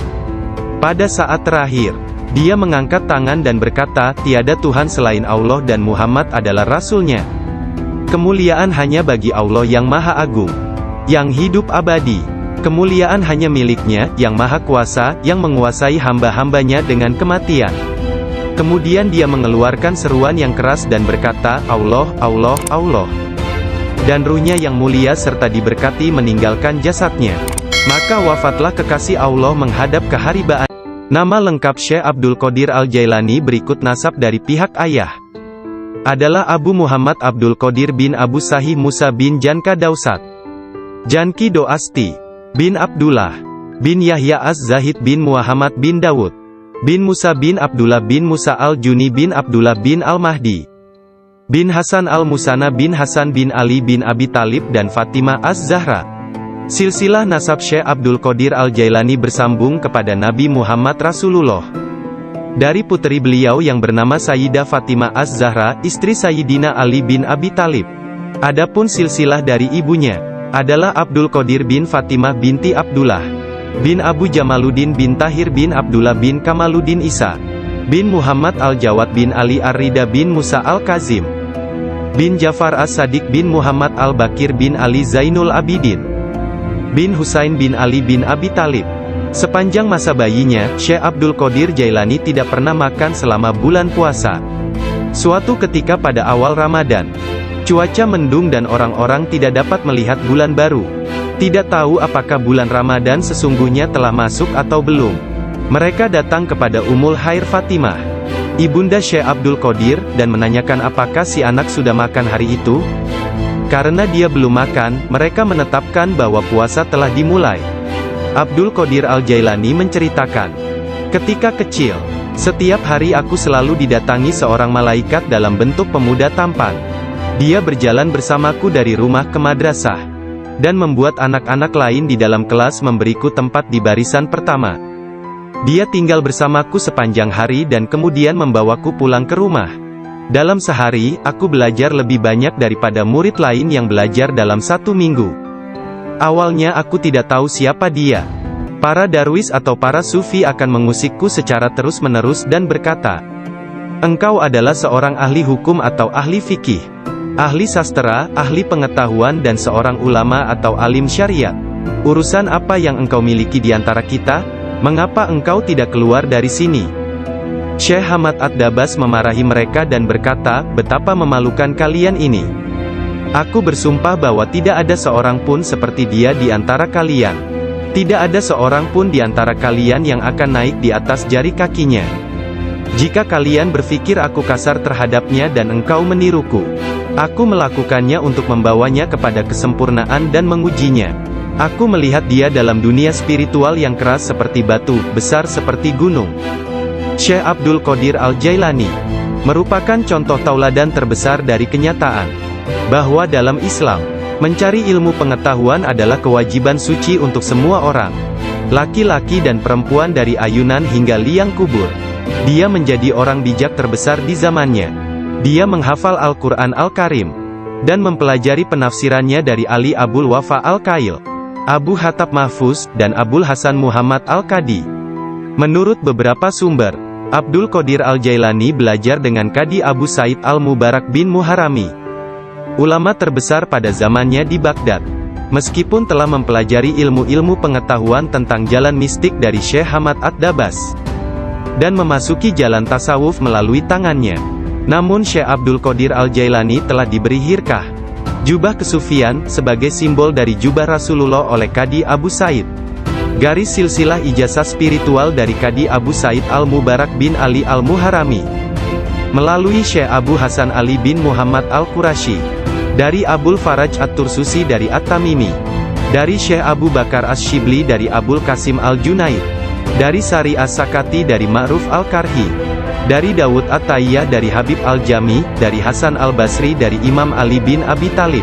Pada saat terakhir, dia mengangkat tangan dan berkata, "Tiada Tuhan selain Allah dan Muhammad adalah Rasul-Nya. Kemuliaan hanya bagi Allah yang Maha Agung, yang hidup abadi. Kemuliaan hanya milik-Nya, yang Maha Kuasa, yang menguasai hamba-hambanya dengan kematian." Kemudian dia mengeluarkan seruan yang keras dan berkata, "Allah, Allah, Allah." Dan ruhnya yang mulia serta diberkati meninggalkan jasadnya. Maka wafatlah kekasih Allah menghadap keharibaan. Nama lengkap Syekh Abdul Qadir Al-Jailani berikut nasab dari pihak ayah adalah Abu Muhammad Abdul Qadir bin Abu Sahih Musa bin Janka Dausat, Janki Doasti. bin Abdullah, bin Yahya Az-Zahid bin Muhammad bin Dawud, bin Musa bin Abdullah bin Musa Al-Juni bin Abdullah bin Al-Mahdi, bin Hasan Al-Musanna bin Hasan bin Ali bin Abi Talib dan Fatimah Az-Zahra. Silsilah nasab Syekh Abdul Qadir Al-Jailani bersambung kepada Nabi Muhammad Rasulullah. Dari puteri beliau yang bernama Sayyidah Fatimah Az-Zahra, istri Sayyidina Ali bin Abi Talib. Adapun silsilah dari ibunya adalah Abdul Qadir bin Fatimah binti Abdullah, bin Abu Jamaluddin bin Tahir bin Abdullah bin Kamaluddin Isa, bin Muhammad Al-Jawad bin Ali Ar-Rida bin Musa Al-Kazim, bin Jafar As-Sadiq bin Muhammad Al-Bakir bin Ali Zainul Abidin, bin Husain bin Ali bin Abi Talib. Sepanjang masa bayinya, Syekh Abdul Qadir Jailani tidak pernah makan selama bulan puasa. Suatu ketika pada awal Ramadan, cuaca mendung dan orang-orang tidak dapat melihat bulan baru. Tidak tahu apakah bulan Ramadan sesungguhnya telah masuk atau belum. Mereka datang kepada Ummul Khair Fatimah, ibunda Syekh Abdul Qadir, dan menanyakan apakah si anak sudah makan hari itu. Karena dia belum makan, mereka menetapkan bahwa puasa telah dimulai. Abdul Qadir Al-Jailani menceritakan, ketika kecil, setiap hari aku selalu didatangi seorang malaikat dalam bentuk pemuda tampan. Dia berjalan bersamaku dari rumah ke madrasah, dan membuat anak-anak lain di dalam kelas memberiku tempat di barisan pertama. Dia tinggal bersamaku sepanjang hari dan kemudian membawaku pulang ke rumah. Dalam sehari, aku belajar lebih banyak daripada murid lain yang belajar dalam 1 minggu. Awalnya aku tidak tahu siapa dia. Para darwis atau para sufi akan mengusikku secara terus-menerus dan berkata, "Engkau adalah seorang ahli hukum atau ahli fikih, ahli sastra, ahli pengetahuan dan seorang ulama atau alim syariat. Urusan apa yang engkau miliki di antara kita? Mengapa engkau tidak keluar dari sini?" Syekh Hamad Ad-Dabas memarahi mereka dan berkata, "Betapa memalukan kalian ini. Aku bersumpah bahwa tidak ada seorang pun seperti dia di antara kalian. Tidak ada seorang pun di antara kalian yang akan naik di atas jari kakinya. Jika kalian berpikir aku kasar terhadapnya dan engkau meniruku, aku melakukannya untuk membawanya kepada kesempurnaan dan mengujinya. Aku melihat dia dalam dunia spiritual yang keras seperti batu, besar seperti gunung." Syekh Abdul Qadir Al-Jailani merupakan contoh tauladan terbesar dari kenyataan bahwa dalam Islam, mencari ilmu pengetahuan adalah kewajiban suci untuk semua orang, laki-laki dan perempuan dari ayunan hingga liang kubur. Dia menjadi orang bijak terbesar di zamannya. Dia menghafal Al-Quran Al-Karim, dan mempelajari penafsirannya dari Ali Abul Wafa Al-Kail, Abu Hatab Mahfuz, dan Abul Hasan Muhammad Al-Qadi. Menurut beberapa sumber, Abdul Qadir Al-Jailani belajar dengan Qadi Abu Said Al-Mubarak bin Muharami, ulama terbesar pada zamannya di Baghdad. Meskipun telah mempelajari ilmu-ilmu pengetahuan tentang jalan mistik dari Syekh Hamad Ad-Dabas, dan memasuki jalan tasawuf melalui tangannya, namun Syekh Abdul Qadir Al-Jailani telah diberi hirkah, jubah kesufian, sebagai simbol dari jubah Rasulullah oleh Qadi Abu Said. Garis silsilah ijazah spiritual dari Qadi Abu Said Al-Mubarak bin Ali Al-Muharami, melalui Syekh Abu Hasan Ali bin Muhammad Al-Qurashi, dari Abul Faraj At-Tursusi dari At-Tamimi, dari Syekh Abu Bakar As-Shibli dari Abul Qasim Al-Junaid, dari Sari As-Sakati dari Ma'ruf Al-Karhi, dari Dawud At-Tayyah dari Habib Al-Jami, dari Hasan Al-Basri dari Imam Ali bin Abi Talib.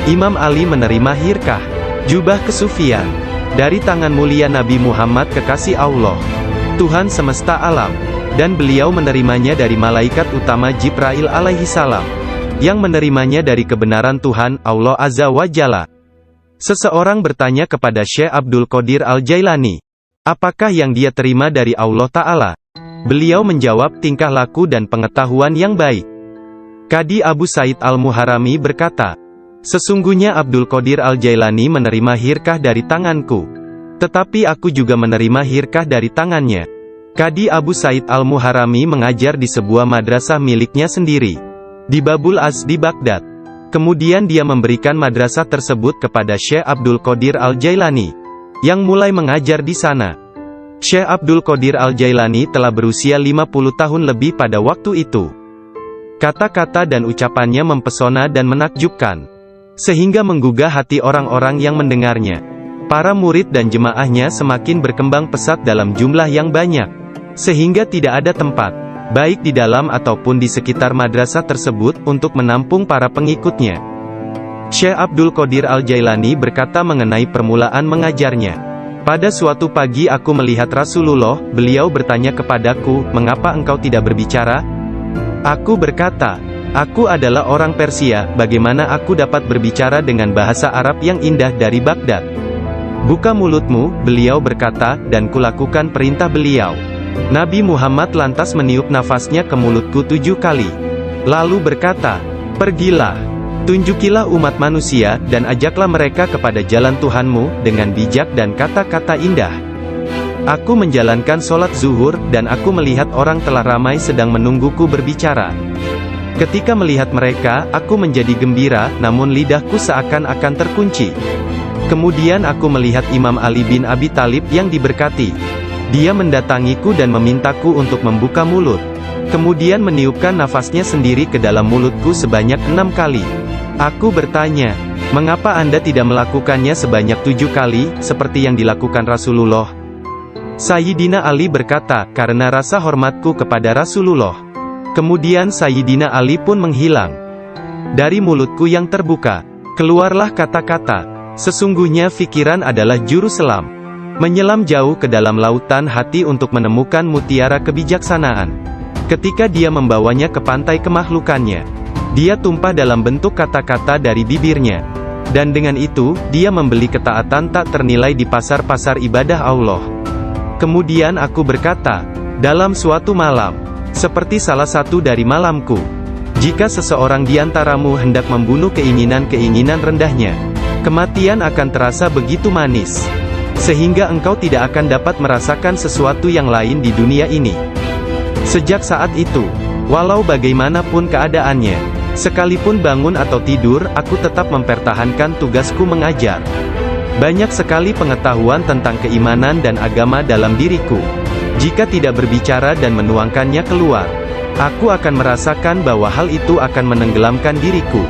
Imam Ali menerima hirkah, jubah kesufian, dari tangan mulia Nabi Muhammad kekasih Allah, Tuhan semesta alam, dan beliau menerimanya dari malaikat utama Jibril alaihi salam, yang menerimanya dari kebenaran Tuhan, Allah Azza wa Jalla. Seseorang bertanya kepada Syekh Abdul Qadir Al-Jailani, apakah yang dia terima dari Allah Ta'ala? Beliau menjawab, tingkah laku dan pengetahuan yang baik. Qadi Abu Said Al-Muharami berkata, sesungguhnya Abdul Qadir Al-Jailani menerima hirkah dari tanganku, tetapi aku juga menerima hirkah dari tangannya. Qadi Abu Said Al-Muharami mengajar di sebuah madrasah miliknya sendiri, di Babul Az di Baghdad. Kemudian dia memberikan madrasah tersebut kepada Syekh Abdul Qadir Al-Jailani, yang mulai mengajar di sana. Syekh Abdul Qadir Al-Jailani telah berusia 50 tahun lebih pada waktu itu. Kata-kata dan ucapannya mempesona dan menakjubkan, sehingga menggugah hati orang-orang yang mendengarnya. Para murid dan jemaahnya semakin berkembang pesat dalam jumlah yang banyak, sehingga tidak ada tempat, baik di dalam ataupun di sekitar madrasah tersebut, untuk menampung para pengikutnya. Syekh Abdul Qadir Al-Jailani berkata mengenai permulaan mengajarnya. Pada suatu pagi aku melihat Rasulullah, beliau bertanya kepadaku, "Mengapa engkau tidak berbicara?" Aku berkata, "Aku adalah orang Persia, bagaimana aku dapat berbicara dengan bahasa Arab yang indah dari Baghdad?" "Buka mulutmu," beliau berkata, dan kulakukan perintah beliau. Nabi Muhammad lantas meniup nafasnya ke mulutku 7 kali. Lalu berkata, "Pergilah, tunjukilah umat manusia, dan ajaklah mereka kepada jalan Tuhanmu, dengan bijak dan kata-kata indah." Aku menjalankan sholat zuhur, dan aku melihat orang telah ramai sedang menungguku berbicara. Ketika melihat mereka, aku menjadi gembira, namun lidahku seakan-akan terkunci. Kemudian aku melihat Imam Ali bin Abi Thalib yang diberkati. Dia mendatangiku dan memintaku untuk membuka mulut. Kemudian meniupkan nafasnya sendiri ke dalam mulutku sebanyak 6 kali. Aku bertanya, "Mengapa Anda tidak melakukannya sebanyak 7 kali, seperti yang dilakukan Rasulullah?" Sayyidina Ali berkata, "Karena rasa hormatku kepada Rasulullah." Kemudian Sayyidina Ali pun menghilang. Dari mulutku yang terbuka, keluarlah kata-kata, "Sesungguhnya fikiran adalah juru selam, menyelam jauh ke dalam lautan hati untuk menemukan mutiara kebijaksanaan. Ketika dia membawanya ke pantai kemakhlukannya, dia tumpah dalam bentuk kata-kata dari bibirnya. Dan dengan itu, dia membeli ketaatan tak ternilai di pasar-pasar ibadah Allah." Kemudian aku berkata, "Dalam suatu malam, seperti salah satu dari malamku, jika seseorang di antaramu hendak membunuh keinginan-keinginan rendahnya, kematian akan terasa begitu manis, sehingga engkau tidak akan dapat merasakan sesuatu yang lain di dunia ini. Sejak saat itu, walau bagaimanapun keadaannya, sekalipun bangun atau tidur, aku tetap mempertahankan tugasku mengajar. Banyak sekali pengetahuan tentang keimanan dan agama dalam diriku. Jika tidak berbicara dan menuangkannya keluar, aku akan merasakan bahwa hal itu akan menenggelamkan diriku.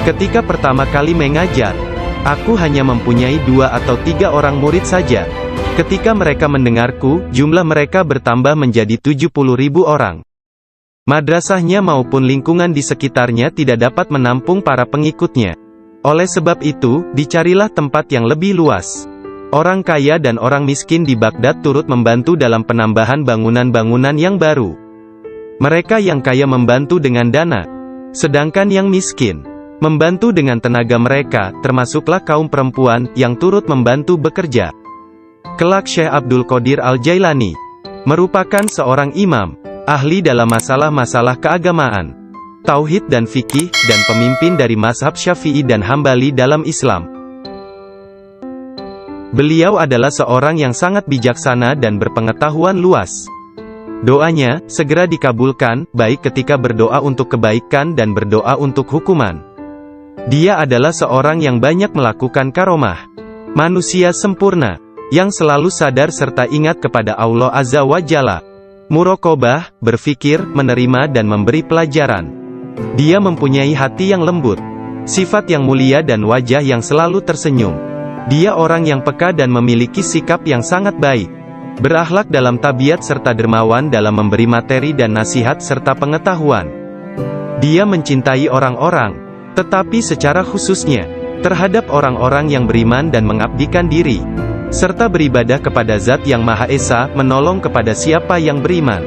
Ketika pertama kali mengajar, aku hanya mempunyai 2 atau 3 orang murid saja. Ketika mereka mendengarku, jumlah mereka bertambah menjadi 70.000 orang. Madrasahnya maupun lingkungan di sekitarnya tidak dapat menampung para pengikutnya. Oleh sebab itu, dicarilah tempat yang lebih luas. Orang kaya dan orang miskin di Baghdad turut membantu dalam penambahan bangunan-bangunan yang baru. Mereka yang kaya membantu dengan dana, sedangkan yang miskin membantu dengan tenaga mereka, termasuklah kaum perempuan, yang turut membantu bekerja. Kelak Syekh Abdul Qadir Al-Jailani merupakan seorang imam, ahli dalam masalah-masalah keagamaan, tauhid dan fikih, dan pemimpin dari mazhab Syafi'i dan Hambali dalam Islam. Beliau adalah seorang yang sangat bijaksana dan berpengetahuan luas. Doanya segera dikabulkan, baik ketika berdoa untuk kebaikan dan berdoa untuk hukuman. Dia adalah seorang yang banyak melakukan karomah. Manusia sempurna, yang selalu sadar serta ingat kepada Allah Azza wa Jalla. Muraqabah, berfikir, menerima dan memberi pelajaran. Dia mempunyai hati yang lembut, sifat yang mulia dan wajah yang selalu tersenyum. Dia orang yang peka dan memiliki sikap yang sangat baik. Berakhlak dalam tabiat serta dermawan dalam memberi materi dan nasihat serta pengetahuan. Dia mencintai orang-orang, tetapi secara khususnya, terhadap orang-orang yang beriman dan mengabdikan diri, serta beribadah kepada Zat yang Maha Esa, menolong kepada siapa yang beriman.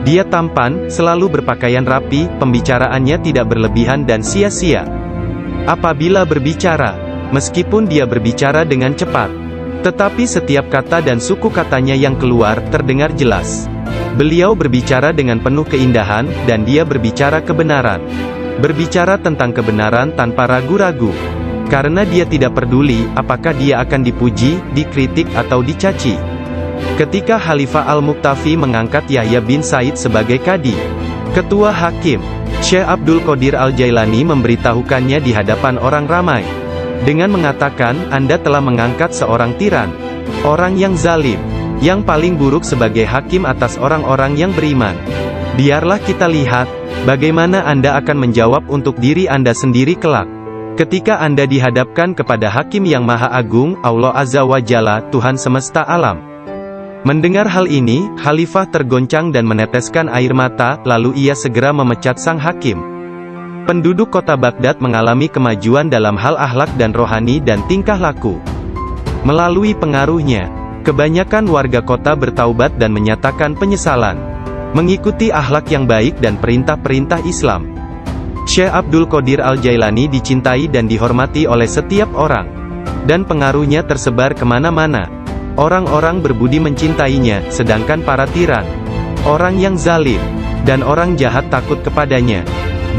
Dia tampan, selalu berpakaian rapi, pembicaraannya tidak berlebihan dan sia-sia. Apabila berbicara, meskipun dia berbicara dengan cepat, tetapi setiap kata dan suku katanya yang keluar, terdengar jelas. Beliau berbicara dengan penuh keindahan, dan dia berbicara kebenaran. Berbicara tentang kebenaran tanpa ragu-ragu. Karena dia tidak peduli, apakah dia akan dipuji, dikritik atau dicaci. Ketika Khalifah Al-Muqtafi mengangkat Yahya bin Said sebagai kadi, ketua hakim, Syekh Abdul Qadir Al-Jailani memberitahukannya di hadapan orang ramai, dengan mengatakan, "Anda telah mengangkat seorang tiran, orang yang zalim, yang paling buruk sebagai hakim atas orang-orang yang beriman. Biarlah kita lihat, bagaimana Anda akan menjawab untuk diri Anda sendiri kelak." Ketika Anda dihadapkan kepada Hakim yang Maha Agung, Allah Azza wa Jalla, Tuhan semesta alam. Mendengar hal ini, Khalifah tergoncang dan meneteskan air mata, lalu ia segera memecat sang hakim. Penduduk kota Baghdad mengalami kemajuan dalam hal akhlak dan rohani dan tingkah laku. Melalui pengaruhnya, kebanyakan warga kota bertaubat dan menyatakan penyesalan, mengikuti akhlak yang baik dan perintah-perintah Islam. Syekh Abdul Qadir Al-Jailani dicintai dan dihormati oleh setiap orang, dan pengaruhnya tersebar kemana-mana. Orang-orang berbudi mencintainya, sedangkan para tiran, orang yang zalim, dan orang jahat takut kepadanya.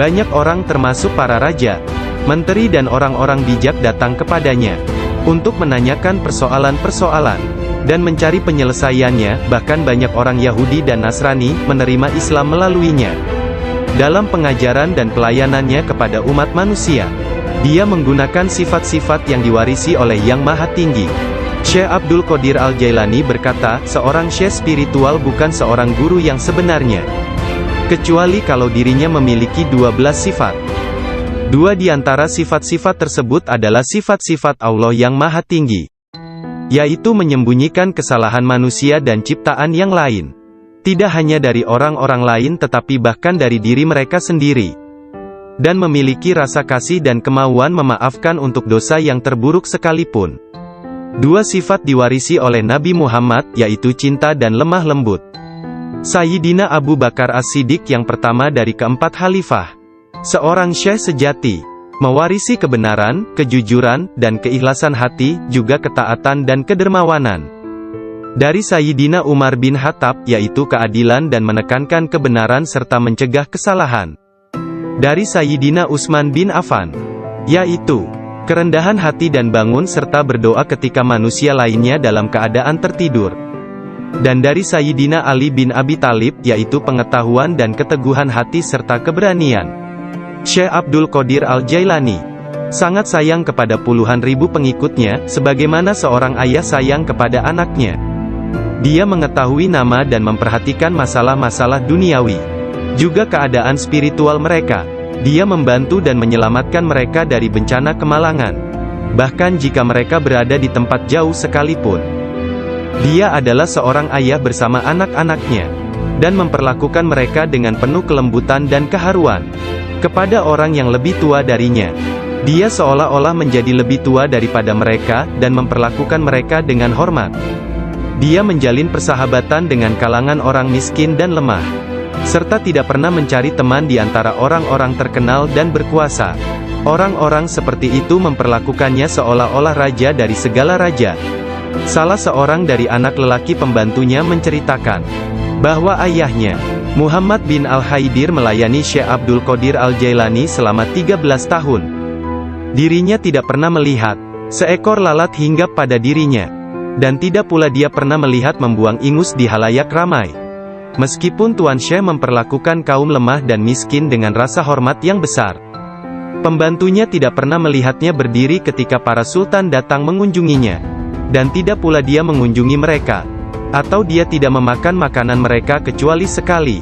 Banyak orang termasuk para raja, menteri dan orang-orang bijak datang kepadanya, untuk menanyakan persoalan-persoalan, dan mencari penyelesaiannya. Bahkan banyak orang Yahudi dan Nasrani, menerima Islam melaluinya. Dalam pengajaran dan pelayanannya kepada umat manusia, dia menggunakan sifat-sifat yang diwarisi oleh Yang Maha Tinggi. Syekh Abdul Qadir Al-Jailani berkata, seorang syekh spiritual bukan seorang guru yang sebenarnya, kecuali kalau dirinya memiliki 12 sifat. Dua di antara sifat-sifat tersebut adalah sifat-sifat Allah yang Maha Tinggi, yaitu menyembunyikan kesalahan manusia dan ciptaan yang lain. Tidak hanya dari orang-orang lain tetapi bahkan dari diri mereka sendiri. Dan memiliki rasa kasih dan kemauan memaafkan untuk dosa yang terburuk sekalipun. Dua sifat diwarisi oleh Nabi Muhammad, yaitu cinta dan lemah lembut. Sayyidina Abu Bakar As-Siddiq yang pertama dari keempat khalifah, seorang syekh sejati, mewarisi kebenaran, kejujuran, dan keikhlasan hati, juga ketaatan dan kedermawanan. Dari Sayyidina Umar bin Khattab, yaitu keadilan dan menekankan kebenaran serta mencegah kesalahan. Dari Sayyidina Utsman bin Affan, yaitu kerendahan hati dan bangun serta berdoa ketika manusia lainnya dalam keadaan tertidur. Dan dari Sayyidina Ali bin Abi Thalib, yaitu pengetahuan dan keteguhan hati serta keberanian. Syekh Abdul Qadir Al-Jailani sangat sayang kepada puluhan ribu pengikutnya, sebagaimana seorang ayah sayang kepada anaknya. Dia mengetahui nama dan memperhatikan masalah-masalah duniawi, juga keadaan spiritual mereka. Dia membantu dan menyelamatkan mereka dari bencana kemalangan, bahkan jika mereka berada di tempat jauh sekalipun. Dia adalah seorang ayah bersama anak-anaknya, dan memperlakukan mereka dengan penuh kelembutan dan keharuan. Kepada orang yang lebih tua darinya, dia seolah-olah menjadi lebih tua daripada mereka, dan memperlakukan mereka dengan hormat. Dia menjalin persahabatan dengan kalangan orang miskin dan lemah, serta tidak pernah mencari teman di antara orang-orang terkenal dan berkuasa. Orang-orang seperti itu memperlakukannya seolah-olah raja dari segala raja. Salah seorang dari anak lelaki pembantunya menceritakan, bahwa ayahnya, Muhammad bin Al-Haidir melayani Syekh Abdul Qadir Al-Jailani selama 13 tahun. Dirinya tidak pernah melihat seekor lalat hinggap pada dirinya, dan tidak pula dia pernah melihat membuang ingus di halayak ramai. Meskipun Tuan Syekh memperlakukan kaum lemah dan miskin dengan rasa hormat yang besar, pembantunya tidak pernah melihatnya berdiri ketika para sultan datang mengunjunginya, dan tidak pula dia mengunjungi mereka, atau dia tidak memakan makanan mereka kecuali sekali.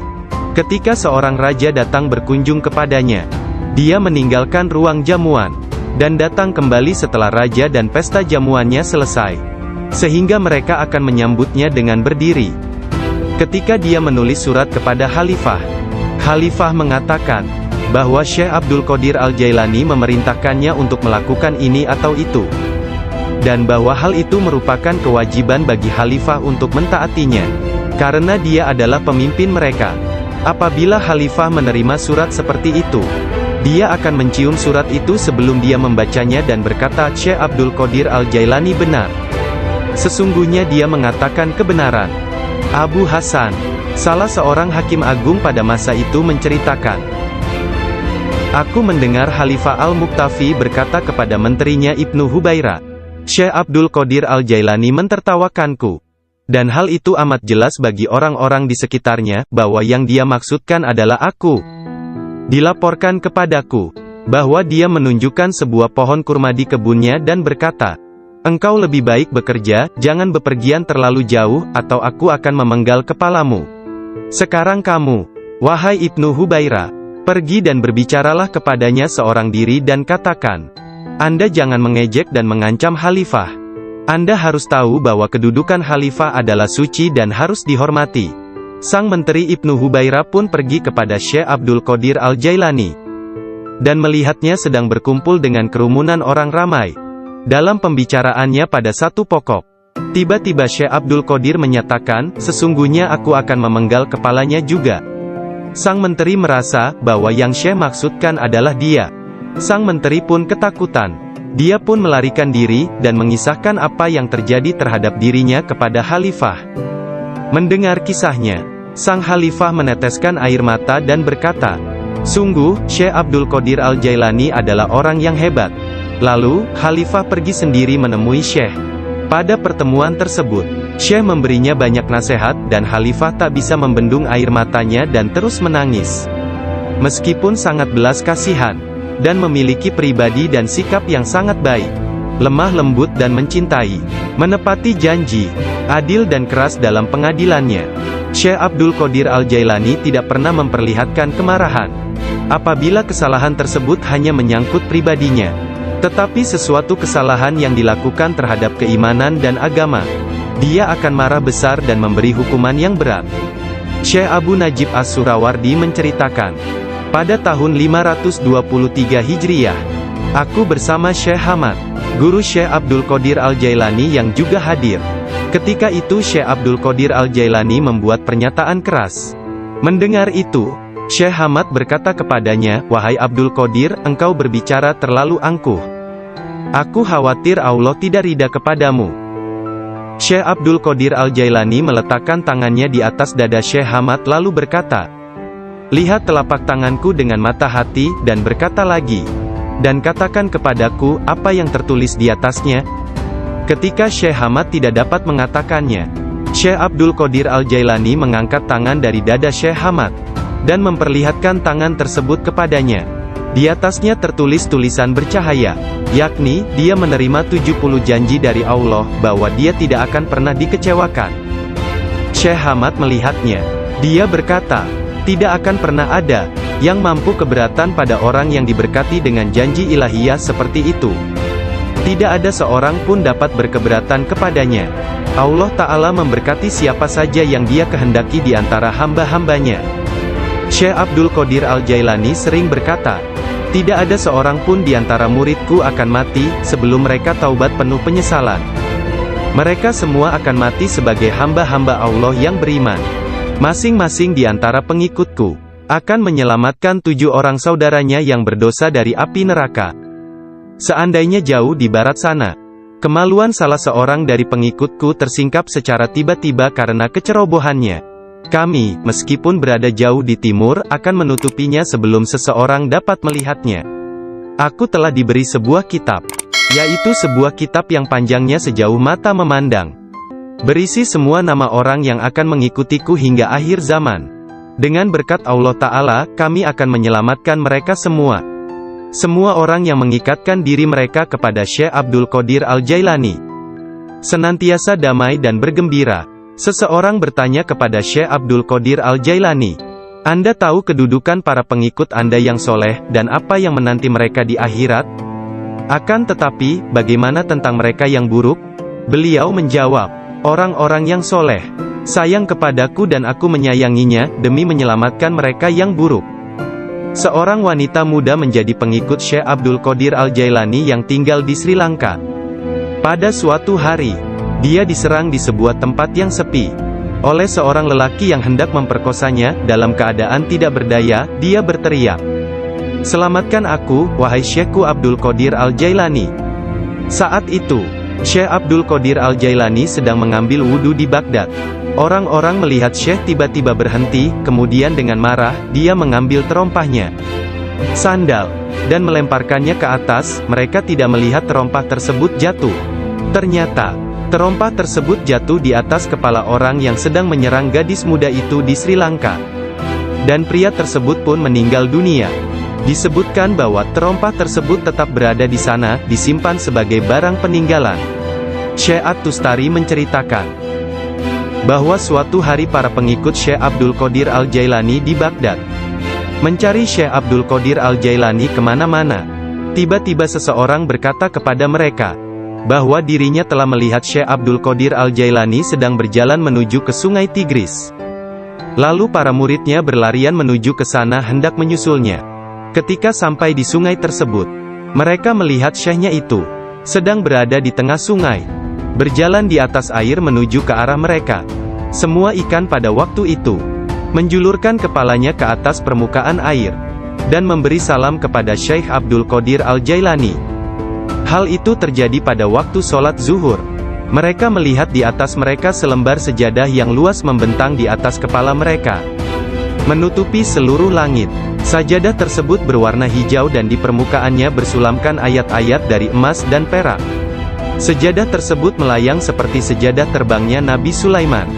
Ketika seorang raja datang berkunjung kepadanya, dia meninggalkan ruang jamuan, dan datang kembali setelah raja dan pesta jamuannya selesai, sehingga mereka akan menyambutnya dengan berdiri. Ketika dia menulis surat kepada Khalifah, Khalifah mengatakan, bahwa Syekh Abdul Qadir Al-Jailani memerintahkannya untuk melakukan ini atau itu, dan bahwa hal itu merupakan kewajiban bagi Khalifah untuk mentaatinya, karena dia adalah pemimpin mereka. Apabila Khalifah menerima surat seperti itu, dia akan mencium surat itu sebelum dia membacanya dan berkata, Syekh Abdul Qadir Al-Jailani benar. Sesungguhnya dia mengatakan kebenaran. Abu Hasan, salah seorang hakim agung pada masa itu menceritakan, aku mendengar Khalifah Al-Muqtafi berkata kepada menterinya Ibnu Hubaira, Syekh Abdul Qadir Al-Jailani mentertawakanku. Dan hal itu amat jelas bagi orang-orang di sekitarnya, bahwa yang dia maksudkan adalah aku. Dilaporkan kepadaku, bahwa dia menunjukkan sebuah pohon kurma di kebunnya dan berkata, engkau lebih baik bekerja, jangan bepergian terlalu jauh, atau aku akan memenggal kepalamu. Sekarang kamu, wahai Ibnu Hubaira, Pergi dan berbicaralah kepadanya seorang diri dan katakan, Anda jangan mengejek dan mengancam khalifah. Anda harus tahu bahwa kedudukan khalifah adalah suci dan harus dihormati. Sang Menteri Ibnu Hubairah pun pergi kepada Syekh Abdul Qadir Al-Jailani, dan melihatnya sedang berkumpul dengan kerumunan orang ramai. Dalam pembicaraannya pada satu pokok, tiba-tiba Syekh Abdul Qadir menyatakan, sesungguhnya aku akan memenggal kepalanya juga. Sang Menteri merasa bahwa yang Syekh maksudkan adalah dia. Sang Menteri pun ketakutan. Dia pun melarikan diri, dan mengisahkan apa yang terjadi terhadap dirinya kepada khalifah. Mendengar kisahnya, sang khalifah meneteskan air mata dan berkata, sungguh, Syekh Abdul Qadir Al-Jailani adalah orang yang hebat. Lalu, khalifah pergi sendiri menemui Syekh. Pada pertemuan tersebut, Syekh memberinya banyak nasihat, dan khalifah tak bisa membendung air matanya dan terus menangis. Meskipun sangat belas kasihan, dan memiliki pribadi dan sikap yang sangat baik, lemah lembut dan mencintai, menepati janji, adil dan keras dalam pengadilannya, Syekh Abdul Qadir Al-Jailani tidak pernah memperlihatkan kemarahan. Apabila kesalahan tersebut hanya menyangkut pribadinya, tetapi sesuatu kesalahan yang dilakukan terhadap keimanan dan agama, dia akan marah besar dan memberi hukuman yang berat. Syekh Abu Najib As-Surawardi menceritakan, pada tahun 523 Hijriah, aku bersama Syekh Hamad, guru Syekh Abdul Qadir Al-Jailani yang juga hadir. Ketika itu Syekh Abdul Qadir Al-Jailani membuat pernyataan keras. Mendengar itu, Syekh Hamad berkata kepadanya, wahai Abdul Qadir, engkau berbicara terlalu angkuh. Aku khawatir Allah tidak ridha kepadamu. Syekh Abdul Qadir Al-Jailani meletakkan tangannya di atas dada Syekh Hamad lalu berkata, lihat telapak tanganku dengan mata hati, dan berkata lagi, dan katakan kepadaku, apa yang tertulis di atasnya. Ketika Syekh Hamad tidak dapat mengatakannya, Syekh Abdul Qadir Al-Jailani mengangkat tangan dari dada Syekh Hamad, dan memperlihatkan tangan tersebut kepadanya. Di atasnya tertulis tulisan bercahaya, yakni, dia menerima 70 janji dari Allah, bahwa dia tidak akan pernah dikecewakan. Syekh Hamad melihatnya. Dia berkata, tidak akan pernah ada yang mampu keberatan pada orang yang diberkati dengan janji ilahiyah seperti itu. Tidak ada seorang pun dapat berkeberatan kepadanya. Allah Ta'ala memberkati siapa saja yang dia kehendaki di antara hamba-hambanya. Syekh Abdul Qadir Al-Jailani sering berkata, tidak ada seorang pun di antara muridku akan mati, sebelum mereka taubat penuh penyesalan. Mereka semua akan mati sebagai hamba-hamba Allah yang beriman. Masing-masing di antara pengikutku, akan menyelamatkan 7 orang saudaranya yang berdosa dari api neraka. Seandainya jauh di barat sana, kemaluan salah seorang dari pengikutku tersingkap secara tiba-tiba karena kecerobohannya, kami, meskipun berada jauh di timur, akan menutupinya sebelum seseorang dapat melihatnya. Aku telah diberi sebuah kitab, yaitu sebuah kitab yang panjangnya sejauh mata memandang, berisi semua nama orang yang akan mengikutiku hingga akhir zaman. Dengan berkat Allah Ta'ala, kami akan menyelamatkan mereka semua. Semua orang yang mengikatkan diri mereka kepada Syekh Abdul Qadir Al-Jailani senantiasa damai dan bergembira. Seseorang bertanya kepada Syekh Abdul Qadir Al-Jailani, Anda tahu kedudukan para pengikut Anda yang soleh, dan apa yang menanti mereka di akhirat? Akan tetapi, bagaimana tentang mereka yang buruk? Beliau menjawab, orang-orang yang soleh sayang kepadaku dan aku menyayanginya, demi menyelamatkan mereka yang buruk. Seorang wanita muda menjadi pengikut Syekh Abdul Qadir Al-Jailani yang tinggal di Sri Lanka. Pada suatu hari, dia diserang di sebuah tempat yang sepi oleh seorang lelaki yang hendak memperkosanya. Dalam keadaan tidak berdaya, dia berteriak, selamatkan aku, wahai Syekhku Abdul Qadir Al-Jailani. Saat itu, Syekh Abdul Qadir Al-Jailani sedang mengambil wudhu di Baghdad. Orang-orang melihat Syekh tiba-tiba berhenti, kemudian dengan marah, dia mengambil terompahnya, sandal, dan melemparkannya ke atas. Mereka tidak melihat terompah tersebut jatuh. Ternyata, terompah tersebut jatuh di atas kepala orang yang sedang menyerang gadis muda itu di Sri Lanka. Dan pria tersebut pun meninggal dunia. Disebutkan bahwa terompah tersebut tetap berada di sana, disimpan sebagai barang peninggalan. Syekh At-Tustari menceritakan bahwa suatu hari para pengikut Syekh Abdul Qadir Al-Jailani di Baghdad mencari Syekh Abdul Qadir Al-Jailani kemana-mana. Tiba-tiba seseorang berkata kepada mereka, bahwa dirinya telah melihat Syekh Abdul Qadir Al-Jailani sedang berjalan menuju ke sungai Tigris. Lalu para muridnya berlarian menuju ke sana hendak menyusulnya. Ketika sampai di sungai tersebut, mereka melihat syekhnya itu sedang berada di tengah sungai, berjalan di atas air menuju ke arah mereka. Semua ikan pada waktu itu menjulurkan kepalanya ke atas permukaan air, dan memberi salam kepada Syekh Abdul Qadir Al-Jailani. Hal itu terjadi pada waktu sholat zuhur. Mereka melihat di atas mereka selembar sejadah yang luas membentang di atas kepala mereka, menutupi seluruh langit. Sajadah tersebut berwarna hijau dan di permukaannya bersulamkan ayat-ayat dari emas dan perak. Sejadah tersebut melayang seperti sejadah terbangnya Nabi Sulaiman,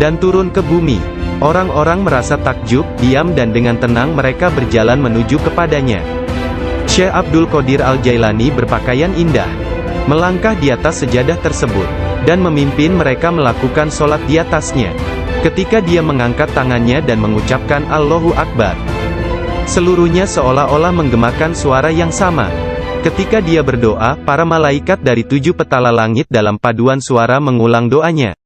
dan turun ke bumi. Orang-orang merasa takjub, diam dan dengan tenang mereka berjalan menuju kepadanya. Syekh Abdul Qadir Al-Jailani berpakaian indah, melangkah di atas sejadah tersebut, dan memimpin mereka melakukan sholat di atasnya. Ketika dia mengangkat tangannya dan mengucapkan Allahu Akbar, seluruhnya seolah-olah menggemakan suara yang sama. Ketika dia berdoa, para malaikat dari 7 petala langit dalam paduan suara mengulang doanya.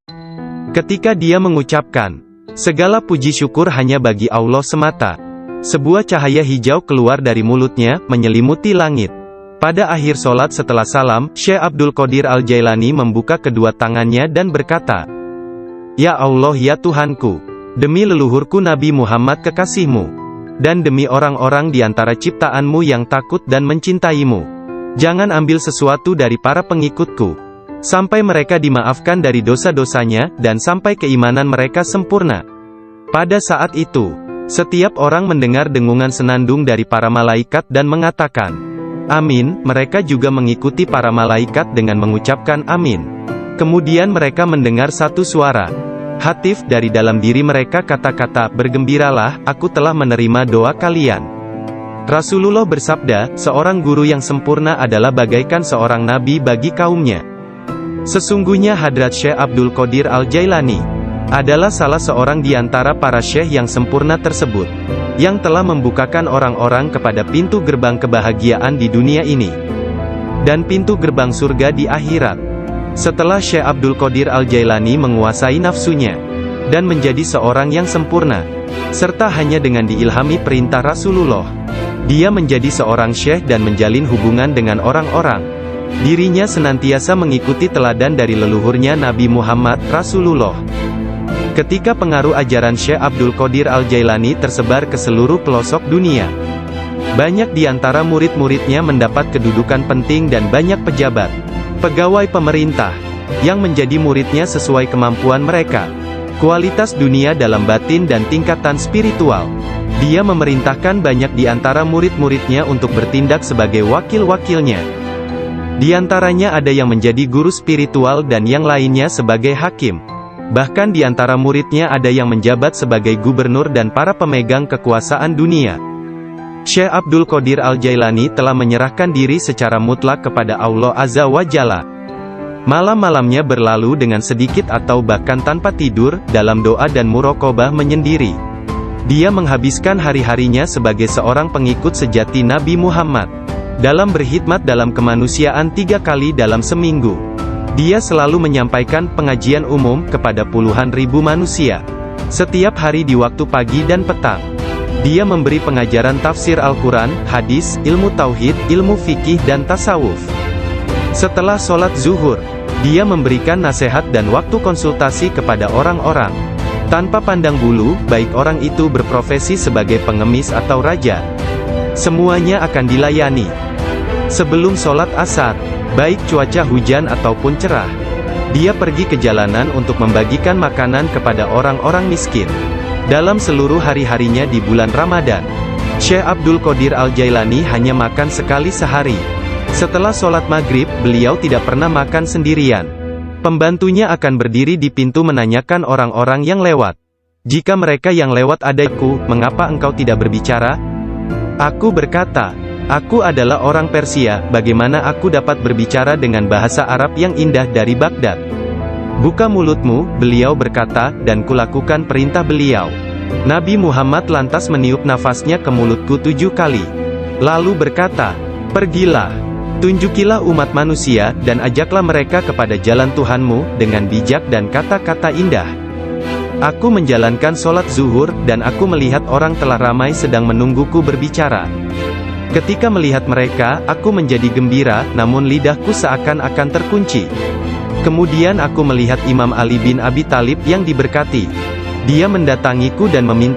Ketika dia mengucapkan, segala puji syukur hanya bagi Allah semata, sebuah cahaya hijau keluar dari mulutnya, menyelimuti langit. Pada akhir sholat setelah salam, Syekh Abdul Qadir Al-Jailani membuka kedua tangannya dan berkata, Ya Allah ya Tuhanku, demi leluhurku Nabi Muhammad kekasihmu, dan demi orang-orang di antara ciptaanmu yang takut dan mencintaimu, jangan ambil sesuatu dari para pengikutku, sampai mereka dimaafkan dari dosa-dosanya, dan sampai keimanan mereka sempurna. Pada saat itu, setiap orang mendengar dengungan senandung dari para malaikat dan mengatakan, Amin. Mereka juga mengikuti para malaikat dengan mengucapkan Amin. Kemudian mereka mendengar satu suara hatif dari dalam diri mereka, kata-kata, bergembiralah, aku telah menerima doa kalian. Rasulullah bersabda, seorang guru yang sempurna adalah bagaikan seorang nabi bagi kaumnya. Sesungguhnya Hadrat Syekh Abdul Qadir Al-Jailani adalah salah seorang di antara para syekh yang sempurna tersebut, yang telah membukakan orang-orang kepada pintu gerbang kebahagiaan di dunia ini, dan pintu gerbang surga di akhirat. Setelah Syekh Abdul Qadir Al-Jailani menguasai nafsunya, dan menjadi seorang yang sempurna, serta hanya dengan diilhami perintah Rasulullah, dia menjadi seorang syekh dan menjalin hubungan dengan orang-orang. Dirinya senantiasa mengikuti teladan dari leluhurnya Nabi Muhammad, Rasulullah. Ketika pengaruh ajaran Syekh Abdul Qadir Al-Jailani tersebar ke seluruh pelosok dunia, banyak di antara murid-muridnya mendapat kedudukan penting dan banyak pejabat, pegawai pemerintah, yang menjadi muridnya sesuai kemampuan mereka, kualitas dunia dalam batin dan tingkatan spiritual. Dia memerintahkan banyak di antara murid-muridnya untuk bertindak sebagai wakil-wakilnya. Di antaranya ada yang menjadi guru spiritual dan yang lainnya sebagai hakim. Bahkan di antara muridnya ada yang menjabat sebagai gubernur dan para pemegang kekuasaan dunia. Syekh Abdul Qadir Al-Jailani telah menyerahkan diri secara mutlak kepada Allah Azza wa Jalla. Malam-malamnya berlalu dengan sedikit atau bahkan tanpa tidur, dalam doa dan muraqabah menyendiri. Dia menghabiskan hari-harinya sebagai seorang pengikut sejati Nabi Muhammad, dalam berkhidmat dalam kemanusiaan 3 kali dalam seminggu. Dia selalu menyampaikan pengajian umum kepada puluhan ribu manusia, setiap hari di waktu pagi dan petang. Dia memberi pengajaran tafsir Al-Quran, hadis, ilmu tauhid, ilmu fikih dan tasawuf. Setelah sholat zuhur, dia memberikan nasihat dan waktu konsultasi kepada orang-orang, tanpa pandang bulu, baik orang itu berprofesi sebagai pengemis atau raja. Semuanya akan dilayani. Sebelum sholat asar, baik cuaca hujan ataupun cerah, dia pergi ke jalanan untuk membagikan makanan kepada orang-orang miskin. Dalam seluruh hari-harinya di bulan Ramadan, Syekh Abdul Qadir Al-Jailani hanya makan sekali sehari. Setelah sholat maghrib, beliau tidak pernah makan sendirian. Pembantunya akan berdiri di pintu menanyakan orang-orang yang lewat. Jika mereka yang lewat adikku, mengapa engkau tidak berbicara? Aku berkata, aku adalah orang Persia, bagaimana aku dapat berbicara dengan bahasa Arab yang indah dari Baghdad? Buka mulutmu, beliau berkata, dan kulakukan perintah beliau. Nabi Muhammad lantas meniup nafasnya ke mulutku 7 kali. Lalu berkata, "Pergilah, tunjukilah umat manusia, dan ajaklah mereka kepada jalan Tuhanmu, dengan bijak dan kata-kata indah." Aku menjalankan sholat zuhur, dan aku melihat orang telah ramai sedang menungguku berbicara. Ketika melihat mereka, aku menjadi gembira, namun lidahku seakan-akan terkunci. Kemudian aku melihat Imam Ali bin Abi Thalib yang diberkati. Dia mendatangiku dan meminta